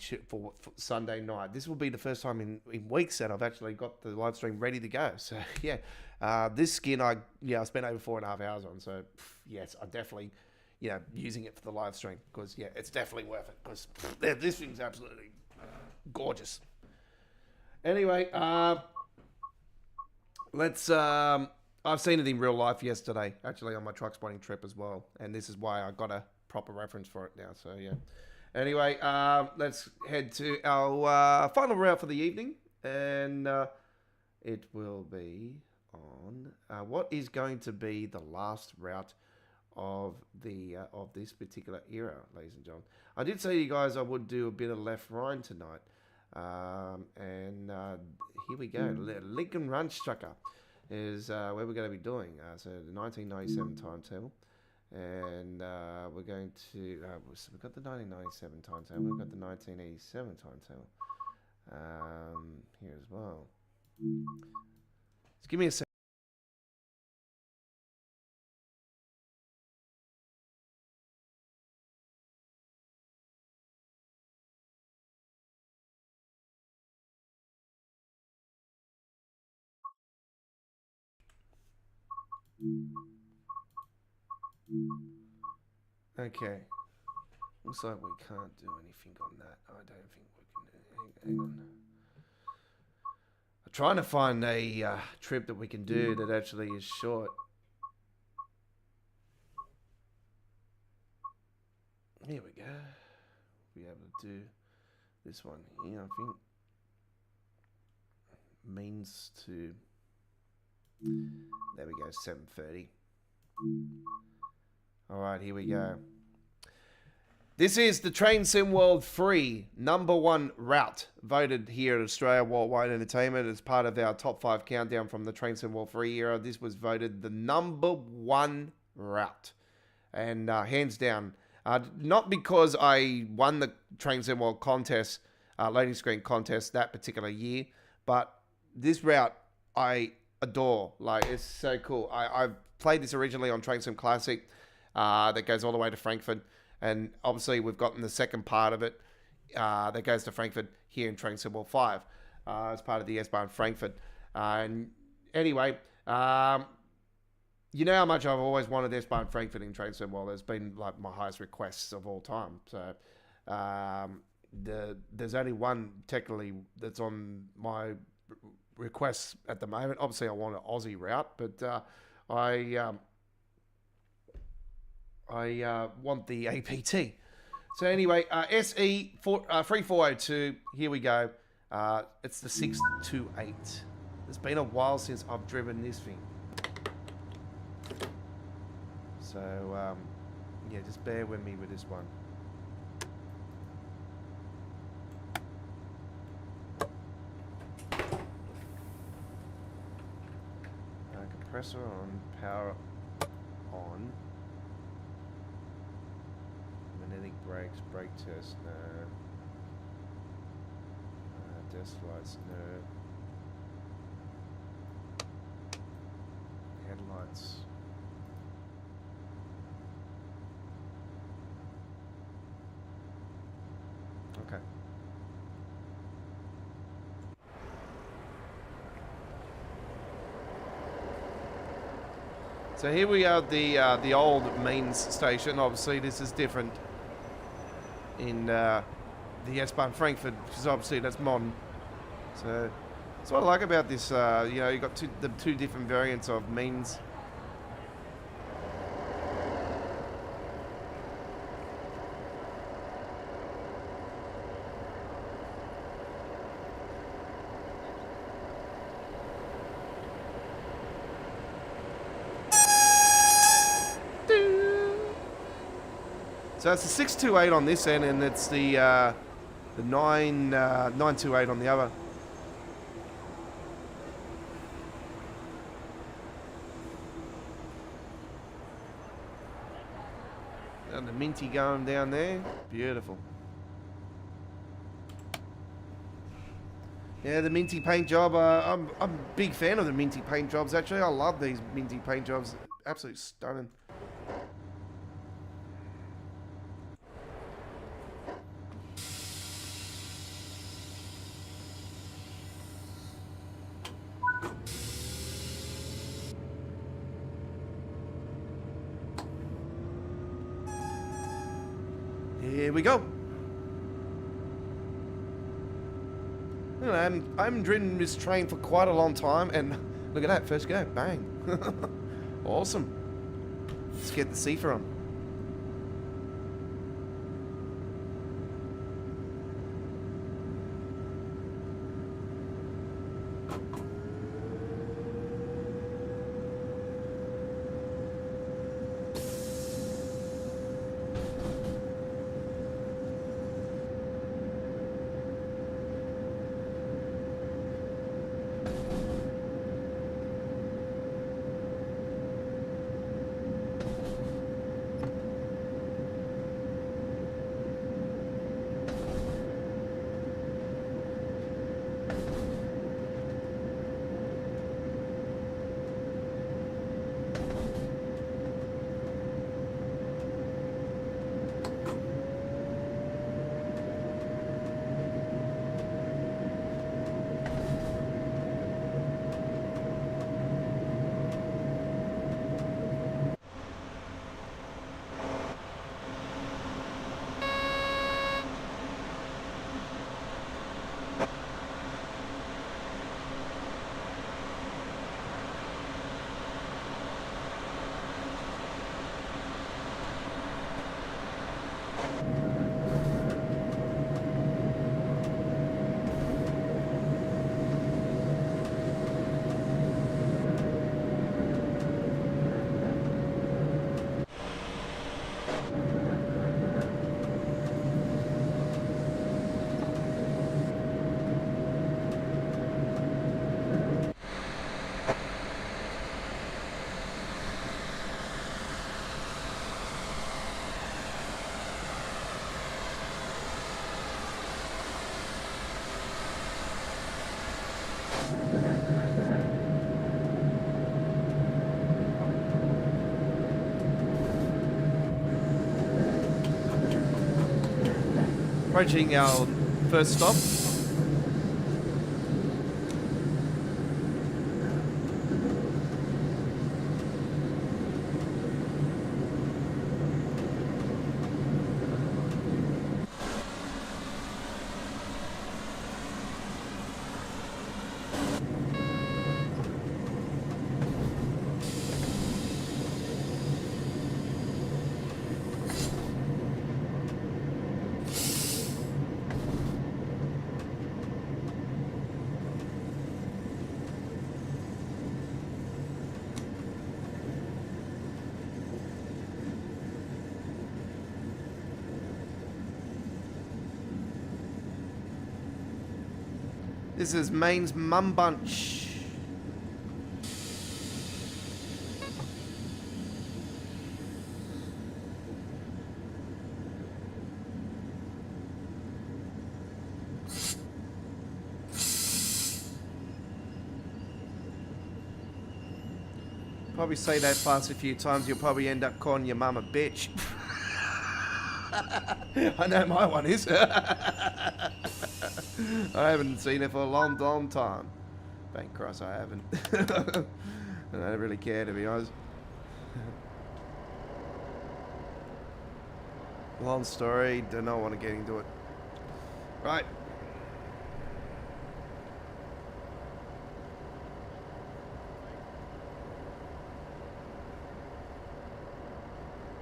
A: Sunday night. This will be the first time in weeks that I've actually got the live stream ready to go. So yeah, this skin I spent over 4.5 hours on. So yes, I'm definitely using it for the live stream because it's definitely worth it because this thing's absolutely gorgeous. Anyway, let's. I've seen it in real life yesterday, actually on my truck spotting trip as well, and this is why I got a proper reference for it now. So yeah. Anyway, let's head to our final route for the evening, and it will be on what is going to be the last route of this particular era, ladies and gentlemen. I did say to you guys I would do a bit of left Rhine tonight, and here we go. Lincoln Ranch Trucker is where we're going to be doing. So the 1997 timetable. And we're going to, so we've got the 1997 timetable, we've got the 1987 timetable here as well. Just give me a second. Okay. Looks like we can't do anything on that. I don't think we can. Hang on. I'm trying to find a trip that we can do that actually is short. Here we go. We'll be able to do this one here, I think. Means to... There we go, 7:30. Alright, here we go. This is the Train Sim World 3 #1 route, voted here at Australia Worldwide Entertainment as part of our top 5 countdown from the Train Sim World 3 era. This was voted the #1 route. And hands down, not because I won the Train Sim World contest, loading screen contest that particular year, but this route I adore. Like, it's so cool. I played this originally on Train Sim Classic that goes all the way to Frankfurt. And obviously, we've gotten the second part of it that goes to Frankfurt here in Train Sim World 5 as part of the S Bahn Frankfurt. And anyway, You know how much I've always wanted S Bahn Frankfurt in Train Well, there's been like my highest requests of all time. So there's only one technically that's on my requests at the moment. Obviously, I want an Aussie route, but I want the APT. So anyway, SE 3402. Here we go. It's the 628. It's been a while since I've driven this thing. So, yeah, just bear with me with this one. Compressor on, power on. Magnetic brakes, brake test, no. Desk lights, no. Headlights. Okay. So here we are at the old mains station. Obviously, this is different in the S Bahn Frankfurt, because obviously that's modern. So that's what I like about this. You know, you got the two different variants of mains. So it's the 628 on this end, and it's the 928 on the other. And the minty going down there, beautiful. Yeah, the minty paint job. I'm a big fan of the minty paint jobs. Actually, I love these minty paint jobs. Absolutely stunning. Here we go. You know, I haven't driven this train for quite a long time, and look at that, first go, bang. Awesome. Let's get the seefer on. Approaching our first stop. This is Maine's Mum Bunch. Probably say that fast a few times, you'll probably end up calling your mum a bitch. I know my one is. I haven't seen it for a long, long time. Thank Christ I haven't. I don't really care, to be honest. Long story, do not want to get into it. Right.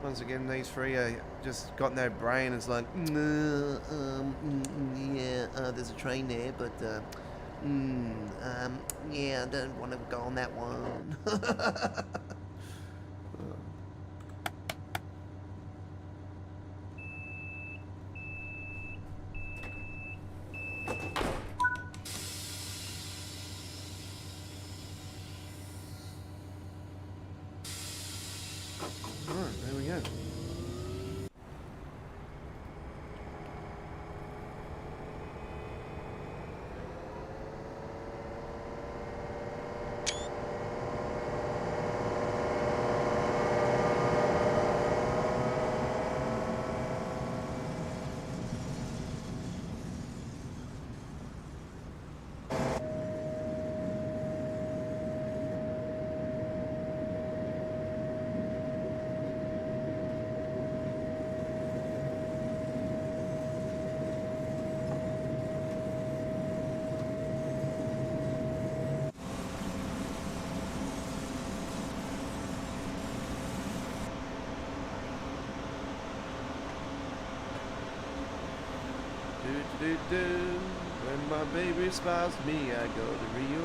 A: Once again, these three are just got no brain. It's like, yeah, there's a train there, but yeah, I don't want to go on that one. Alright, there we go. When my baby smiles at me, I go to Rio.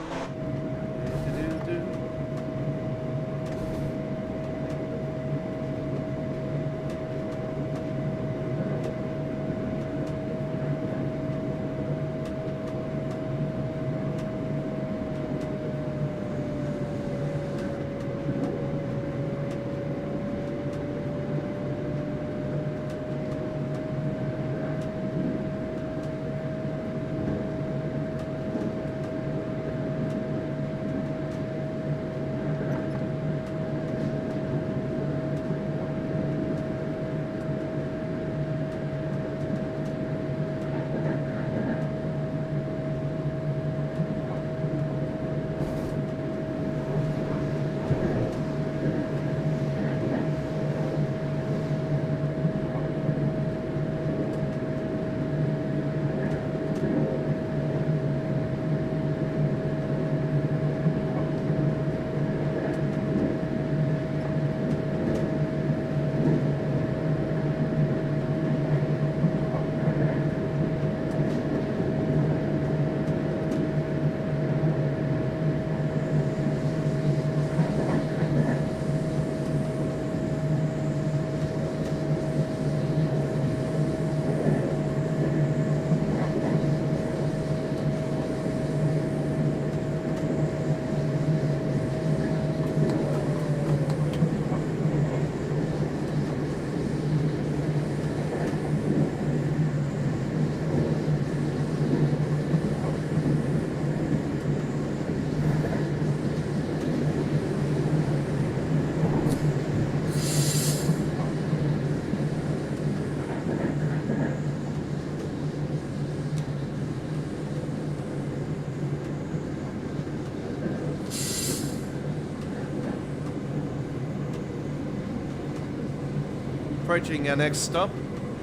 A: Approaching our next stop.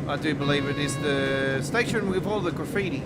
A: I do believe it is the station with all the graffiti.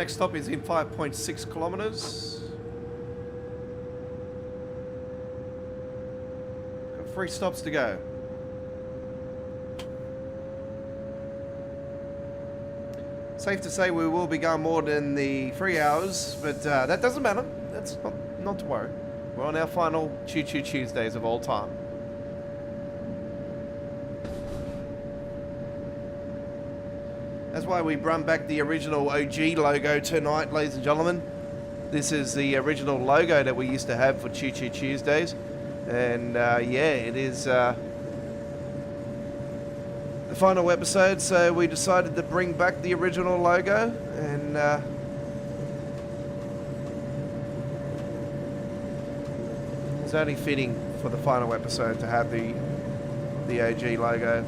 A: Next stop is in 5.6 kilometers. Got 3 stops to go. Safe to say we will be going more than the 3 hours, but that doesn't matter. That's not to worry. We're on our final Choo Choo Tuesdays of all time. That's why we brought back the original OG logo tonight, ladies and gentlemen. This is the original logo that we used to have for Choo Choo Tuesdays. And yeah, it is the final episode, so we decided to bring back the original logo. And it's only fitting for the final episode to have the OG logo.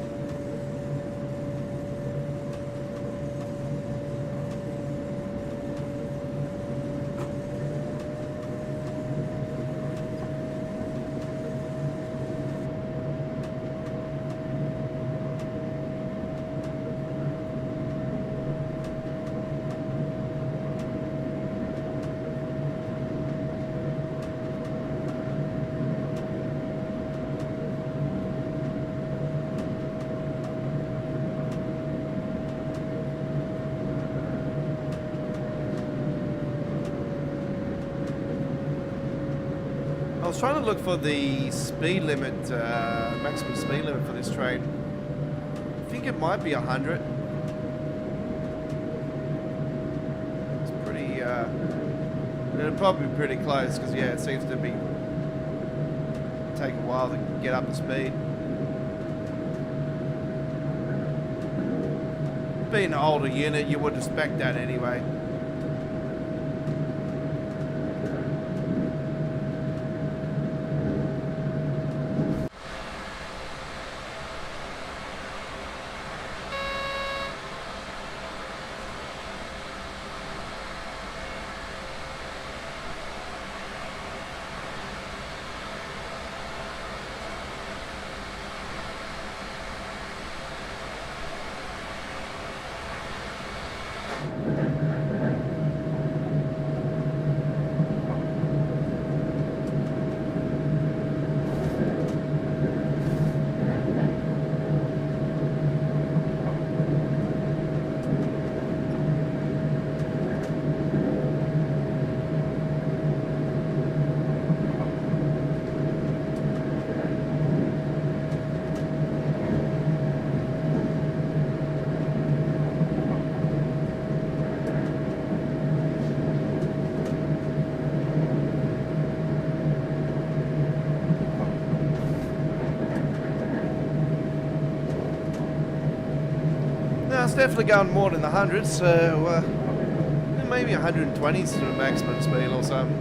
A: I was trying to look for the speed limit, maximum speed limit for this train. I think it might be 100. It's pretty, it'll probably be pretty close because yeah, it seems to be taking a while to get up to speed. Being an older unit, you would expect that anyway. It's definitely going more than the 100, so maybe 120 to the maximum speed or something.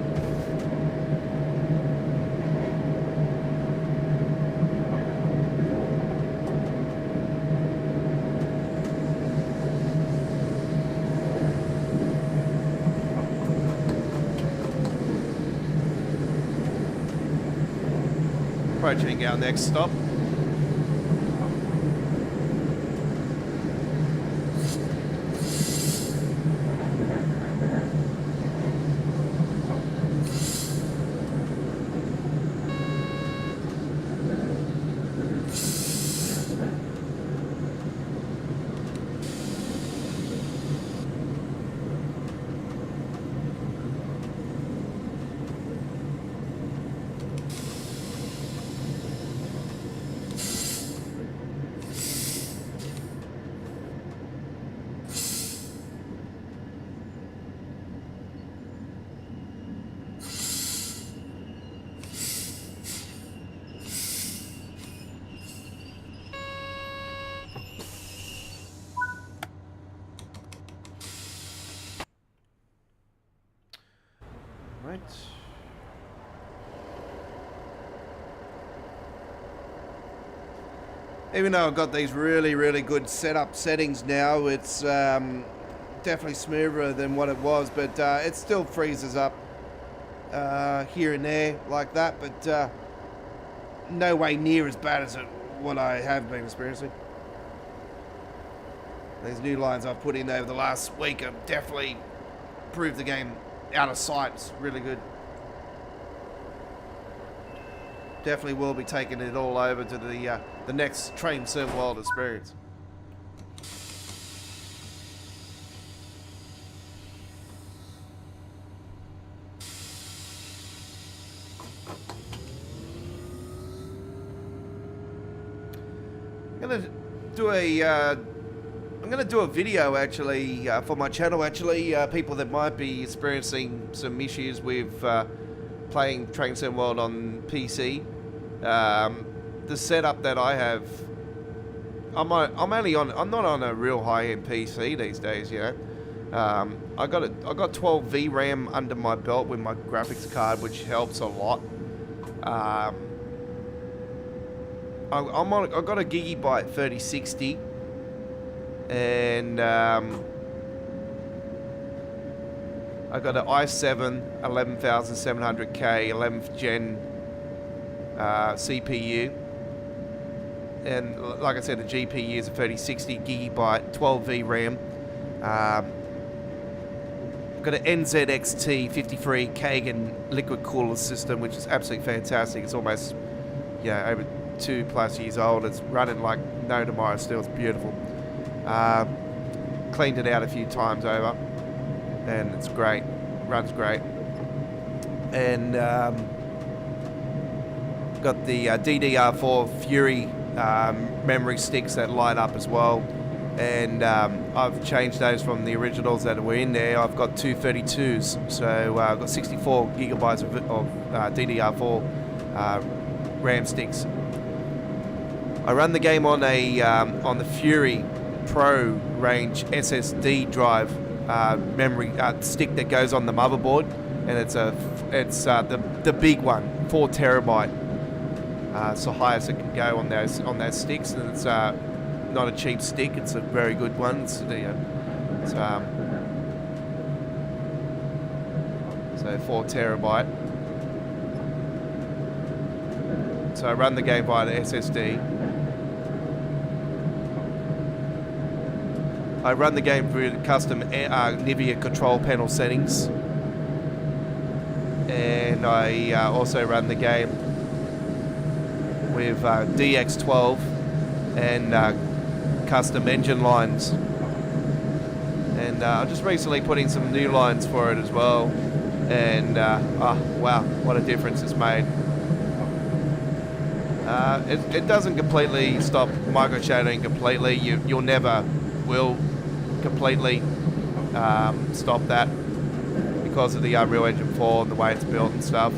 A: Approaching our next stop. Right. Even though I've got these really good settings now, it's definitely smoother than what it was, but it still freezes up here and there like that, but no way near as bad as what I have been experiencing. These new lines I've put in over the last week are definitely improve the game out of sight. It's really good. Definitely will be taking it all over to the next Train Sim World experience. I'm gonna do a video actually for my channel. Actually, people that might be experiencing some issues with playing Train Sim World on PC. The setup that I have, I'm not on a real high-end PC these days. You know, I got 12 VRAM under my belt with my graphics card, which helps a lot. I've got a Gigabyte 3060, and I got an i7 11700K 11th gen CPU, and like I said, the GPU is a 3060 Gigabyte 12 VRAM. I've got an NZXT 53 Kagan liquid cooler system, which is absolutely fantastic. It's almost, over 2+ years old. It's running like no tomorrow still. It's beautiful. Cleaned it out a few times over, and it's great. Runs great. And got the DDR4 Fury memory sticks that light up as well. And I've changed those from the originals that were in there. I've got two 32s, so I've got 64 gigabytes of DDR4 RAM sticks. I run the game on the Fury Pro range SSD drive memory stick that goes on the motherboard, and it's the big one, 4 terabyte. It's the highest it can go on those sticks, and it's not a cheap stick. It's a very good one. So 4 terabyte. So I run the game via the SSD. I run the game through the custom Nvidia control panel settings, and I also run the game with DX12 and custom engine lines. And I just recently put in some new lines for it as well, and wow, what a difference it's made. It doesn't completely stop micro-shadowing completely. You'll never will completely stop that because of the Unreal Engine 4 and the way it's built and stuff.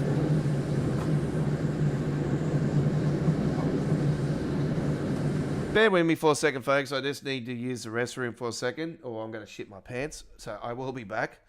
A: Bear with me for a second, folks. I just need to use the restroom for a second, or I'm going to shit my pants. So I will be back.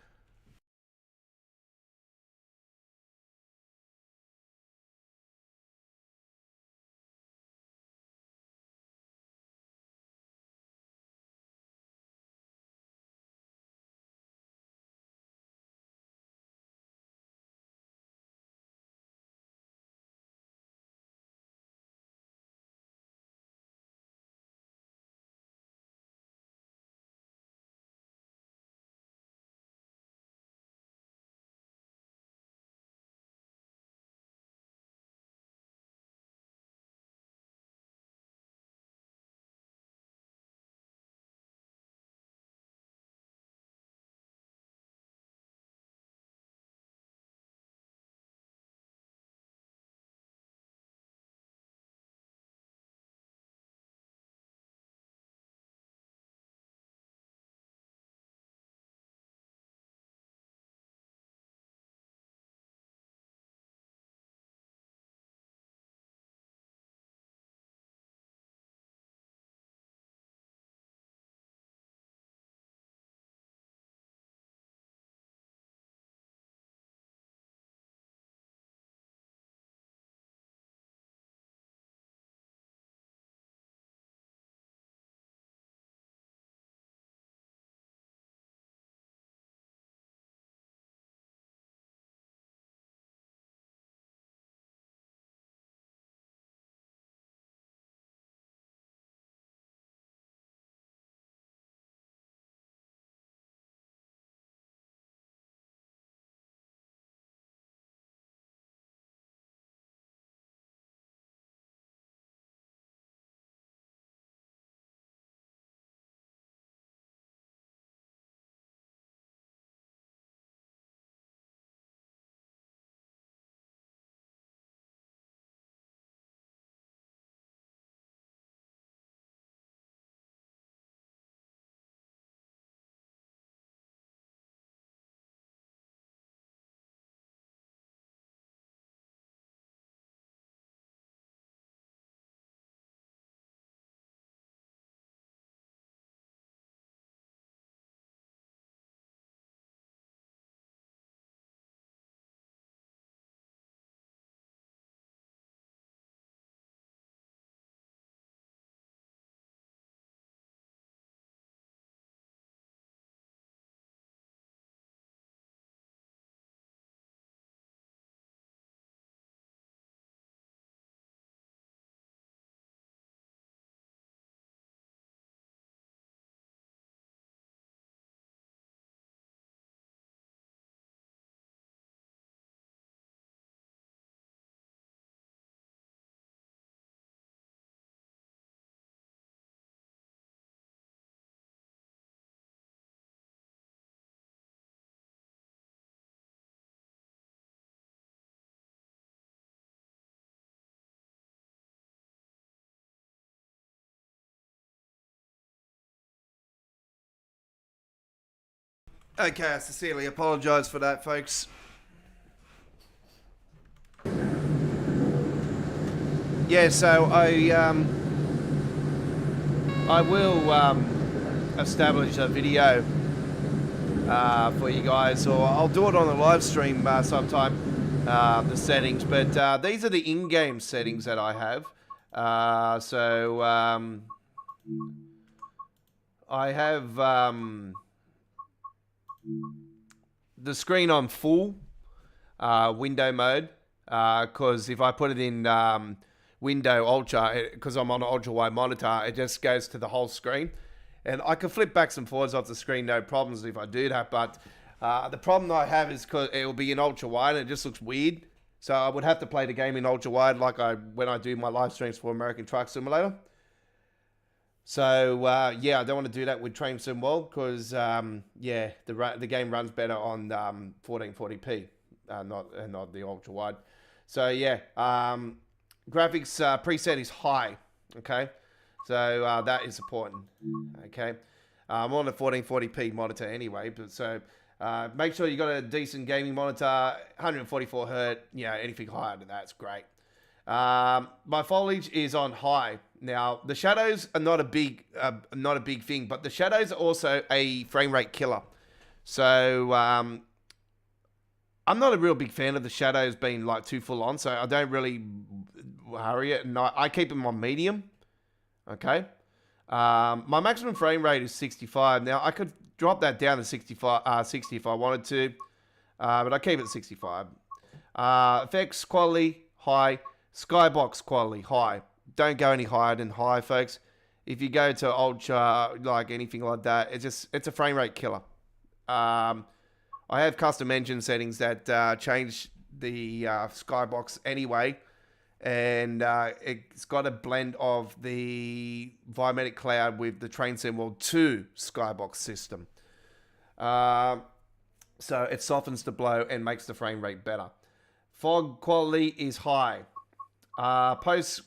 A: Okay, I sincerely apologise for that, folks. Yeah, so I will establish a video for you guys, or I'll do it on a live stream sometime. The settings, but these are the in-game settings that I have. I have the screen on full window mode, because if I put it in window ultra, because I'm on an ultra wide monitor, it just goes to the whole screen, and I can flip backs and forwards off the screen, no problems if I do that. But the problem I have is because it will be in ultra wide and it just looks weird. So I would have to play the game in ultra wide when I do my live streams for American Truck Simulator. So yeah, I don't want to do that with Train Sim World because yeah, the game runs better on 1440p, not the ultra wide. So yeah, graphics preset is high. Okay, so that is important. Okay, I'm on a 1440p monitor anyway, but so. Make sure you got a decent gaming monitor, 144 hertz. Yeah, anything higher than that's great. My foliage is on high. Now the shadows are not a big thing, but the shadows are also a frame rate killer. So I'm not a real big fan of the shadows being like too full on. So I don't really hurry it, and I keep them on medium. Okay. My maximum frame rate is 65. Now I could drop that down to 60 if I wanted to, but I keep it at 65. Effects quality high, skybox quality high. Don't go any higher than high, folks. If you go to ultra, like anything like that, it's a frame rate killer. I have custom engine settings that change the skybox anyway, and it's got a blend of the Volumetric Cloud with the Train Sim World 2 skybox system. So it softens the blow and makes the frame rate better. Fog quality is high. Post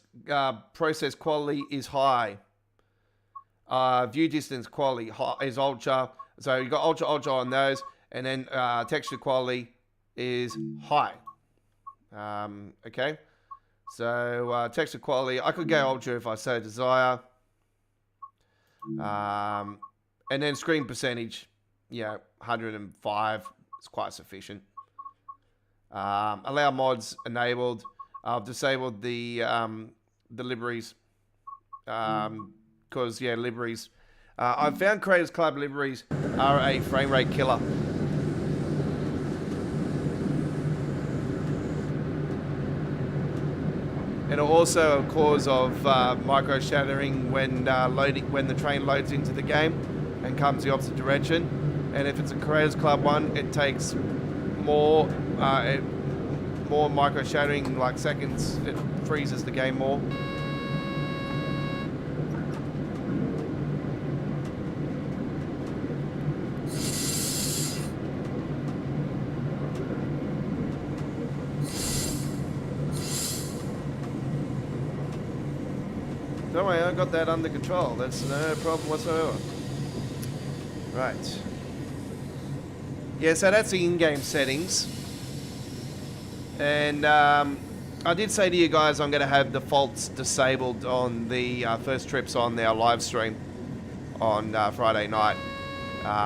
A: process quality is high. View distance quality is ultra. So you got ultra on those, and then texture quality is high. Okay. So texture quality, I could go ultra if I so desire. And then screen percentage, yeah, 105 is quite sufficient. Allow mods enabled. I've disabled the liveries because yeah, liveries. I've found Creators Club liveries are a frame rate killer. And also a cause of micro shattering when the train loads into the game and comes the opposite direction. And if it's a Creators Club one, it takes more micro shattering, like seconds. It freezes the game more. Don't worry, I got that under control. That's no problem whatsoever. Right. Yeah, so that's the in-game settings. And I did say to you guys I'm going to have the faults disabled on the first trips on our live stream on Friday night.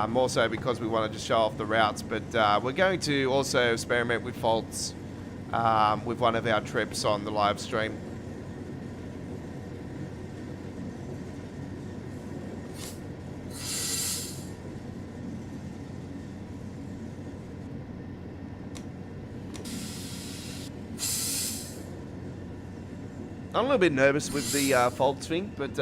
A: More so because we want to just show off the routes. But we're going to also experiment with faults with one of our trips on the live stream. I'm a little bit nervous with the faults thing, but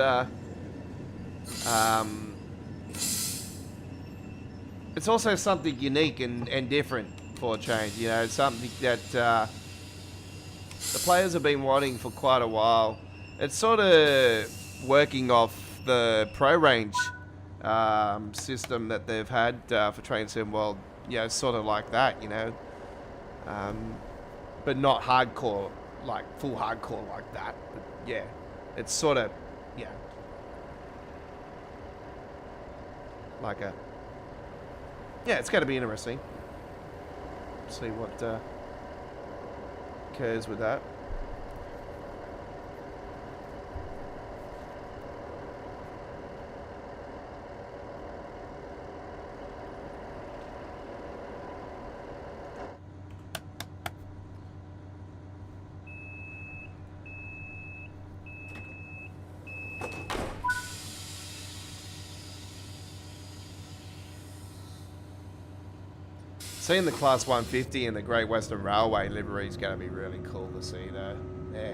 A: it's also something unique and different for a change. You know, it's something that the players have been wanting for quite a while. It's sort of working off the Pro Range system that they've had for Train Sim World. You know, sort of like that, you know, but not hardcore. Like full hardcore like that, but yeah, it's sort of, yeah, like a yeah, it's going to be interesting. See what occurs with that. Seeing the Class 150 and the Great Western Railway livery is going to be really cool to see, though. Yeah.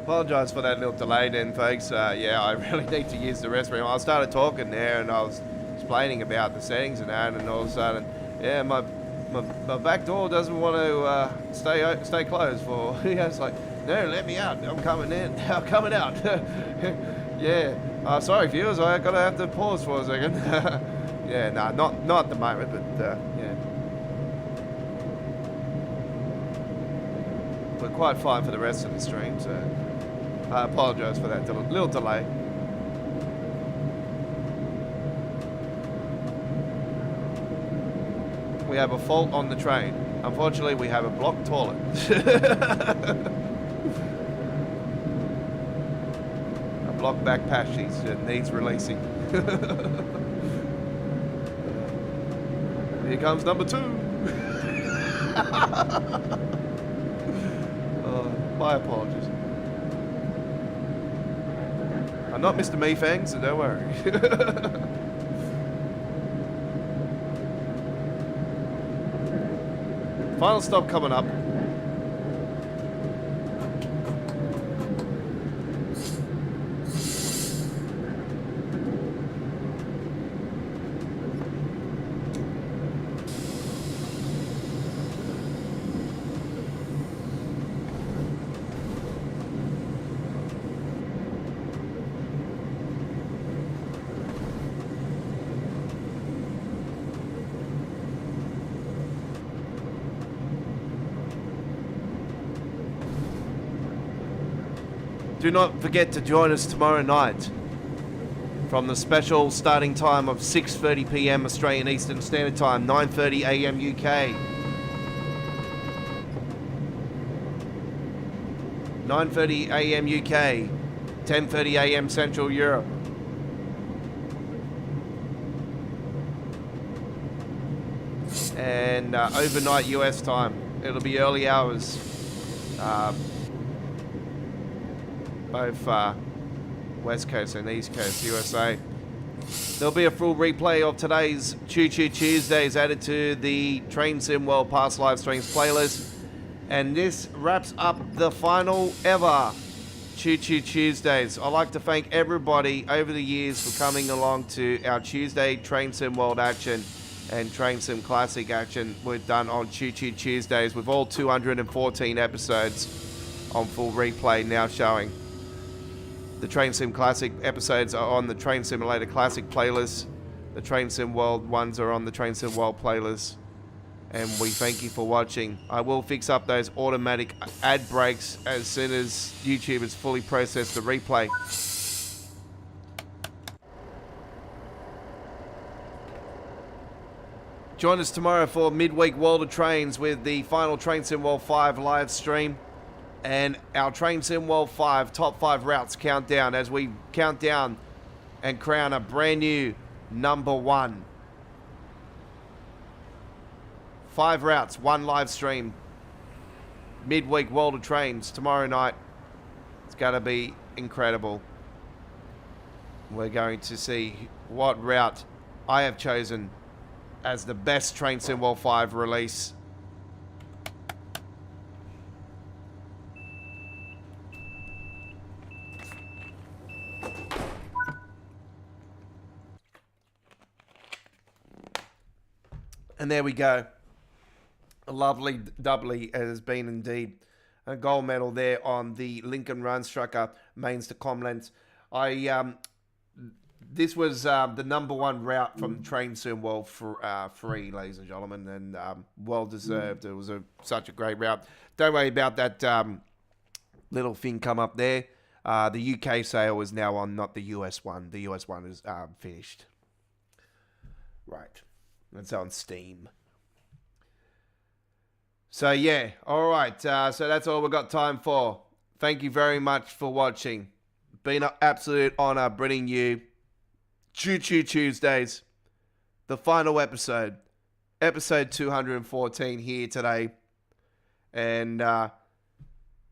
A: Apologise for that little delay then, folks. Yeah, I really need to use the restroom. I started talking there and I was explaining about the settings and that, and all of a sudden, yeah, my back door doesn't want to stay closed for. Yeah, it's like, no, let me out. I'm coming in. I'm coming out. Yeah. Sorry, viewers. I gotta have to pause for a second. Yeah, nah, not at the moment, but yeah. We're quite fine for the rest of the stream, so I apologise for that little delay. We have a fault on the train. Unfortunately, we have a blocked toilet. A blocked back passage that needs releasing. Here comes number 2. My apologies. I'm not Mr. Meefang, so don't worry. Final stop coming up. Do not forget to join us tomorrow night from the special starting time of 6:30 PM Australian Eastern Standard Time, 9:30 AM UK. 9:30 AM UK, 10:30 AM Central Europe. And overnight US time. It'll be early hours. Both West Coast and East Coast USA. There'll be a full replay of today's Choo Choo Tuesdays added to the Train Sim World Past Live Streams playlist. And this wraps up the final ever Choo Choo Tuesdays. I'd like to thank everybody over the years for coming along to our Tuesday Train Sim World action and Train Sim Classic action we've done on Choo Choo Tuesdays with all 214 episodes on full replay now showing. The Train Sim Classic episodes are on the Train Simulator Classic playlist. The Train Sim World ones are on the Train Sim World playlist. And we thank you for watching. I will fix up those automatic ad breaks as soon as YouTube has fully processed the replay. Join us tomorrow for Midweek World of Trains with the final Train Sim World 5 live stream. And our Train Sim World 5 top 5 routes countdown as we count down and crown a brand new number 1. 5 routes, 1 live stream. Midweek World of Trains tomorrow night. It's going to be incredible. We're going to see what route I have chosen as the best Train Sim World 5 release. And there we go. A lovely doubly it has been indeed. a gold medal there on the Lincoln Run Strucker mains to Comlands. This was the number one route from Train Sim World free, ladies and gentlemen, and well deserved. It was such a great route. Don't worry about that little thing come up there. The UK sale is now on, not the US one. The US one is finished. Right. It's on Steam. So, yeah. All right. So, that's all we've got time for. Thank you very much for watching. Been an absolute honor bringing you Choo Choo Tuesdays. The final episode. Episode 214 here today. And,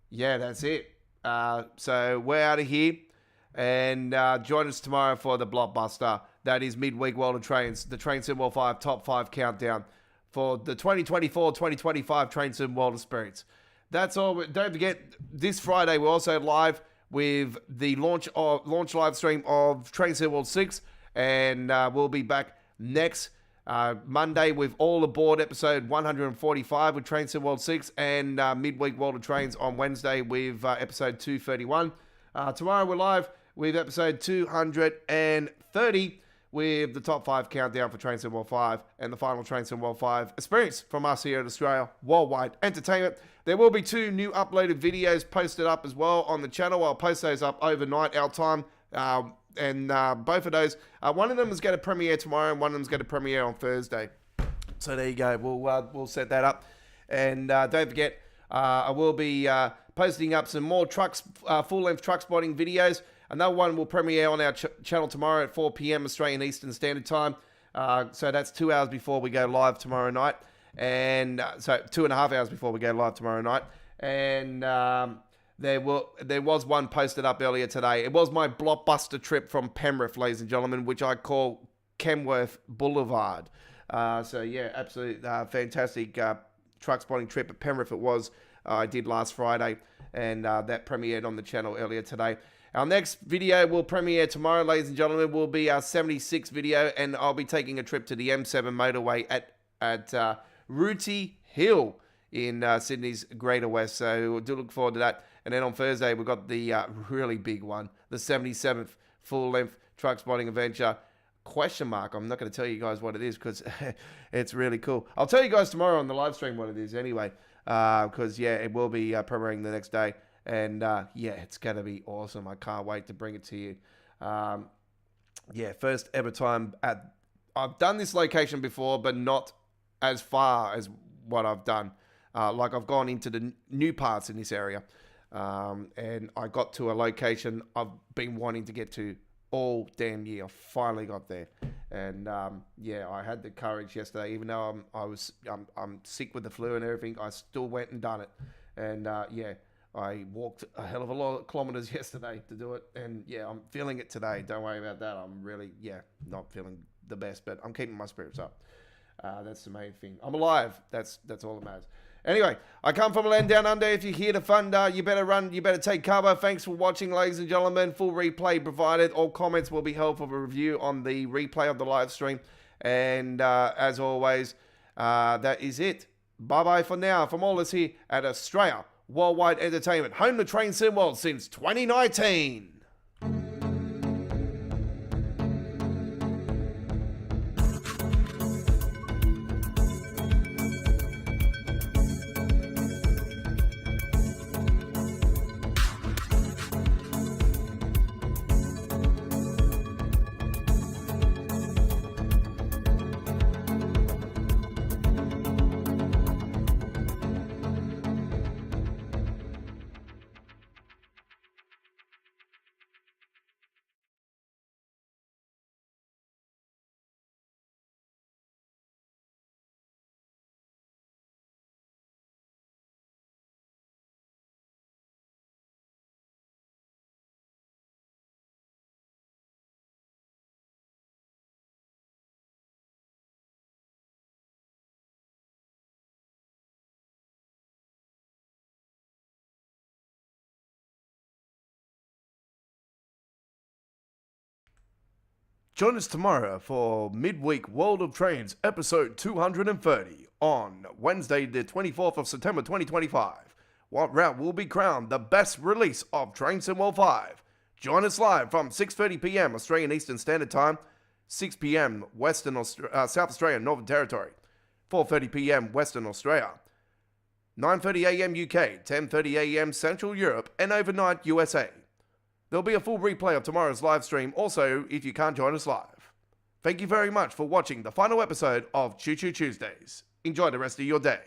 A: yeah, that's it. So, we're out of here. And join us tomorrow for the blockbuster. That is Midweek World of Trains, the Train Sim World 5 Top 5 Countdown for the 2024-2025 Train Sim World Experience. That's all. Don't forget, this Friday we're also live with the launch live stream of Train Sim World 6. And we'll be back next Monday with all aboard episode 145 with Train Sim World 6. And Midweek World of Trains on Wednesday with episode 231. Tomorrow we're live with episode 230 with the top 5 countdown for Train Sim World 5 and the final Train Sim World 5 experience from us here at Australia Worldwide Entertainment. There will be 2 new uploaded videos posted up as well on the channel. I'll post those up overnight our time. And both of those, one of them is going to premiere tomorrow and one of them is going to premiere on Thursday. So there you go. We'll set that up. And don't forget, I will be posting up some more full-length truck spotting videos. Another one will premiere on our channel tomorrow at 4 p.m. Australian Eastern Standard Time. So that's 2 hours before we go live tomorrow night. And so 2.5 hours before we go live tomorrow night. And there was one posted up earlier today. It was my blockbuster trip from Penrith, ladies and gentlemen, which I call Kenworth Boulevard. So yeah, absolute fantastic truck spotting trip at Penrith it was. I did last Friday, and that premiered on the channel earlier today. Our next video will premiere tomorrow, ladies and gentlemen, will be our 76 video, and I'll be taking a trip to the M7 motorway at Rooty Hill in Sydney's Greater West. So do look forward to that. And then on Thursday, we've got the really big one, the 77th full-length truck spotting adventure. Question mark. I'm not going to tell you guys what it is because it's really cool. I'll tell you guys tomorrow on the live stream what it is anyway. Because, yeah, it will be premiering the next day. And, yeah, it's going to be awesome. I can't wait to bring it to you. Yeah, first ever time I've done this location before, but not as far as what I've done. Like, I've gone into the new parts in this area. And I got to a location I've been wanting to get to all damn year. I finally got there. And, yeah, I had the courage yesterday. Even though I'm sick with the flu and everything, I still went and done it. And, yeah, I walked a hell of a lot of kilometers yesterday to do it. And, yeah, I'm feeling it today. Don't worry about that. I'm really, yeah, not feeling the best. But I'm keeping my spirits up. That's the main thing. I'm alive. That's all that matters. Anyway, I come from a land down under. If you're here to fund, you better run. You better take cover. Thanks for watching, ladies and gentlemen. Full replay provided. All comments will be held for a review on the replay of the live stream. And as always, that is it. Bye-bye for now. From all of us here at Australia Worldwide Entertainment, home to Train Sim World since 2019. Join us tomorrow for Midweek World of Trains, episode 230, on Wednesday, the 24th of September 2025, what route will be crowned the best release of Train Sim World 5. Join us live from 6:30 p.m. Australian Eastern Standard Time, 6 p.m. South Australian Northern Territory, 4:30 p.m. Western Australia, 9:30 a.m. UK, 10:30 a.m. Central Europe, and overnight USA. There'll be a full replay of tomorrow's live stream also if you can't join us live. Thank you very much for watching the final episode of Choo Choo Tuesdays. Enjoy the rest of your day.